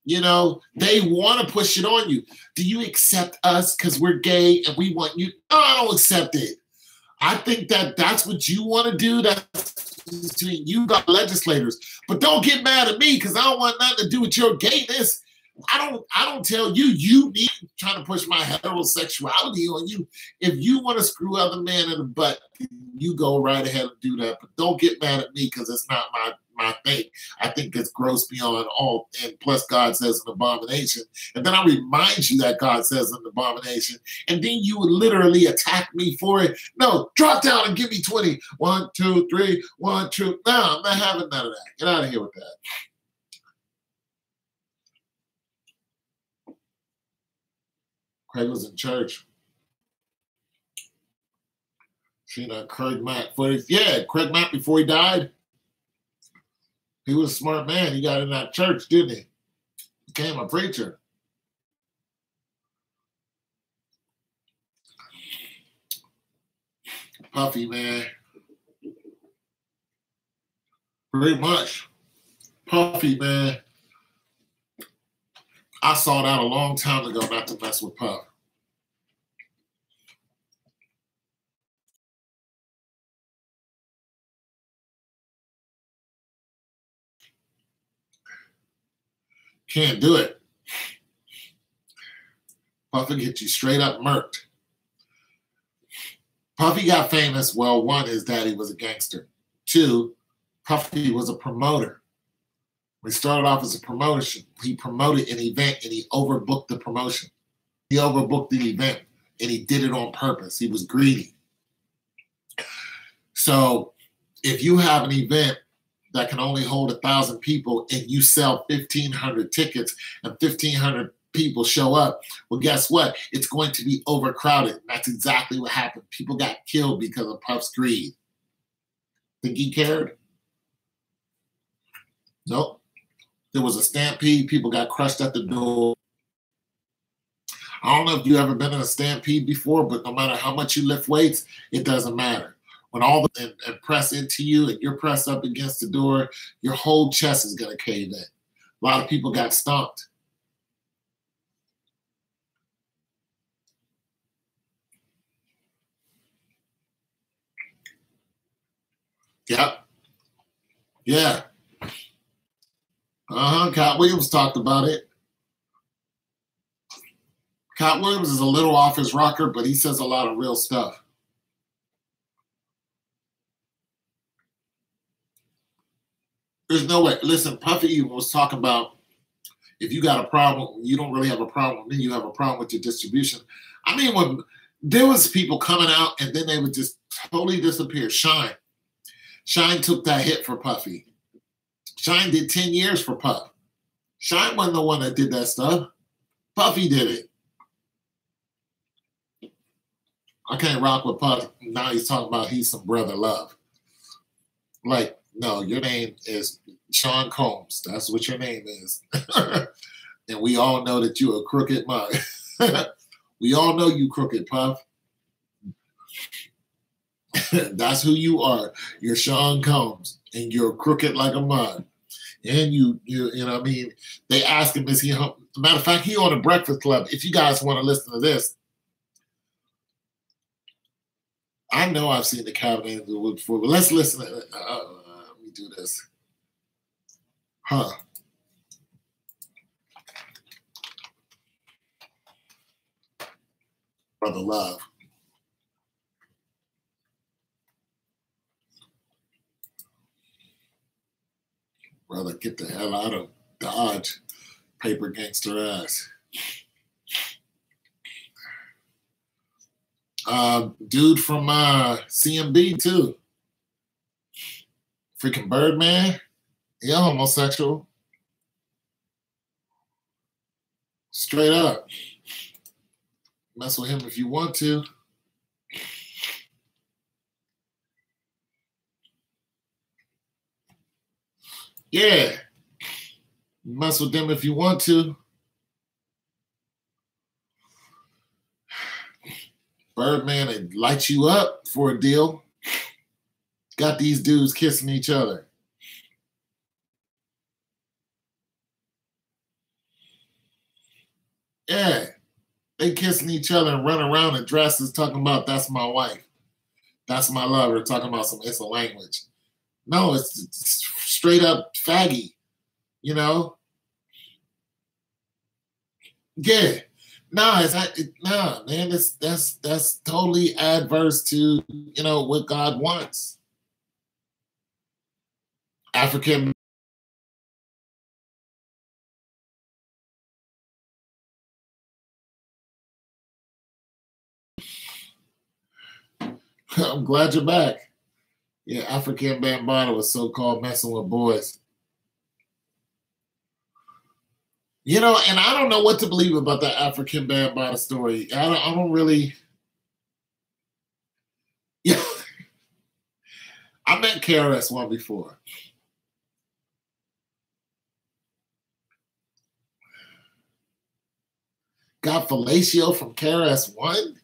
[SPEAKER 1] You know, they want to push it on you. Do you accept us because we're gay and we want you? No, I don't accept it. I think that's what you want to do. That's between you got legislators. But don't get mad at me because I don't want nothing to do with your gayness. I don't tell you, you need trying to push my heterosexuality on you. If you want to screw other men in the butt, you go right ahead and do that. But don't get mad at me because it's not my thing. I think it's gross beyond all. And plus God says an abomination. And then I remind you that God says an abomination. And then you would literally attack me for it. No, drop down and give me 20. 1, 2, 3, 1, 2. No, I'm not having none of that. Get out of here with that. Craig was in church. Seen Craig Mack footage. Yeah, Craig Mack before he died. He was a smart man. He got in that church, didn't he? Became a preacher. Puffy, man. Pretty much. Puffy, man. I saw that a long time ago not to mess with Puff. Can't do it. Puffy get you straight up murked. Puffy got famous. Well, one, his daddy was a gangster. Two, Puffy was a promoter. When he started off as a promoter, he promoted an event and he overbooked the promotion. He overbooked the event and he did it on purpose. He was greedy. So if you have an event that can only hold 1,000 people and you sell 1,500 tickets and 1,500 people show up, well, guess what? It's going to be overcrowded. That's exactly what happened. People got killed because of Puff's greed. Think he cared? Nope. There was a stampede. People got crushed at the door. I don't know if you've ever been in a stampede before, but no matter how much you lift weights, it doesn't matter. When all the and press into you and you're pressed up against the door, your whole chest is going to cave in. A lot of people got stomped. Yep. Yeah. Cat Williams talked about it. Cat Williams is a little off his rocker, but he says a lot of real stuff. There's no way. Listen, Puffy was talking about if you got a problem, you don't really have a problem with me, you have a problem with your distribution. I mean, when there was people coming out and then they would just totally disappear. Shine took that hit for Puffy. Shine did 10 years for Puff. Shine wasn't the one that did that stuff. Puffy did it. I can't rock with Puff. Now he's talking about he's some brother love. Like, no, your name is Sean Combs. That's what your name is. And we all know that you're a crooked mug. We all know you crooked, Puff. That's who you are. You're Sean Combs, and you're crooked like a mug. And you know what I mean? They asked him, is he home? Matter of fact, he on the Breakfast Club. If you guys want to listen to this, I know I've seen the Cabinet in the Woods before, but let's listen to it. Let me do this. Brother Love. Brother, get the hell out of Dodge, paper gangster ass. Dude from CMB too. Freaking Birdman. He homosexual. Straight up. Mess with him if you want to. Yeah. Mess with them if you want to. Birdman, it lights you up for a deal. Got these dudes kissing each other. Yeah. They kissing each other and run around in dresses talking about that's my wife. That's my lover, talking about it's a language. No, it's straight up faggy, you know? Yeah. No, man, that's totally adverse to, you know, what God wants. African. I'm glad you're back. Yeah, African Bambaataa was so-called messing with boys. You know, and I don't know what to believe about that African Bambaataa story. I don't really. Yeah, I met KRS-One before. Got fellatio from KRS-One?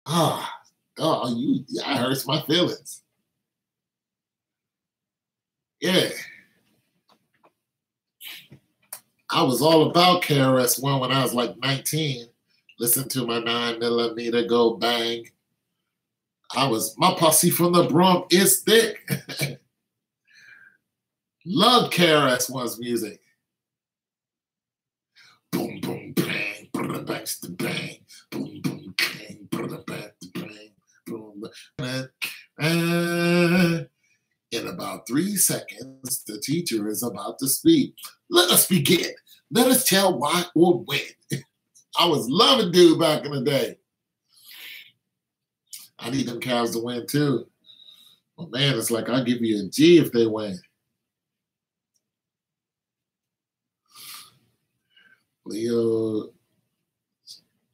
[SPEAKER 1] Ah. Oh, that hurts my feelings. Yeah. I was all about KRS-One when I was like 19. Listen to my 9mm go bang. My posse from the Bronx is thick. Love KRS-One's music. brother bangs the bang, boom, boom, bang, brother bang, the bang, boom, and in about 3 seconds, the teacher is about to speak. Let us begin. Let us tell why or when. I was loving dude back in the day. I need them Cavs to win too. Well, man, it's like I'll give you a G if they win. Leo,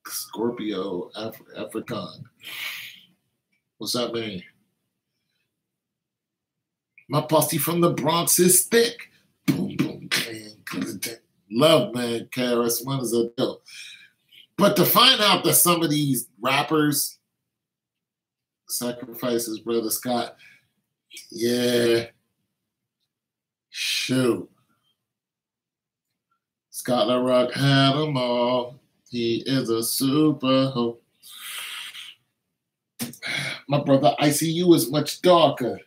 [SPEAKER 1] Scorpio, African. What's that mean? My posse from the Bronx is thick. Boom, boom, bang. Love, man, KRS-One is a deal. But to find out that some of these rappers sacrifice his brother Scott, yeah, shoot. Scott LaRock had them all. He is a super hoe. My brother ICU is much darker.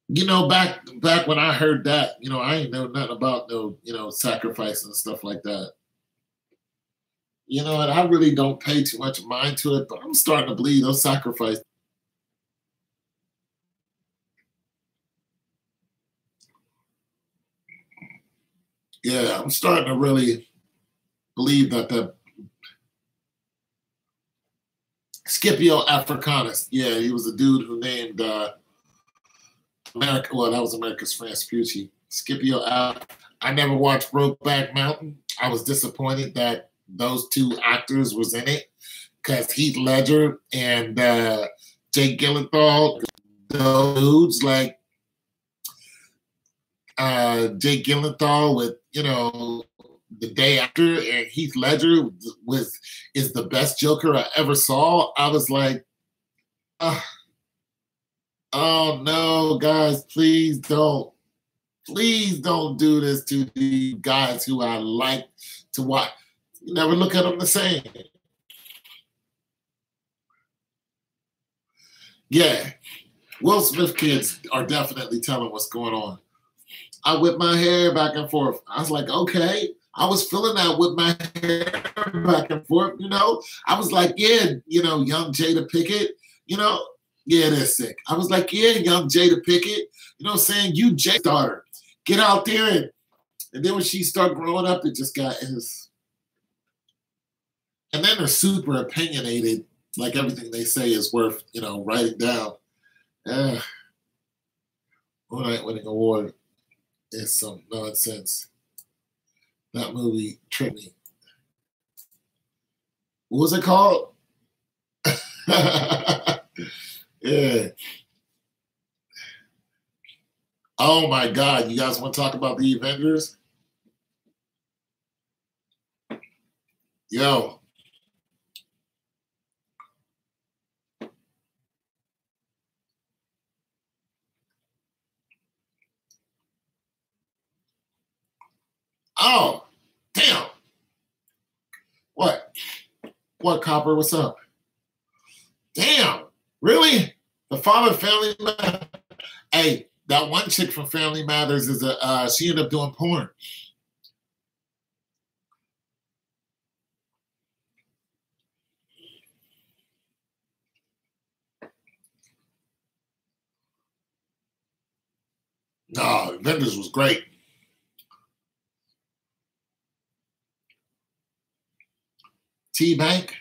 [SPEAKER 1] You know, back when I heard that, you know, I ain't know nothing about no, you know, sacrifice and stuff like that. You know, and I really don't pay too much mind to it, but I'm starting to believe those sacrifices. Yeah, I'm starting to really believe that Scipio Africanus, yeah, he was a dude who named America. Well, that was America's Vespucci. Scipio I never watched Brokeback Mountain. I was disappointed that those two actors was in it because Heath Ledger and Jake Gyllenhaal, those dudes like Jake Gyllenhaal with, you know, The Day After, and Heath Ledger is the best Joker I ever saw. I was like, oh no, guys, please don't do this to the guys who I like to watch. You never look at them the same. Yeah, Will Smith kids are definitely telling what's going on. I whip my hair back and forth. I was like, okay. I was feeling that with my hair back and forth, you know. I was like, yeah, you know, young Jada Pinkett, you know, yeah, they're sick. I was like, yeah, young Jada Pinkett, you know what I'm saying? You Jada's daughter. Get out there. And then when she started growing up, it just got his. And then they're super opinionated, like everything they say is worth, you know, writing down. All Night Winning Award is some nonsense. That movie tricked me. What was it called? Yeah. Oh my God. You guys want to talk about the Avengers? Yo. Oh, damn. What? What, Copper? What's up? Damn. Really? The father of Family Matters? Hey, that one chick from Family Matters is she ended up doing porn. No, Avengers was great. T-Bank,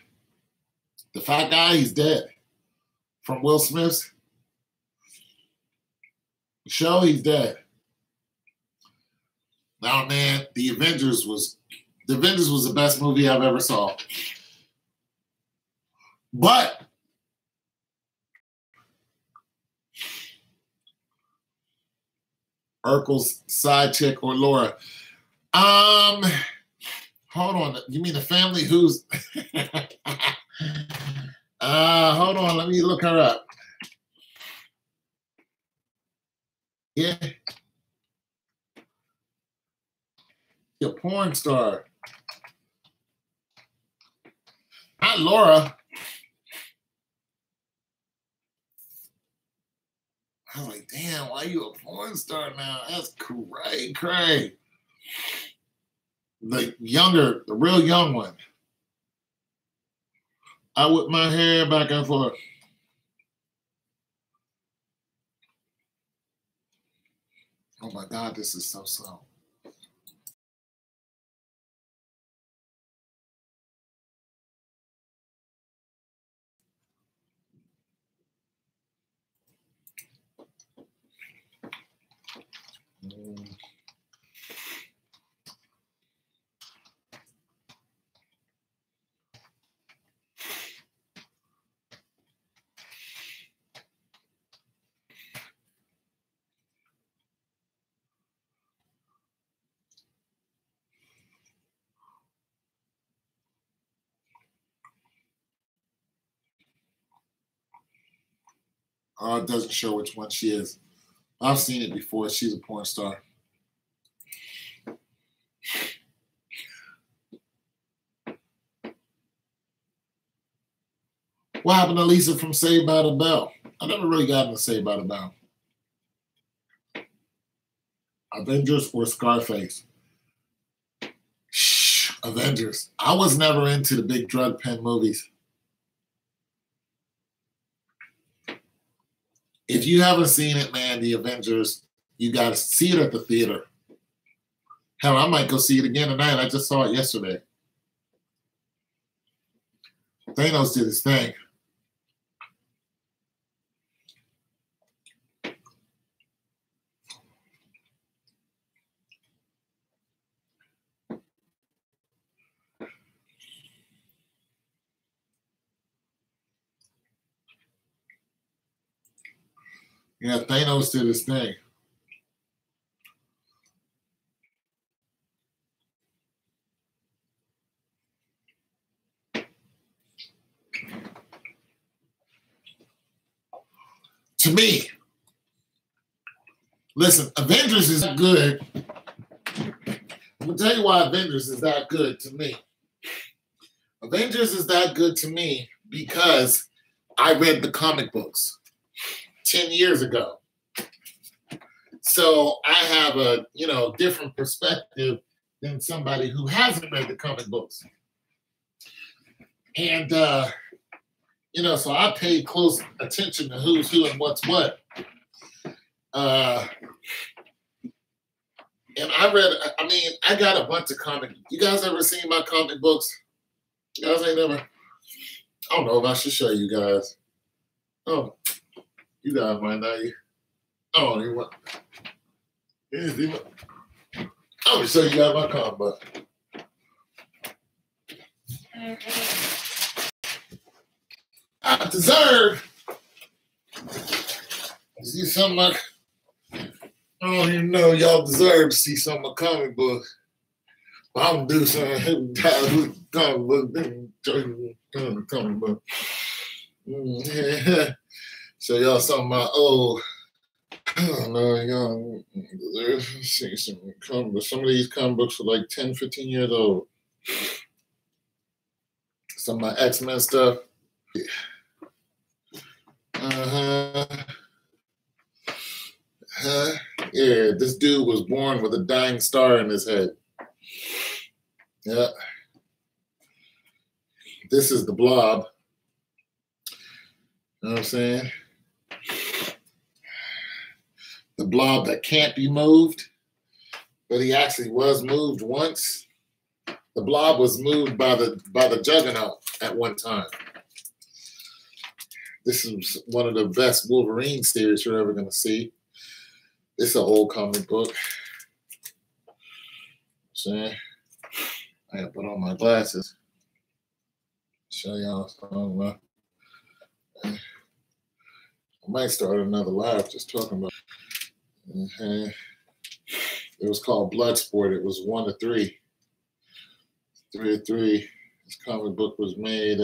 [SPEAKER 1] the fat guy, he's dead. From Will Smith's show, he's dead. Now, man, the Avengers was the best movie I've ever saw. But Urkel's side chick or Laura. Hold on. You mean the family who's hold on, let me look her up. Yeah. A porn star. Not Laura. I was like, damn, why are you a porn star now? That's cray. The younger, the real young one. I whip my hair back and forth. Oh my God, this is so slow. Oh, it doesn't show which one she is. I've seen it before. She's a porn star. What happened to Lisa from Saved by the Bell? I never really got into Saved by the Bell. Avengers or Scarface? Shh, Avengers. I was never into the big drug pen movies. If you haven't seen it, man, the Avengers, you got to see it at the theater. Hell, I might go see it again tonight. I just saw it yesterday. Thanos did his thing. Yeah, Thanos did his thing. To me, listen, Avengers is good. I'm going to tell you why Avengers is that good to me. Avengers is that good to me because I read the comic books 10 years ago. So I have a, different perspective than somebody who hasn't read the comic books. And, so I pay close attention to who's who and what's what. And I got a bunch of comic. You guys ever seen my comic books? You guys ain't never. I don't know if I should show you guys. Oh, you guys might not. I don't even want. I'm gonna show you guys my comic book. I deserve to see some of my. I don't even know y'all deserve to see some of my comic books. But I'm gonna do something. Comic book. So y'all some of my old. I don't know, y'all deserve to see some comic books. Some of these comic books are like 10, 15 years old. Some of my X-Men stuff. Yeah, this dude was born with a dying star in his head. Yeah. This is the Blob. You know what I'm saying? The Blob that can't be moved, but he actually was moved once. The Blob was moved by the Juggernaut at one time. This is one of the best Wolverine series you're ever going to see. This is an old comic book. See? I gotta put on my glasses. Show y'all something. I might start another live just talking about it. It was called Bloodsport. It was 1 to 3. 3 to 3. This comic book was made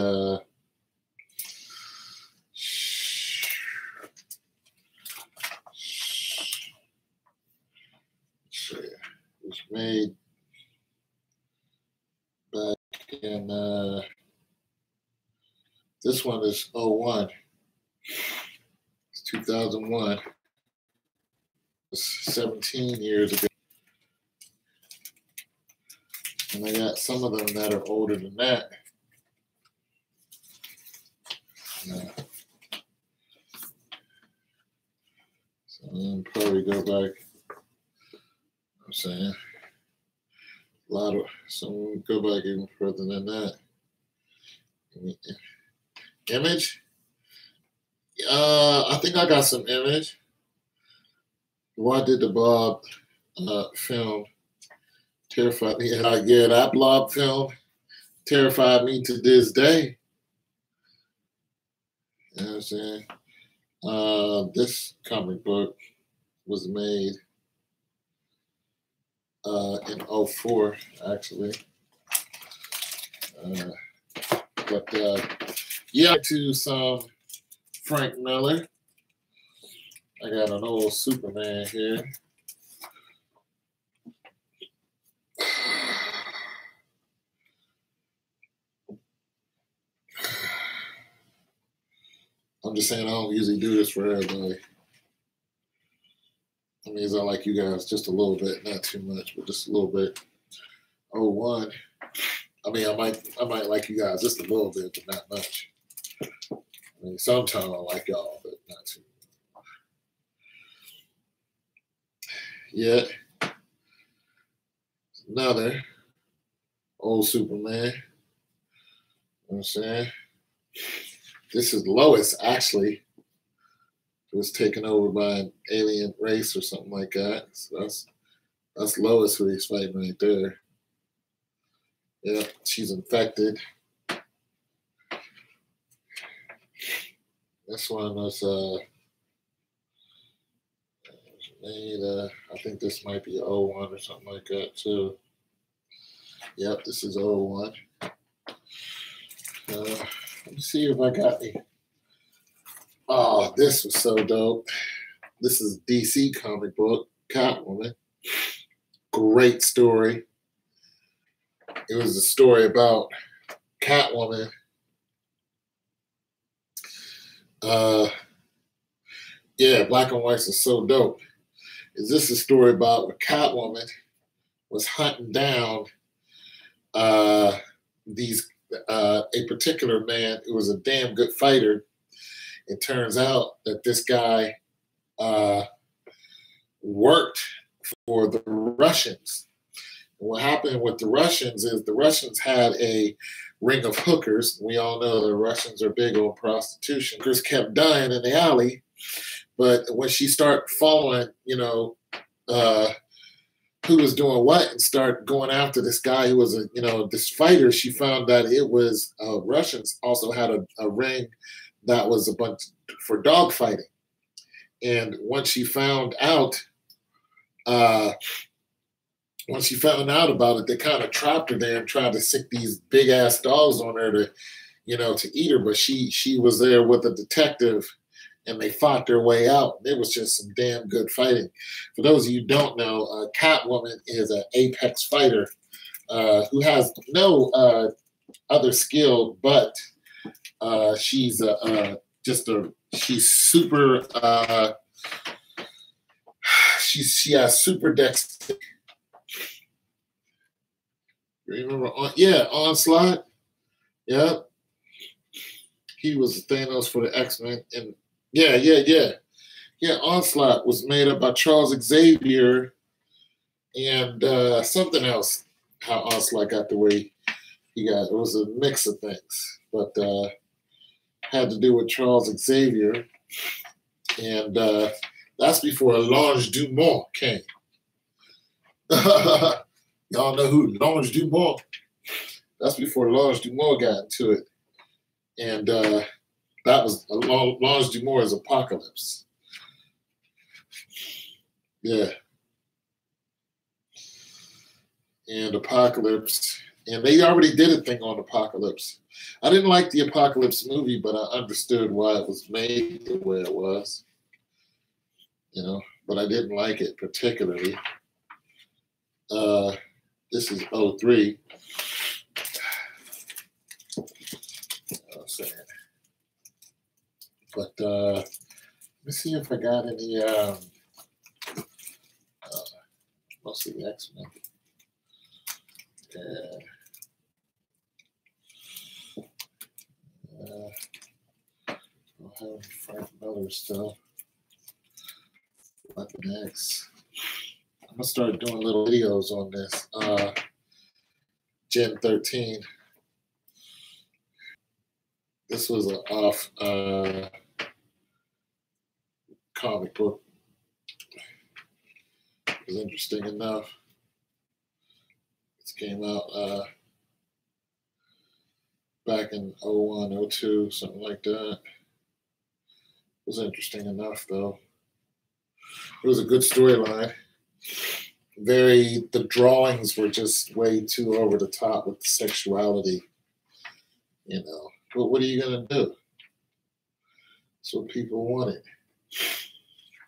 [SPEAKER 1] back in this one is 01. It's 2001. It's 17 years ago. And I got some of them that are older than that. So I'll probably go back. I'm saying a lot of, so we'll go back even further than that. Image. I think I got some Image. Why did the Bob film terrified me? Yeah, that Blob film terrified me to this day. You know what I'm saying? This comic book was made in 04, actually. Yeah, to some Frank Miller. I got an old Superman here. I'm just saying I don't usually do this for everybody. I mean, I like you guys just a little bit, not too much, but just a little bit. 01. I mean, I might like you guys just a little bit, but not much. I mean, sometimes I like y'all, but not too much. Yeah. Another old Superman. You know what I'm saying? This is Lois, actually. It was taken over by an alien race or something like that. So that's Lois who he's fighting right there. Yeah, she's infected. This one was made, I think this might be 01 or something like that too. Yep, this is 01. Let me see if I got any. Oh, this was so dope. This is DC comic book, Catwoman. Great story. It was a story about Catwoman. Yeah, black and whites are so dope. Is this a story about where Catwoman was hunting down a particular man who was a damn good fighter. It turns out that this guy worked for the Russians. And what happened with the Russians is the Russians had a ring of hookers. We all know the Russians are big on prostitution. Hookers kept dying in the alley, but when she started following, who was doing what and start going after this guy who was this fighter, she found that it was Russians also had a ring that was a bunch for dog fighting. And once she found out about it, they kind of trapped her there and tried to sick these big ass dogs on her to eat her. But she was there with a detective and they fought their way out. It was just some damn good fighting. For those of you who don't know, Catwoman is an apex fighter who has no other skill, but she's she's super. She has super dexterity. Remember? Onslaught. Yep. He was Thanos for the X-Men, and yeah. Onslaught was made up by Charles Xavier and something else. How Onslaught got the way he got. It was a mix of things, but had to do with Charles Xavier, and that's before Lange Dumont came. Y'all know who Lange Dumont? That's before Lange Dumont got into it, and that was Lange Dumont is Apocalypse. Yeah. And Apocalypse. And they already did a thing on Apocalypse. I didn't like the Apocalypse movie, but I understood why it was made the way it was. But I didn't like it particularly. This is 03. But let me see if I got any mostly X-Men. And I'll have Frank Miller stuff. Weapon X. I'm gonna start doing little videos on this. Gen 13. This was an off comic book. It was interesting enough. This came out back in 01, 02, something like that. It was interesting enough, though. It was a good storyline. The drawings were just way too over the top with the sexuality, you know. But what are you gonna do? That's what people wanted.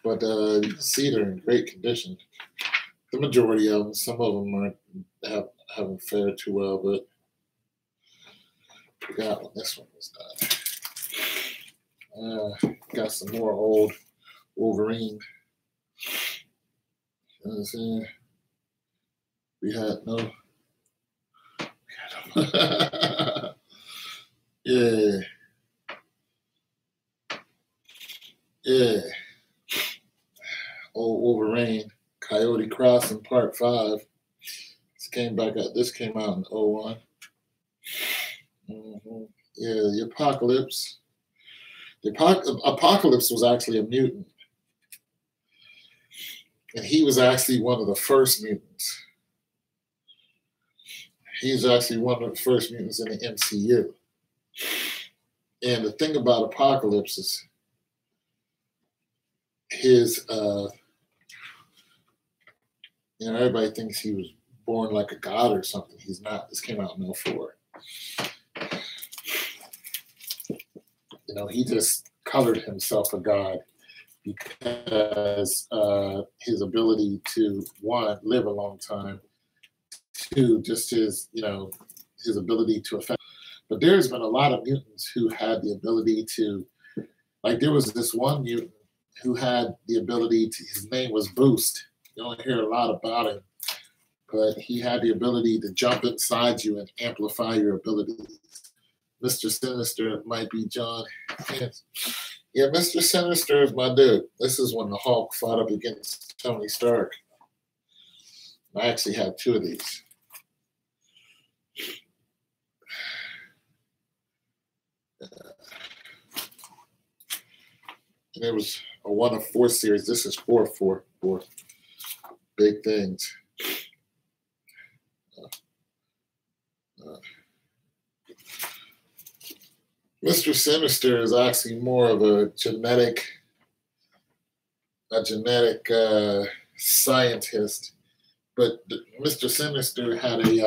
[SPEAKER 1] But you can see they're in great condition. The majority of them, some of them haven't fared too well, but I forgot when this one was done. Got some more old Wolverine. You know what I'm saying? We had no. Yeah. Yeah. Old Wolverine, Coyote Crossing Part 5. This came out in 01. Yeah, the Apocalypse. The Apocalypse was actually a mutant. And he was actually one of the first mutants. He's actually one of the first mutants in the MCU. And the thing about Apocalypse is his, everybody thinks he was born like a god or something. He's not. This came out in 04. He just colored himself a god because his ability to, one, live a long time, two, just his ability to affect. But there's been a lot of mutants who had the ability to, like there was this one mutant who had the ability to, his name was Boost. You don't hear a lot about him, but he had the ability to jump inside you and amplify your abilities. Mr. Sinister might be John. Yeah, Mr. Sinister is my dude. This is when the Hulk fought up against Tony Stark. I actually have two of these. And it was a 1 of 4 series. This is 4 of 4. Big things. Mr. Sinister is actually more of a genetic scientist, but Mr. Sinister had he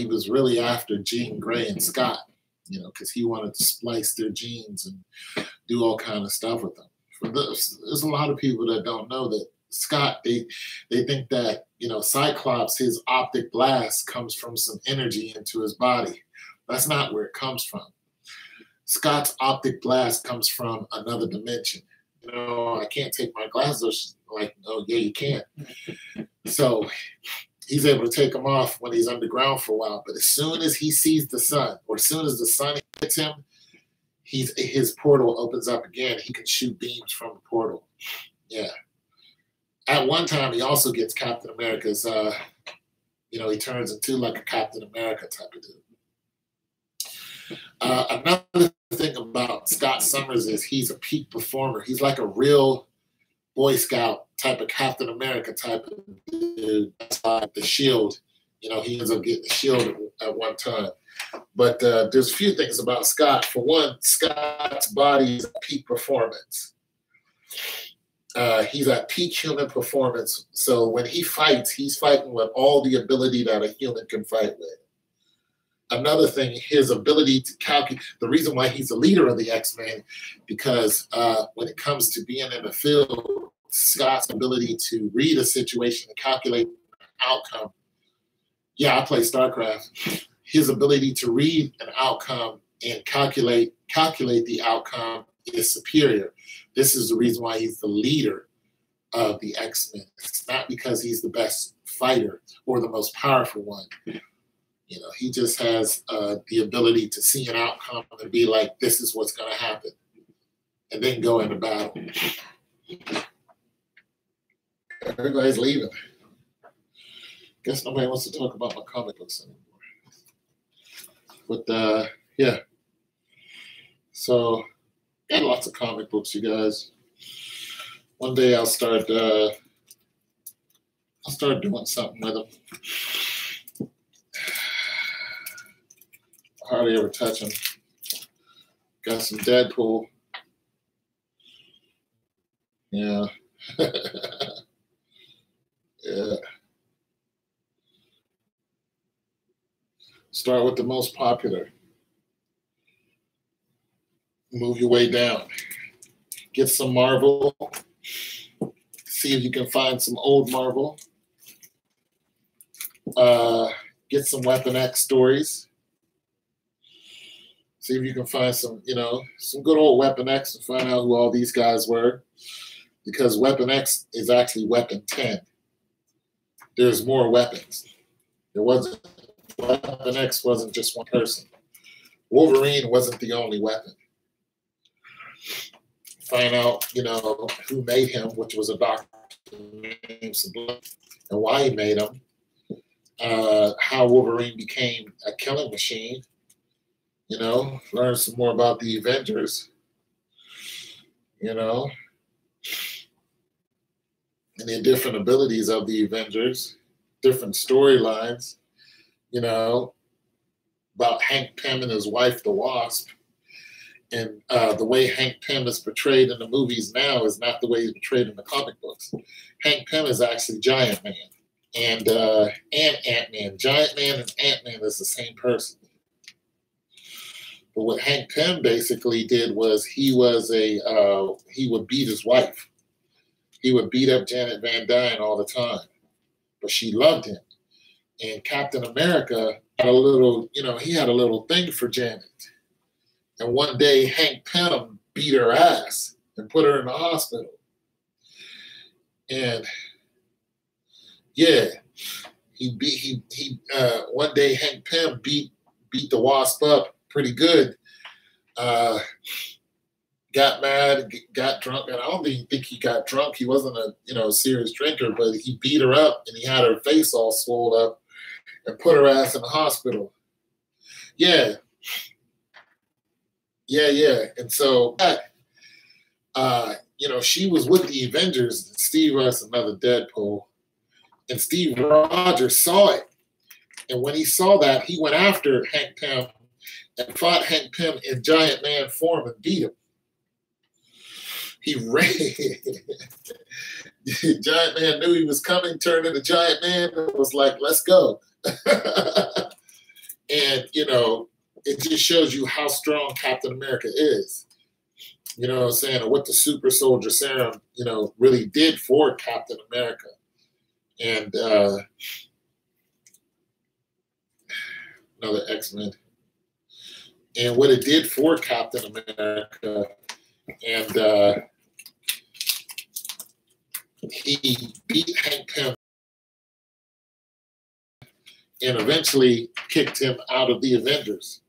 [SPEAKER 1] was really after Jean Grey and Scott, because he wanted to splice their genes and do all kind of stuff with them. There's a lot of people that don't know that Scott, they think that, Cyclops, his optic blast comes from some energy into his body. That's not where it comes from. Scott's optic blast comes from another dimension. I can't take my glasses off. Like, oh, yeah, you can. So he's able to take them off when he's underground for a while. But as soon as he sees the sun, or as soon as the sun hits him, his portal opens up again. He can shoot beams from the portal. Yeah. At one time, he also gets Captain America's, he turns into like a Captain America type of dude. Another thing about Scott Summers is he's a peak performer. He's like a real Boy Scout type of Captain America type of dude. That's why the shield, he ends up getting the shield at one time. But there's a few things about Scott. For one, Scott's body is at peak performance. He's at peak human performance. So when he fights, he's fighting with all the ability that a human can fight with. Another thing, his ability to calculate, the reason why he's a leader of the X-Men, because when it comes to being in the field, Scott's ability to read a situation and calculate an outcome. Yeah, I play StarCraft. His ability to read an outcome and calculate the outcome is superior. This is the reason why he's the leader of the X-Men. It's not because he's the best fighter or the most powerful one. You know, he just has the ability to see an outcome and be like, this is what's going to happen, and then go into battle. Everybody's leaving. Guess nobody wants to talk about my comic books anymore. But yeah, so got lots of comic books, you guys. One day I'll start doing something with them. I hardly ever touch them. Got some Deadpool. Yeah. Yeah. Start with the most popular. Move your way down. Get some Marvel. See if you can find some old Marvel. Get some Weapon X stories. See if you can find some, you know, some good old Weapon X and find out who all these guys were. Because Weapon X is actually Weapon 10. There's more weapons. Weapon X wasn't just one person. Wolverine wasn't the only weapon. Find out, you know, who made him, which was a doctor named Sublime, and why he made him. How Wolverine became a killing machine. You know, learn some more about the Avengers. You know, and the different abilities of the Avengers, different storylines, you know, about Hank Pym and his wife, the Wasp. And the way Hank Pym is portrayed in the movies now is not the way he's portrayed in the comic books. Hank Pym is actually Giant Man and Ant-Man. Giant Man and Ant-Man is the same person. But what Hank Pym basically did was he would beat his wife. He would beat up Janet Van Dyne all the time, but she loved him. And Captain America had a little, you know, he had a little thing for Janet. And one day Hank Pym beat her ass and put her in the hospital. And yeah, one day Hank Pym beat the Wasp up pretty good. Got mad, got drunk, and I don't even think he got drunk. He wasn't a serious drinker, but he beat her up and he had her face all swollen up and put her ass in the hospital. Yeah. And so, she was with the Avengers. Steve was another Deadpool, and Steve Rogers saw it. And when he saw that, he went after Hank Pym and fought Hank Pym in Giant Man form and beat him. He ran. Giant Man knew he was coming, turned into Giant Man, and was like, let's go. And, it just shows you how strong Captain America is. You know what I'm saying? Or what the super soldier serum, really did for Captain America. And another X-Men. And what it did for Captain America. And he beat Hank Pym and eventually kicked him out of the Avengers.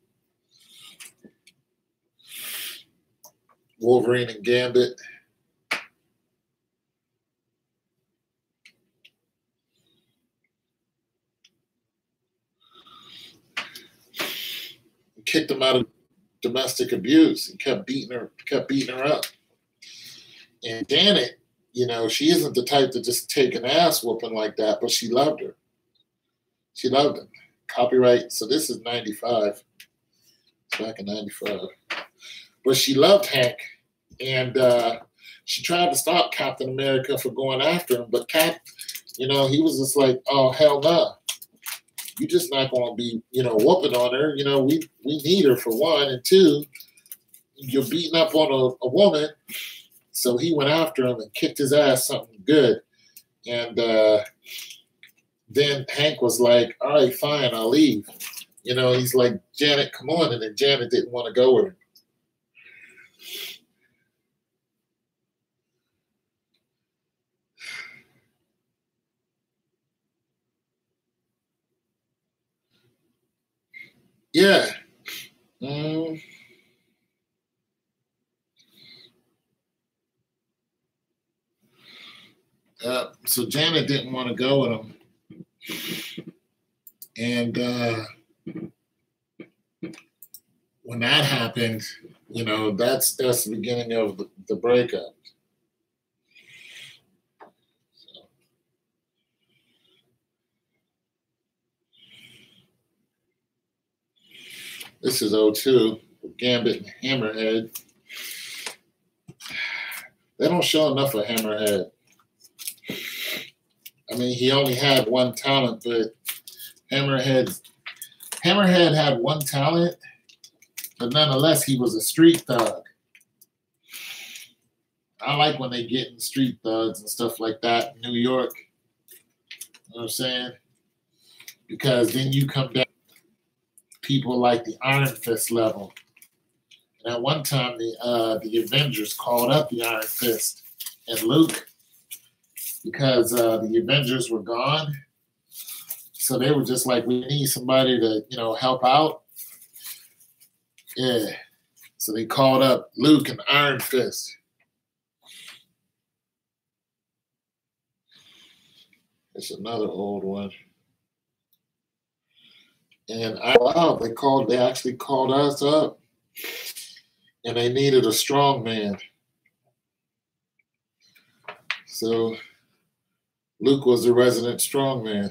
[SPEAKER 1] Wolverine and Gambit. He kicked him out of domestic abuse and kept beating her up. And Janet, she isn't the type to just take an ass whooping like that, but she loved her. She loved him. Copyright. So this is 95. It's back in 95. But she loved Hank. And she tried to stop Captain America from going after him. But Cap, he was just like, oh, hell no. You're just not going to be, whooping on her. We need her for one. And two, you're beating up on a woman. So he went after him and kicked his ass something good. And then Hank was like, all right, fine, I'll leave. He's like, Janet, come on. And then Janet didn't want to go with him. Yeah. So Janet didn't want to go with him. And when that happened, you know, that's the beginning of the breakup. So. This is 02, Gambit and Hammerhead. They don't show enough of Hammerhead. I mean, he only had one talent, but Hammerhead had one talent, but nonetheless, he was a street thug. I like when they get in street thugs and stuff like that in New York. You know what I'm saying? Because then you come down to people like the Iron Fist level. And at one time, the Avengers called up the Iron Fist and Luke because the Avengers were gone. So they were just like, we need somebody to, you know, help out. Yeah. So they called up Luke and Iron Fist. It's another old one. And they actually called us up. And they needed a strong man. So Luke was the resident strong man.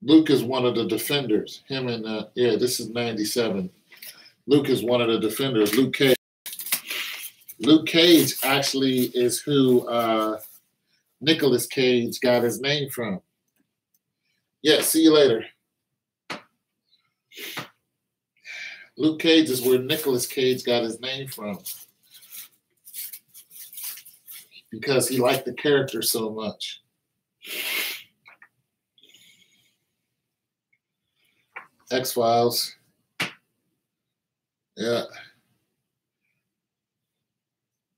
[SPEAKER 1] Luke is one of the defenders. Him and, this is 97. Luke is one of the defenders. Luke Cage. Luke Cage actually is who Nicolas Cage got his name from. Yeah, see you later. Luke Cage is where Nicolas Cage got his name from. Because he liked the character so much. X-Files. Yeah.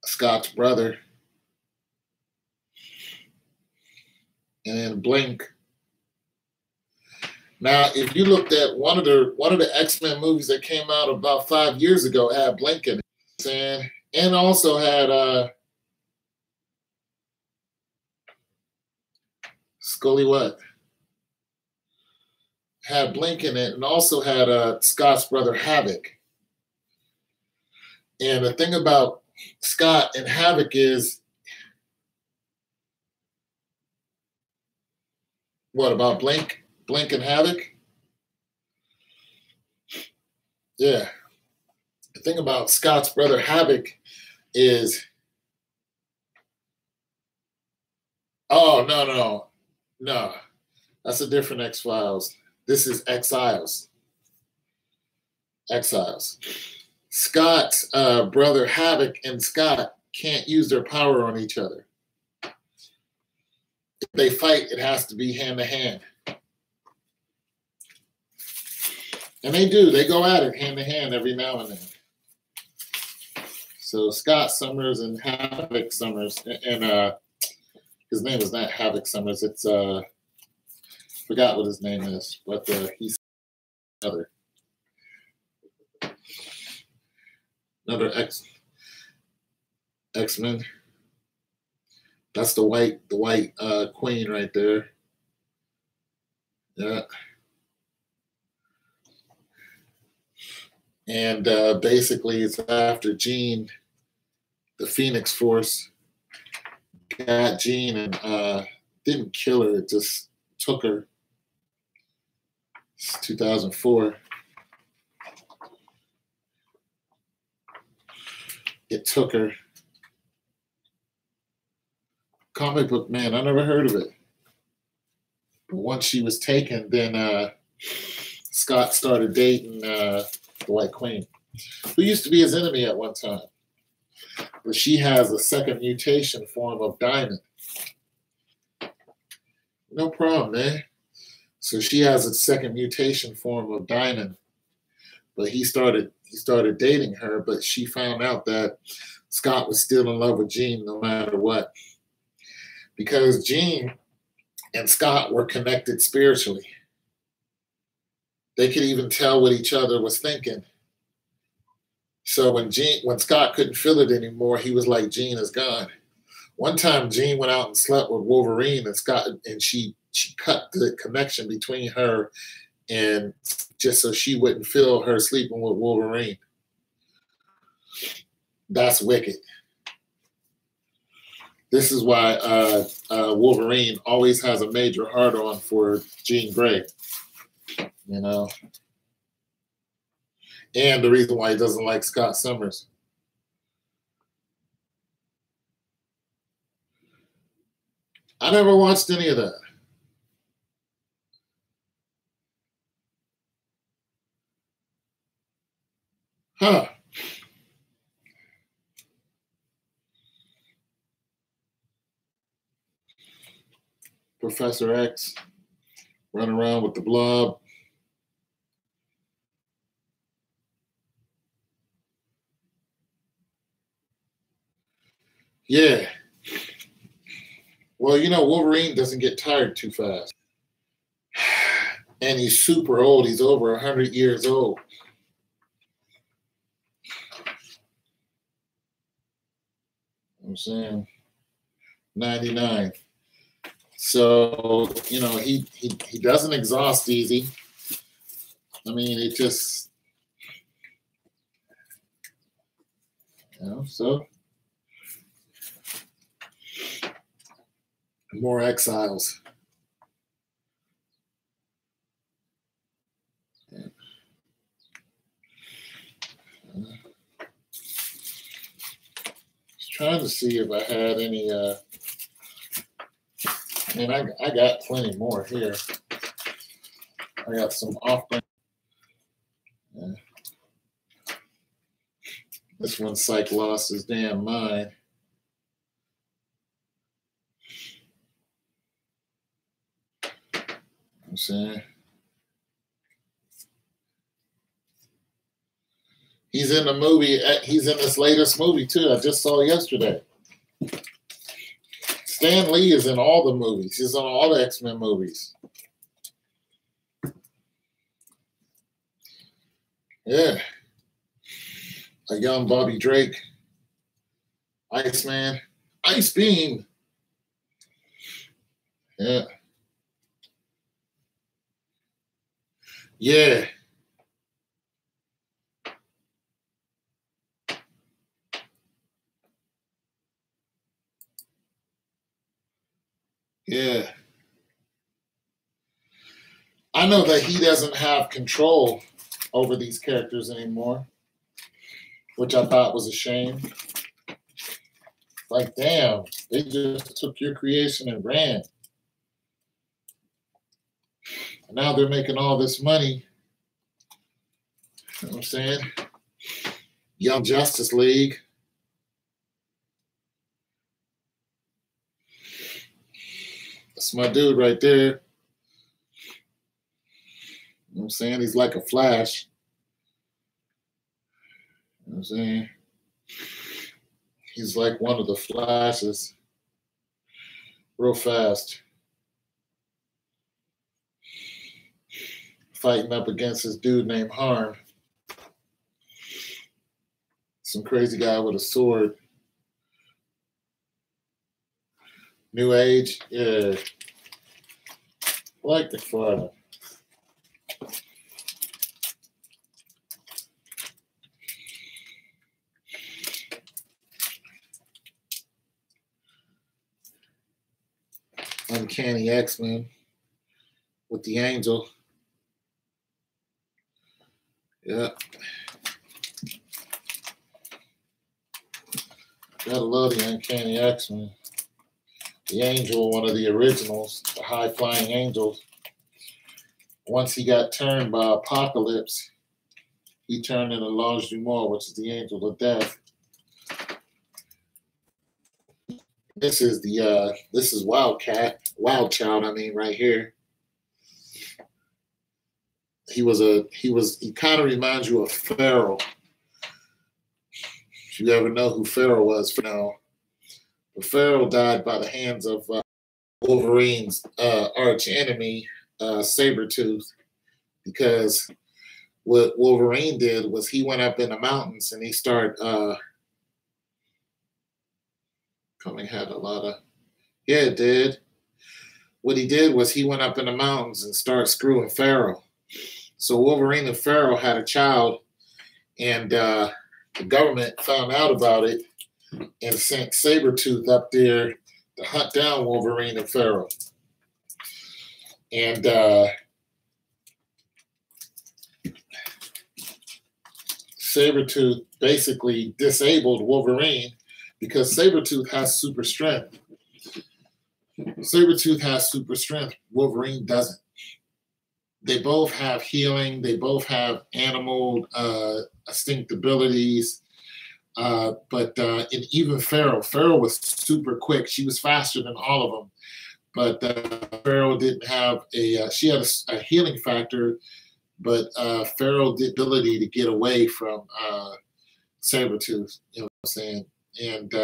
[SPEAKER 1] Scott's brother. And Blink. Now, if you looked at one of the X-Men movies that came out about 5 years ago, had Blink in it, and also had Scully what? Had Blink in it, and also had Scott's brother Havoc. And the thing about Scott and Havoc is, what about Blink? Blink and Havoc? Yeah. The thing about Scott's brother Havoc is, oh, no. That's a different X-Files. This is Exiles. Exiles. Scott's brother Havoc and Scott can't use their power on each other. If they fight, it has to be hand to hand. And they do. They go at it hand to hand every now and then. So Scott Summers and Havoc Summers, and his name is not Havoc Summers. It's forgot what his name is, but he's another X-Men. That's the white queen right there. Yeah. And basically, it's after Jean, the Phoenix Force got Jean and didn't kill her, it just took her. It's 2004. It took her. Comic book man, I never heard of it. But once she was taken, then Scott started dating the White Queen, who used to be his enemy at one time. But she has a second mutation form of diamond. No problem, man. So she has a second mutation form of diamond. But he started he started dating her, but she found out that Scott was still in love with Jean no matter what. Because Jean and Scott were connected spiritually. They could even tell what each other was thinking. So when Scott couldn't feel it anymore, he was like, Jean is gone. One time Jean went out and slept with Wolverine, and she cut the connection between her and just so she wouldn't feel her sleeping with Wolverine. That's wicked. This is why Wolverine always has a major hard-on for Jean Grey, you know. And the reason why he doesn't like Scott Summers. I never watched any of that. Huh. Professor X running around with the blob. Yeah. Well, you know, Wolverine doesn't get tired too fast. And he's super old. He's over 100 years old. I'm saying 99. So, you know, he doesn't exhaust easy. I mean, it just, you know, so more exiles. Trying to see if I had any, and I got plenty more here. I got some off-brand. Yeah. This one, Psych lost his damn mind. I'm saying. He's in the movie. He's in this latest movie, too. I just saw yesterday. Stan Lee is in all the movies. He's in all the X-Men movies. Yeah. A young Bobby Drake. Iceman. Ice Beam. Yeah. Yeah. Yeah. I know that he doesn't have control over these characters anymore, which I thought was a shame. Like, damn, they just took your creation and ran. And now they're making all this money. You know what I'm saying? Young Justice League. That's my dude right there. You know what I'm saying? He's like a Flash. You know what I'm saying? He's like one of the Flashes. Real fast. Fighting up against this dude named Harm. Some crazy guy with a sword. New Age, yeah. Like the father. Uncanny X-Men with the Angel. Yeah. Gotta love the Uncanny X-Men. The Angel, one of the originals, the high-flying angels. Once he got turned by Apocalypse, he turned into L'Ange du Mort, which is the Angel of Death. This is Wild Child, I mean, right here. He kind of reminds you of Pharaoh. If you ever know who Pharaoh was, but Pharaoh died by the hands of Wolverine's arch enemy, Sabretooth, because what Wolverine did was he went up in the mountains and he started coming had a lot of it did. What he did was he went up in the mountains and started screwing Pharaoh. So Wolverine and Pharaoh had a child, and the government found out about it and sent Sabretooth up there to hunt down Wolverine and Pharaoh. And Sabretooth basically disabled Wolverine because Sabretooth has super strength. Sabretooth has super strength. Wolverine doesn't. They both have healing. They both have animal instinct abilities. But even Pharaoh was super quick. She was faster than all of them. But Pharaoh didn't have she had a healing factor, but Pharaoh did ability to get away from Sabretooth, you know what I'm saying? And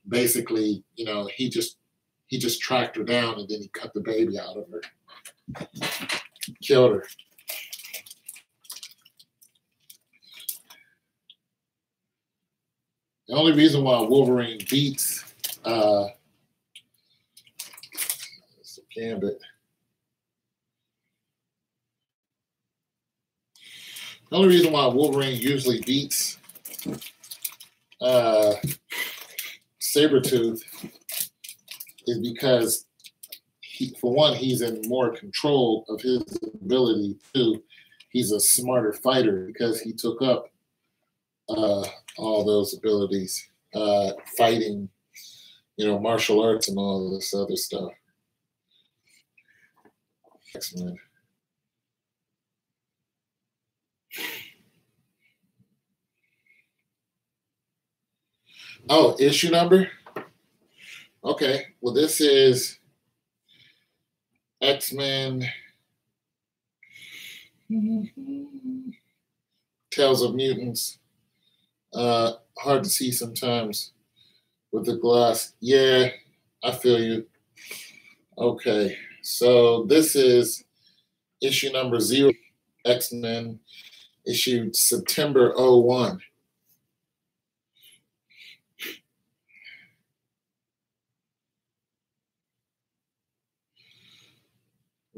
[SPEAKER 1] basically, you know, he just tracked her down and then he cut the baby out of her. Killed her. The only reason why Wolverine beats Gambit. The only reason why Wolverine usually beats Sabretooth is because for one, he's in more control of his ability. Two, he's a smarter fighter because he took up all those abilities, fighting, you know, martial arts and all of this other stuff. X-Men. Oh, issue number? Okay, well, this is X-Men Tales of Mutants. Hard to see sometimes with the glass. Yeah, I feel you. Okay, so this is issue number 0, X-Men, issued September 01.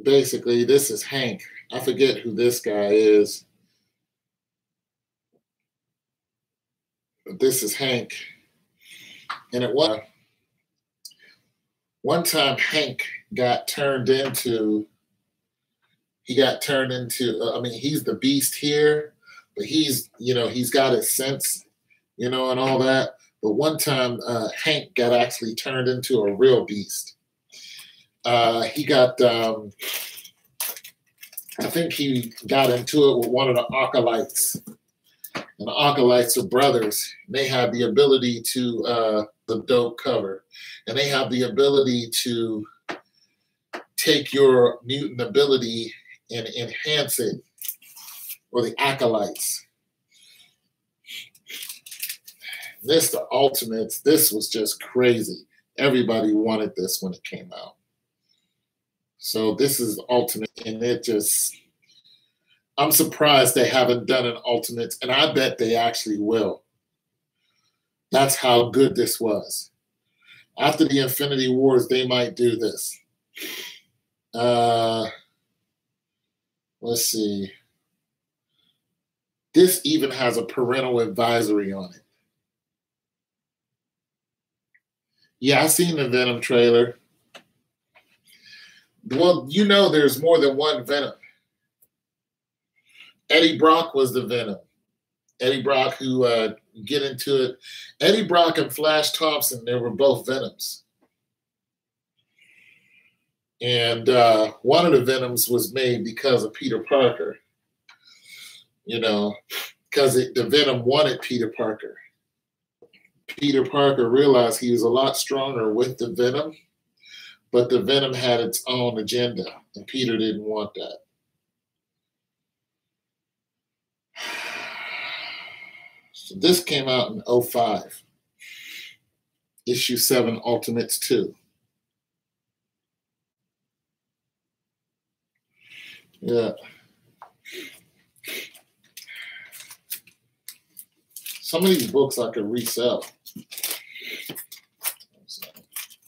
[SPEAKER 1] Basically, this is Hank. I forget who this guy is. But this is Hank. And it was one time Hank got turned into, I mean, he's the beast here, but he's, you know, he's got his sense, you know, and all that. But one time Hank got actually turned into a real beast. He got, I think he got into it with one of the acolytes. And the acolytes are brothers. They have the ability to, the dope cover, and they have the ability to take your mutant ability and enhance it, or the acolytes. This, the Ultimates, this was just crazy. Everybody wanted this when it came out. So this is Ultimate, and it just, I'm surprised they haven't done an Ultimate, and I bet they actually will. That's how good this was. After the Infinity Wars, they might do this. Let's see. This even has a parental advisory on it. Yeah, I seen the Venom trailer. Well, you know there's more than one Venom. Eddie Brock was the Venom. Eddie Brock, who get into it. Eddie Brock and Flash Thompson, they were both Venoms. And one of the Venoms was made because of Peter Parker. You know, because the Venom wanted Peter Parker. Peter Parker realized he was a lot stronger with the Venom, but the Venom had its own agenda, and Peter didn't want that. So this came out in 05. Issue 7 Ultimates 2. Yeah. Some of these books I could resell.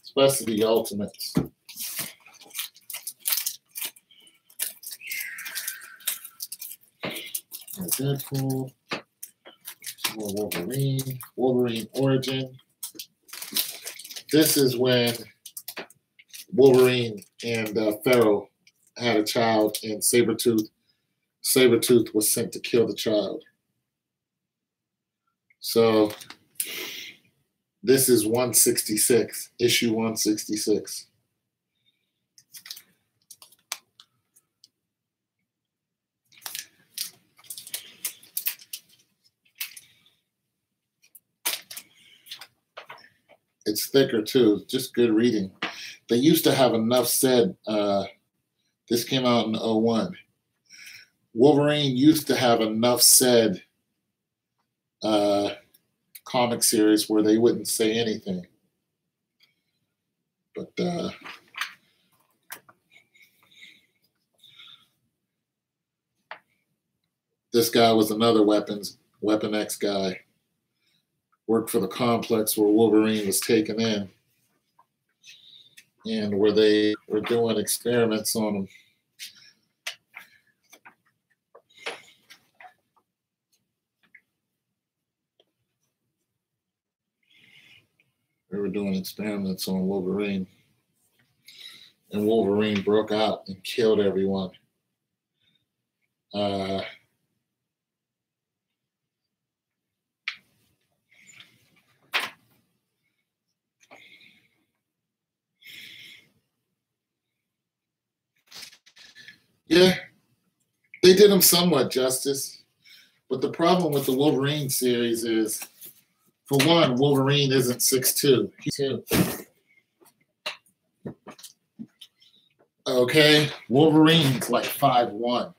[SPEAKER 1] Especially the Ultimates. Deadpool. More Wolverine. Wolverine Origin. This is when Wolverine and Pharaoh had a child, and Sabretooth was sent to kill the child. So this is 166, issue 166. It's thicker too, just good reading. They used to have enough said. This came out in 01. Wolverine used to have enough said comic series where they wouldn't say anything. But this guy was another Weapon X guy. Worked for the complex where Wolverine was taken in, and where they were doing experiments on him. They were doing experiments on Wolverine, and Wolverine broke out and killed everyone. Yeah, they did him somewhat justice. But the problem with the Wolverine series is, for one, Wolverine isn't 6'2". He's 2. Okay, Wolverine's like 5'1".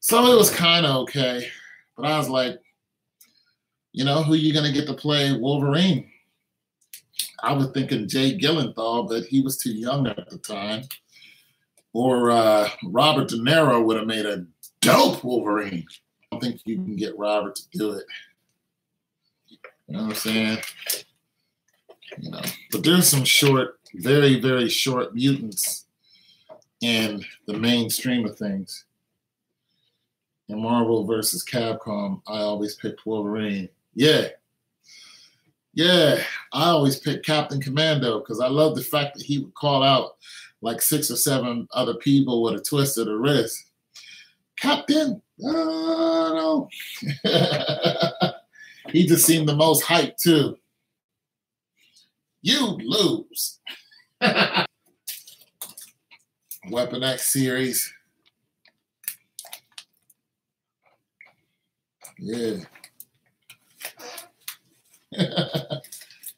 [SPEAKER 1] So it was kind of okay. But I was like, you know, who are you going to get to play Wolverine? I was thinking Jay Gyllenhaal, but he was too young at the time. Or Robert De Niro would have made a dope Wolverine. I don't think you can get Robert to do it. You know what I'm saying? You know, but there's some short, very, very short mutants in the mainstream of things. In Marvel versus Capcom, I always picked Wolverine. Yeah, I always picked Captain Commando because I love the fact that he would call out like 6 or 7 other people with a twist of the wrist. Captain, no. He just seemed the most hyped too. You lose. Weapon X series. Yeah.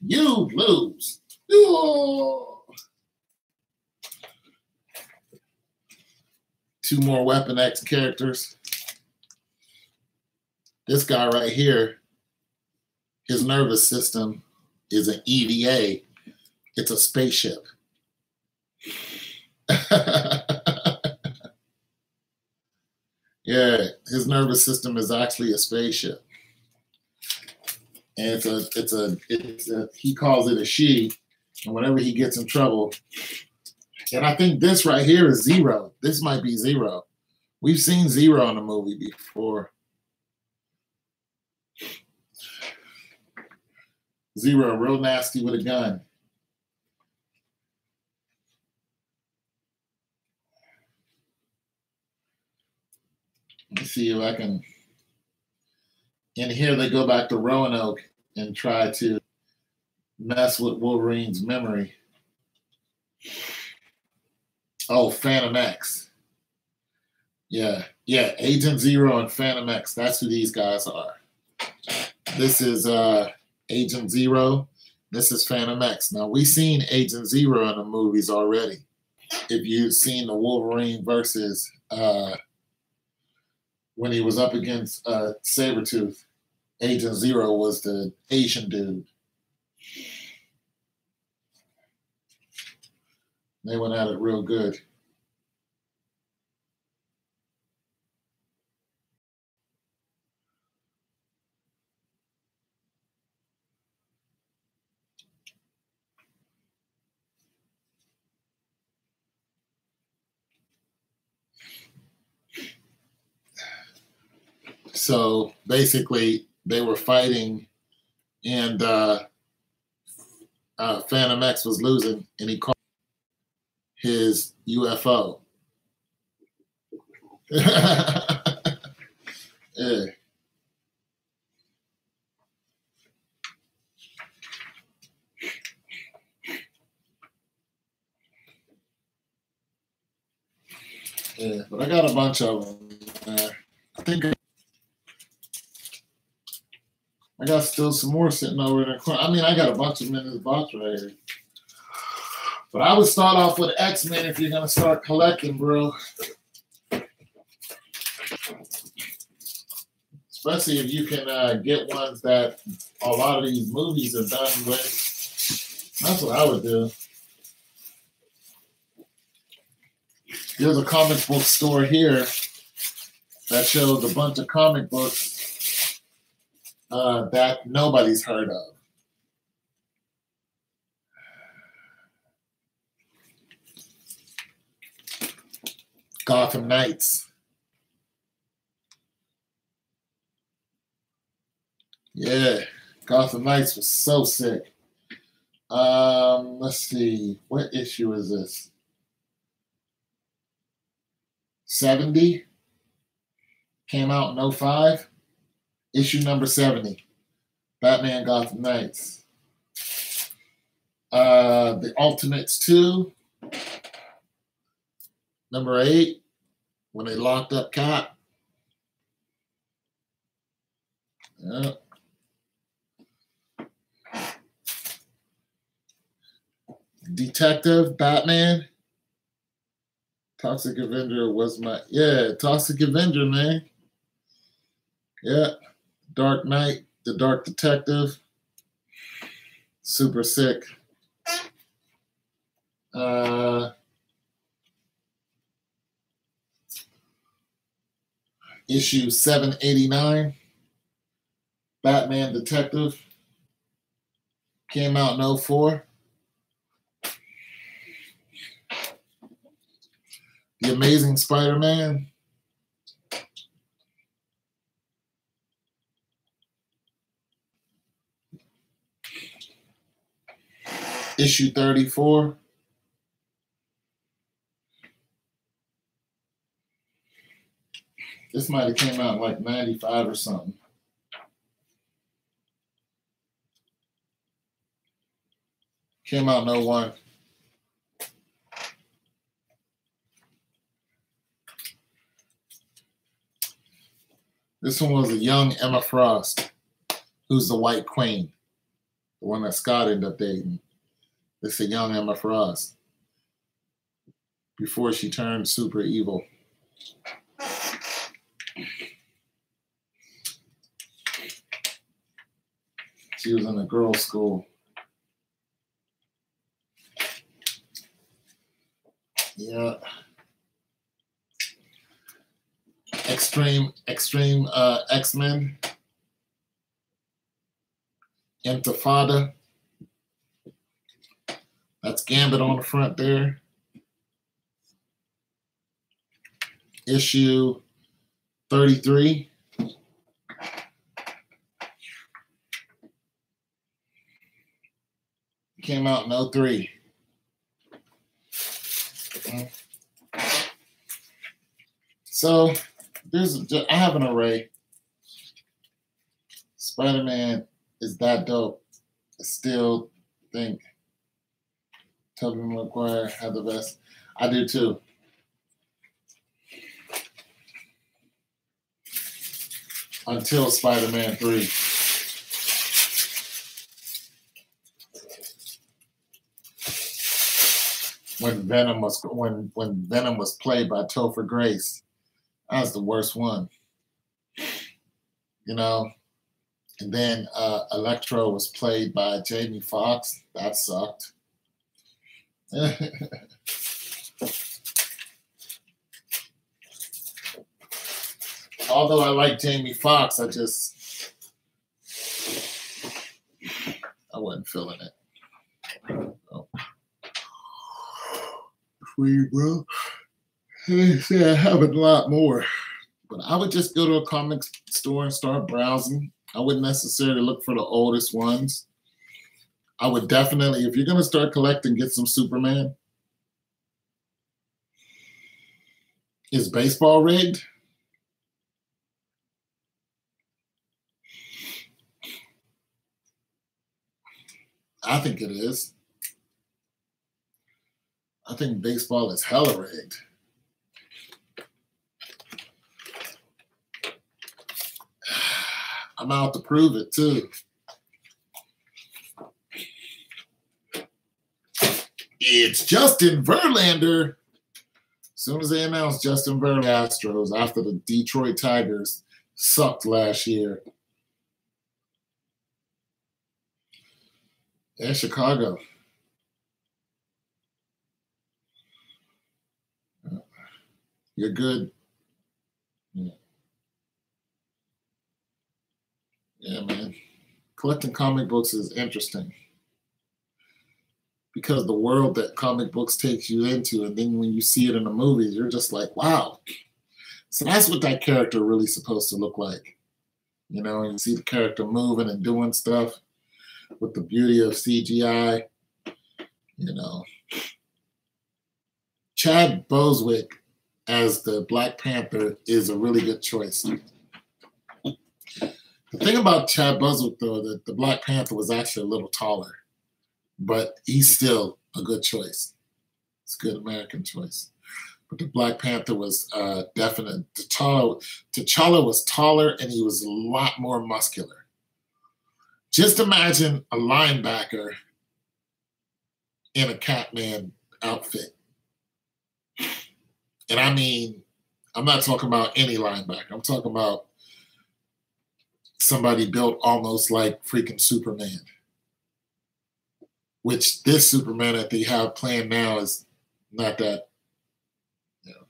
[SPEAKER 1] You lose. Ooh. 2 more Weapon X characters. This guy right here, his nervous system is an EVA. It's a spaceship. Yeah, his nervous system is actually a spaceship. And he calls it a she. And whenever he gets in trouble, and I think this right here is Zero. This might be Zero. We've seen Zero in a movie before. Zero, real nasty with a gun. Let me see if I can. In here, they go back to Roanoke and try to mess with Wolverine's memory. Oh, Phantom X. Yeah, Agent Zero and Phantom X. That's who these guys are. This is Agent Zero. This is Phantom X. Now, we've seen Agent Zero in the movies already. If you've seen the Wolverine versus when he was up against Sabretooth. Agent Zero was the Asian dude. They went at it real good. So basically, they were fighting, and Phantom X was losing, and he called his UFO. Yeah. Yeah, but I got a bunch of them. I think I got still some more sitting over in the corner. I mean, I got a bunch of them in this box right here. But I would start off with X-Men if you're going to start collecting, bro. Especially if you can get ones that a lot of these movies are done with. That's what I would do. There's a comic book store here that shows a bunch of comic books that nobody's heard of. Gotham Knights. Yeah, Gotham Knights was so sick. Let's see. What issue is this? 70? Came out in 05. Issue number 70. Batman Gotham Knights. The Ultimates 2. Number 8. When they locked up Cap. Yep. Detective Batman. Toxic Avenger was my Toxic Avenger, man. Yeah. Dark Knight, the Dark Detective. Super sick. Issue 789. Batman Detective. Came out in 04. The Amazing Spider-Man. Issue 34. This might have came out in like 95 or something. Came out in 01. This one was a young Emma Frost, who's the White Queen, the one that Scott ended up dating. It's a young Emma Frost before she turned super evil. She was in a girls' school. Yeah. Extreme X-Men. Intifada. That's Gambit on the front there. Issue 33. Came out in 03. So I have an array. Spider-Man is that dope. I still think Tobey Maguire had the best. I do too. Until Spider-Man 3. When Venom was played by Topher Grace. That was the worst one. you know. And then Electro was played by Jamie Foxx. That sucked. Although I like Jamie Foxx, I wasn't feeling it. Oh. Well, they say I have a lot more, but I would just go to a comic store and start browsing. I wouldn't necessarily look for the oldest ones. I would definitely, if you're going to start collecting, get some Superman. Is baseball rigged? I think it is. I think baseball is hella rigged. I'm out to prove it too. It's Justin Verlander. As soon as they announced Justin Verlander Astros after the Detroit Tigers sucked last year. Yeah, Chicago. You're good. Yeah, man. Collecting comic books is interesting because the world that comic books takes you into, and then when you see it in the movies, you're just like, wow. So that's what that character really supposed to look like. You know, and you see the character moving and doing stuff with the beauty of CGI. You know, Chad Boswick as the Black Panther is a really good choice. The thing about Chad Boswick, though, that the Black Panther was actually a little taller, but he's still a good choice. It's a good American choice. But the Black Panther was definite. T'Challa was taller and he was a lot more muscular. Just imagine a linebacker in a Catman outfit. And I mean, I'm not talking about any linebacker. I'm talking about somebody built almost like freaking Superman. Which this Superman that they have playing now is not that, you know.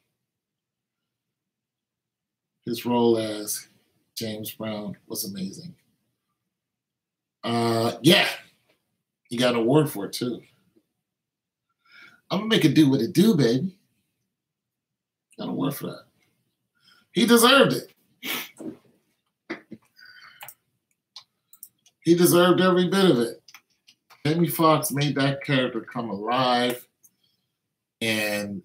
[SPEAKER 1] His role as James Brown was amazing. Yeah, he got an award for it too. I'm gonna make it do what it do, baby. Got an award for that. He deserved it. He deserved every bit of it. Jamie Foxx made that character come alive, and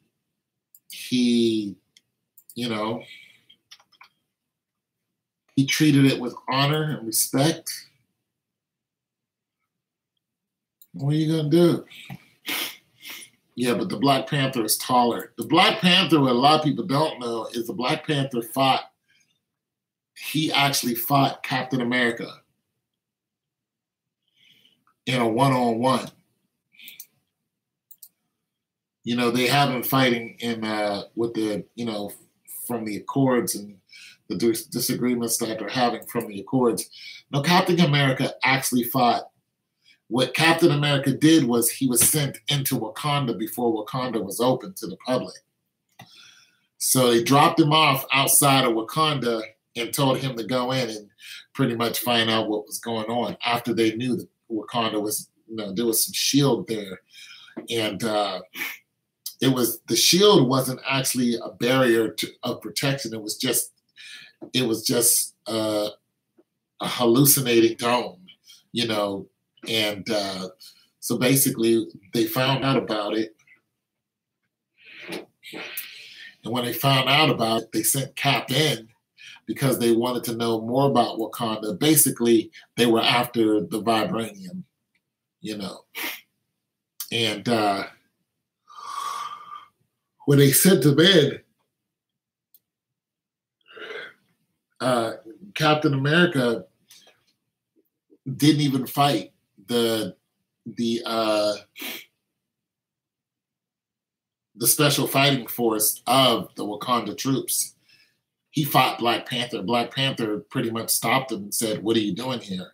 [SPEAKER 1] he, you know, he treated it with honor and respect. What are you gonna do? Yeah, but the Black Panther is taller. The Black Panther, what a lot of people don't know, is the Black Panther he actually fought Captain America in a one-on-one. You know, they have him fighting in with the, you know, from the Accords and the disagreements that they're having from the Accords. No, Captain America actually fought. What Captain America did was he was sent into Wakanda before Wakanda was open to the public. So they dropped him off outside of Wakanda and told him to go in and pretty much find out what was going on after they knew that Wakanda was, you know, there was some shield there. And the shield wasn't actually a barrier of protection. It was just a hallucinating dome, you know. And so basically they found out about it. And when they found out about it, they sent Cap in because they wanted to know more about Wakanda. Basically, they were after the vibranium, you know. And when they sent him in, Captain America didn't even fight the special fighting force of the Wakanda troops. he fought Black Panther. Black Panther pretty much stopped him and said, "What are you doing here?"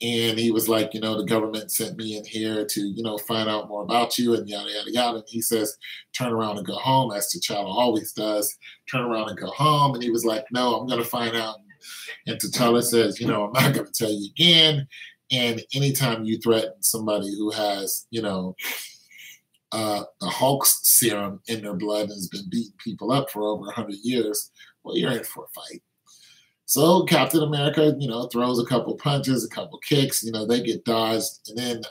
[SPEAKER 1] And he was like, the government sent me in here to, find out more about you and yada, yada, yada. And he says, turn around and go home, as T'Challa always does. Turn around and go home. And he was like, no, I'm going to find out. And T'Challa says, I'm not going to tell you again. And anytime you threaten somebody who has, the Hulk's serum in their blood and has been beating people up for over 100 years, well, you're in for a fight. So Captain America, throws a couple punches, a couple kicks, they get dodged, and then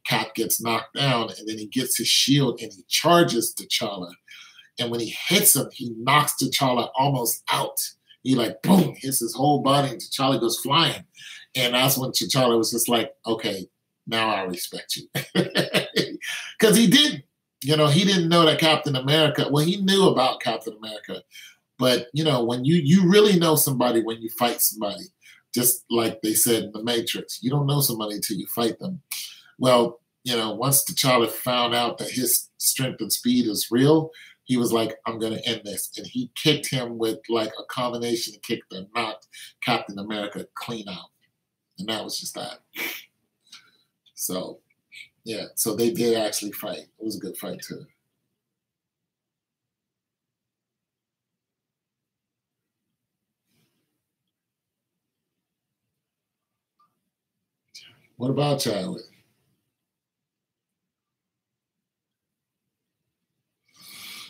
[SPEAKER 1] Cap gets knocked down, and then he gets his shield and he charges T'Challa. And when he hits him, he knocks T'Challa almost out. He boom, hits his whole body, and T'Challa goes flying. And that's when T'Challa was just like, okay, now I respect you. Because he didn't. He didn't know that Captain America, well, he knew about Captain America. But, when you really know somebody when you fight somebody, just like they said in The Matrix, you don't know somebody until you fight them. Well, once T'Challa found out that his strength and speed is real, he was like, I'm going to end this. And he kicked him with a combination kick that knocked Captain America clean out. And that was just that. So, yeah, so they did actually fight. It was a good fight, too. What about Chadwick?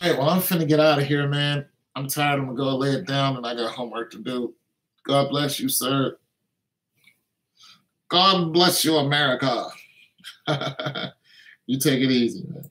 [SPEAKER 1] Hey, well, I'm finna get out of here, man. I'm tired. I'm gonna go lay it down, and I got homework to do. God bless you, sir. God bless you, America. You take it easy, man.